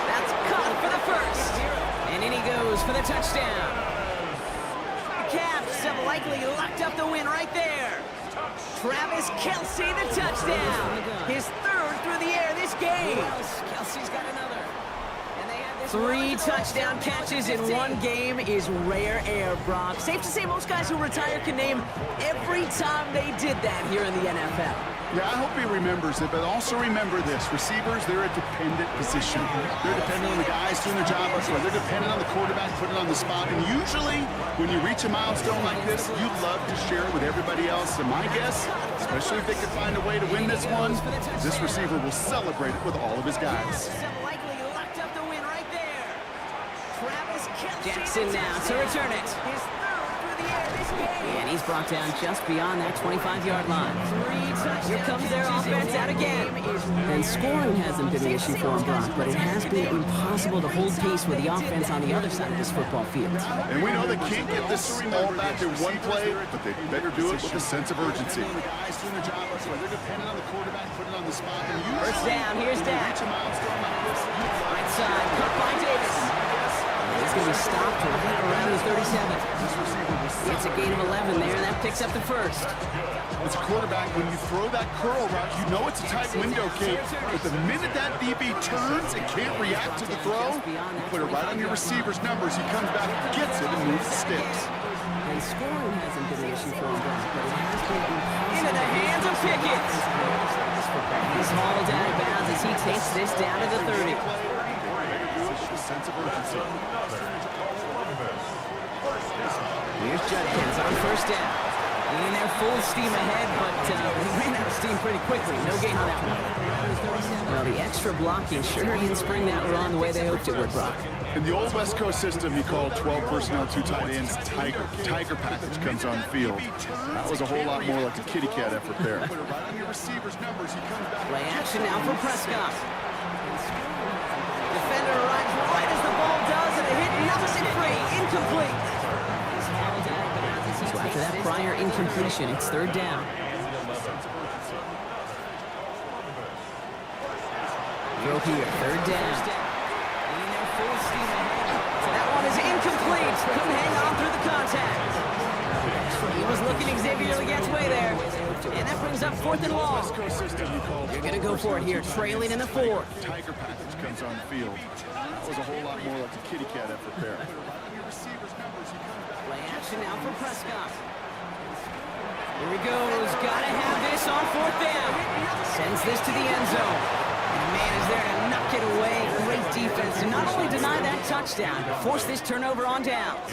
A: That's caught for the first. And in he goes for the touchdown. The Cavs have likely locked up the win right there. Travis Kelsey, the touchdown. His 3rd through the air this game. Kelsey's got another. And they have this 3 touchdown catches in one game is rare air, Brock. Safe to say most guys who retire can name every time they did that here in the NFL.
B: Yeah, I hope he remembers it, but also remember this. Receivers, they're a dependent position. They're dependent on the guys doing their job. They're dependent on the quarterback putting it on the spot. And usually, when you reach a milestone like this, you'd love to share it with everybody else. And my guess, especially if they can find a way to win this one, this receiver will celebrate it with all of his guys.
A: Jackson now to return it. And he's brought down just beyond that 25-yard line. Here comes their offense out again. And scoring hasn't been the issue for him, Brock, but it has been impossible to hold pace with the offense on the other side of this football field.
B: And we know they can't get this all back in one play, but they better do it with a sense of urgency.
A: First down, here's Dak. Right side, cut by Davis. He's going to be stopped right around his 37. It's a gain of 11 there, and that picks up the first.
B: As a quarterback, when you throw that curl route, you know it's a tight window, Kate. But the minute that DB turns and can't react to the throw, you put it right on your receiver's numbers. He comes back, gets it, and moves the sticks.
A: And scoring hasn't been the issue for him, but it has been impossible. Into the hands of Pickett. He's hauled out of bounds as he takes this down to the 30.
B: Sense of urgency.
A: Here's Judkins on first down. In there full steam ahead, but he ran out of steam pretty quickly. No gain on that one. Well, the extra blocking sure didn't spring that run the way they hoped it would, Brock.
B: In the old West Coast system, he called 12 personnel, 2 tight ends, Tiger. Tiger package comes on the field. That was a whole lot more like a kitty cat effort there.
A: Play action now for Prescott. Defender arrives right as the ball does, and a hit knocks it free. Incomplete. So after that prior incompletion, it's third down. Throw here, third down. That one is incomplete. Couldn't hang on through the contact. He was looking Xavier Leggett's way there. And that brings up fourth and long. You're going to go for it here, trailing in the fourth.
B: Tiger package comes on the field. That was a whole lot more like a kitty cat effort there.
A: Play action now for Prescott. Here he goes. Got to have this on fourth down. Sends this to the end zone. And the man is there to knock it away. Great defense to not only deny that touchdown, but force this turnover on downs.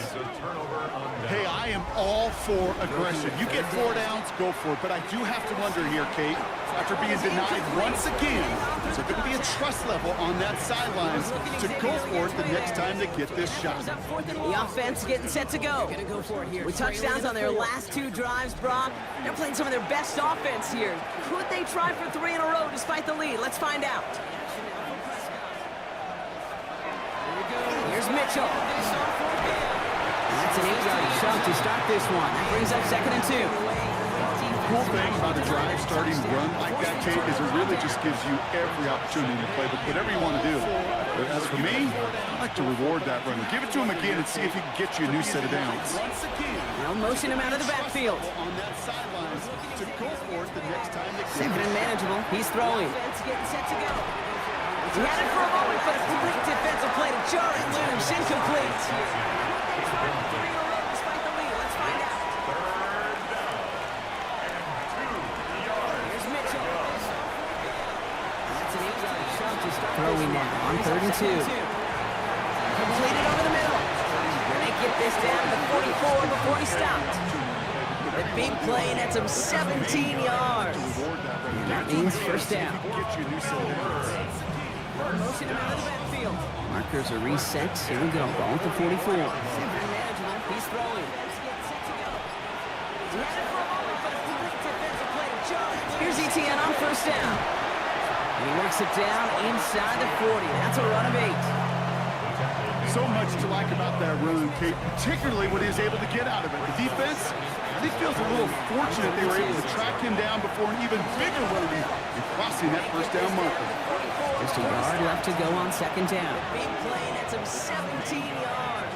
B: Hey, I am all for aggression. You get 4 downs, go for it. But I do have to wonder here, Kate, after being denied once again, is there going to be a trust level on that sidelines to go for it the next time they get this shot?
A: The offense getting set to go. With touchdowns on their last 2 drives, Brock, they're playing some of their best offense here. Could they try for 3 in a row despite the lead? Let's find out. Here's Mitchell. That's an 8-yard shot to start this one. That brings up 2nd and 2.
B: The cool thing about a drive starting run like that, Kate, is it really just gives you every opportunity to play with whatever you want to do. But as for me, I like to reward that runner. Give it to him again and see if he can get you a new set of downs.
A: Now motion him out of the backfield. Second and manageable. He's throwing. He had it for a moment, but a complete defensive play to jar it loose. Incomplete. Despite the lead. Let's find out. Here's Mitchell. That's an 8-yard shot to start. Throwing now on 3rd and 2. Completed over the middle. Going to get this down to 44 before he stopped. The big play, and that's him 17 yards. And that means first down. Motion him out of the backfield. Markers are reset. Here we go. Ball at the 44. He's throwing. Here's Etienne on first down. And he works it down inside the 40. That's a run of 8.
B: So much to like about that run, Kate, particularly what he was able to get out of it. The defense, I think, feels a little fortunate they were able to track him down before an even bigger run and crossing that first down marker.
A: Just a yard left to go on 2nd down. Big play, that's him 17 yards.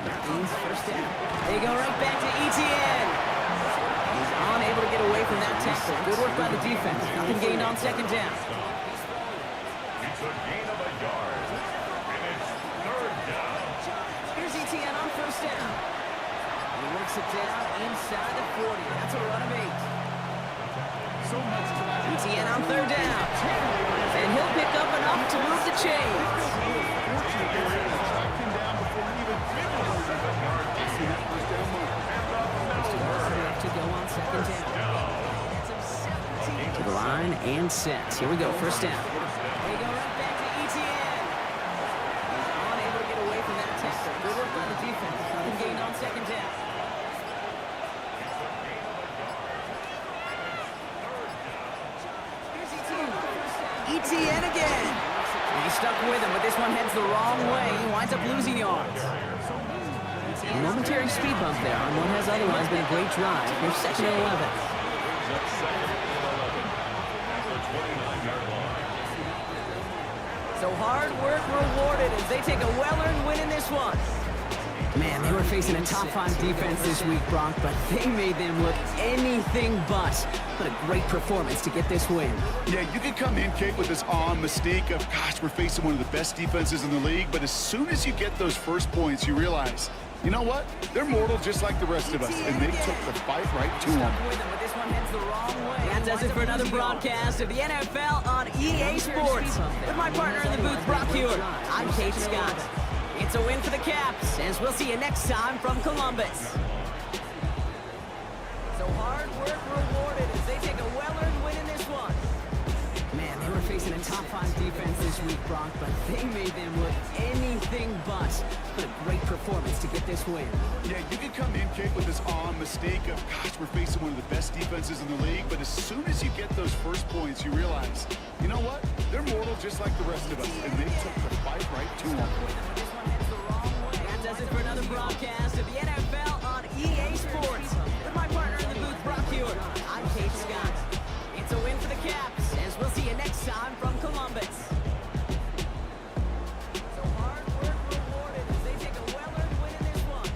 A: That means first down. They go right back to Etienne. He's unable to get away from that tackle. Good work by the defense. Nothing gained on 2nd down.
C: It's a gain of a yard. And it's
A: 40. That's a run of 8.
B: So much to that.
A: ETN on third down. And he'll pick up enough to move the chains.
B: Tracked him down before he even passing that first down mark.
A: Left to go on second down. To the line and set. Here we go, first down. They go right back to ETN. He's unable to get away from that tackle. Good work by the defense. Good gain on second down. Here's ETN. ETN again. And he's stuck with him, but this one heads the wrong way. He winds up losing yards. A momentary speed bump there on what has otherwise been a great drive. Here's second and 11. So hard work rewarded as they take a well-earned win in this one. Man, they were facing a top-5 defense this week, Brock, but they made them look anything but. What a great performance to get this win.
B: Yeah, you can come in, Kate, with this awe and mystique of, gosh, we're facing one of the best defenses in the league, but as soon as you get those first points, you realize, you know what? They're mortal just like the rest of us, and they took the fight right to them.
A: That does it for another broadcast of the NFL on EA Sports. With my partner in the booth, Brock Hewitt, I'm Kate Scott. It's a win for the Caps, as we'll see you next time from Columbus. So hard work rewarded as they take a well-earned win in this one. Man, they were facing a top-5 defense this week, Brock, but they made them look anything but. What a great performance to get this win.
B: Yeah, you can come in, Kate, with this awe and mystique of, gosh, we're facing one of the best defenses in the league, but as soon as you get those first points, you realize, you know what? They're mortal just like the rest of us, and they took the fight right to them.
A: That does it for another broadcast of the NFL on EA Sports. With my partner in the booth, Brock Hewitt, I'm Kate Scott. It's a win for the Caps, as we'll see you next time from Columbus. So hard work rewarded as they take a well-earned win in this one.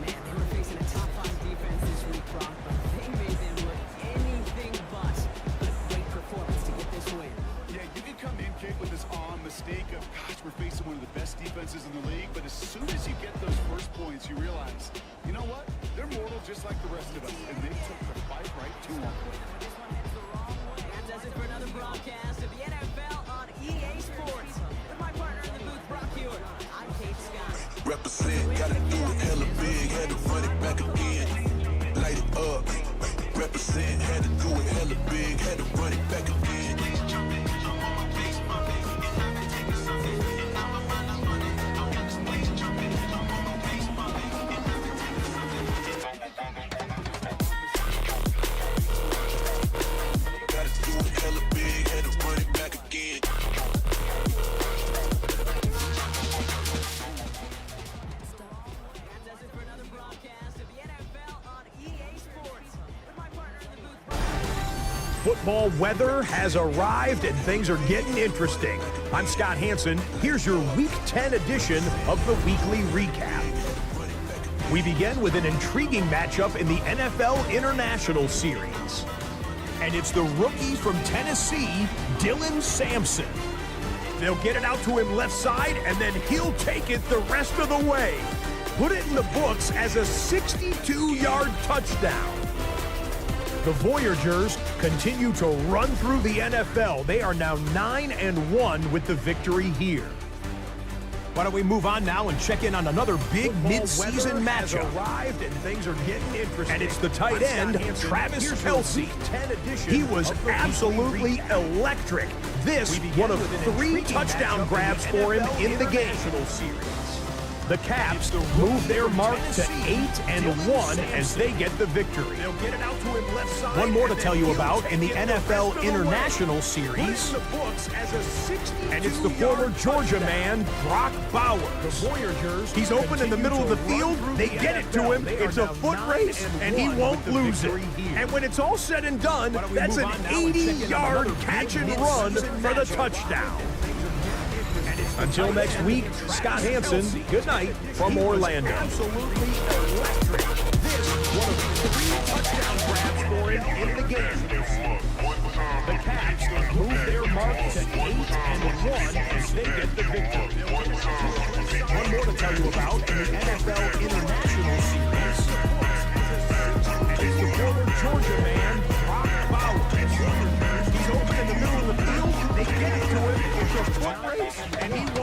A: Man, they were facing a top-5 defense this week, Brock, but they made them look anything but. What a great performance to get this win.
B: Yeah, you can come in, Kate, with this awe and mystique of, gosh, we're facing one of the best defenses in the league, but as soon as you get those first points, you realize, you know what? They're mortal just like the rest of us, and they took the fight right to them.
A: That does it for another broadcast of the NFL on EA Sports. With my partner in the booth, Brock Hewitt, I'm Kate Scott.
K: Represent, gotta do it hella big, had to run it back again. Light it up. Represent, had to do it hella big, had to run it back again.
D: Football weather has arrived and things are getting interesting. I'm Scott Hansen. Here's your Week 10 edition of the Weekly Recap. We begin with an intriguing matchup in the NFL International Series. And it's the rookie from Tennessee, Dylan Sampson. They'll get it out to him left side, and then he'll take it the rest of the way. Put it in the books as a 62-yard touchdown. The Voyagers continue to run through the NFL. They are now 9-1 with the victory here. Why don't we move on now and check in on another big mid-season matchup. Arrived and things are getting interesting. And it's the tight end, Travis Kelce. He was absolutely electric. This one of 3 touchdown grabs for him in the game. The Caps move their mark to 8-1 as they get the victory. One more to tell you about in the NFL International Series. And it's the former Georgia man, Brock Bowers. He's open in the middle of the field. They get it to him. It's a foot race, and he won't lose it. And when it's all said and done, that's an 80-yard catch and run for the touchdown. Until next week, Scott Hansen, good night from Orlando. Absolutely electric. This one of 3 touchdown grabs for him in the game. The Caps move their mark to 8-1 as they get the victory. One more to tell you about in the NFL International Series. and he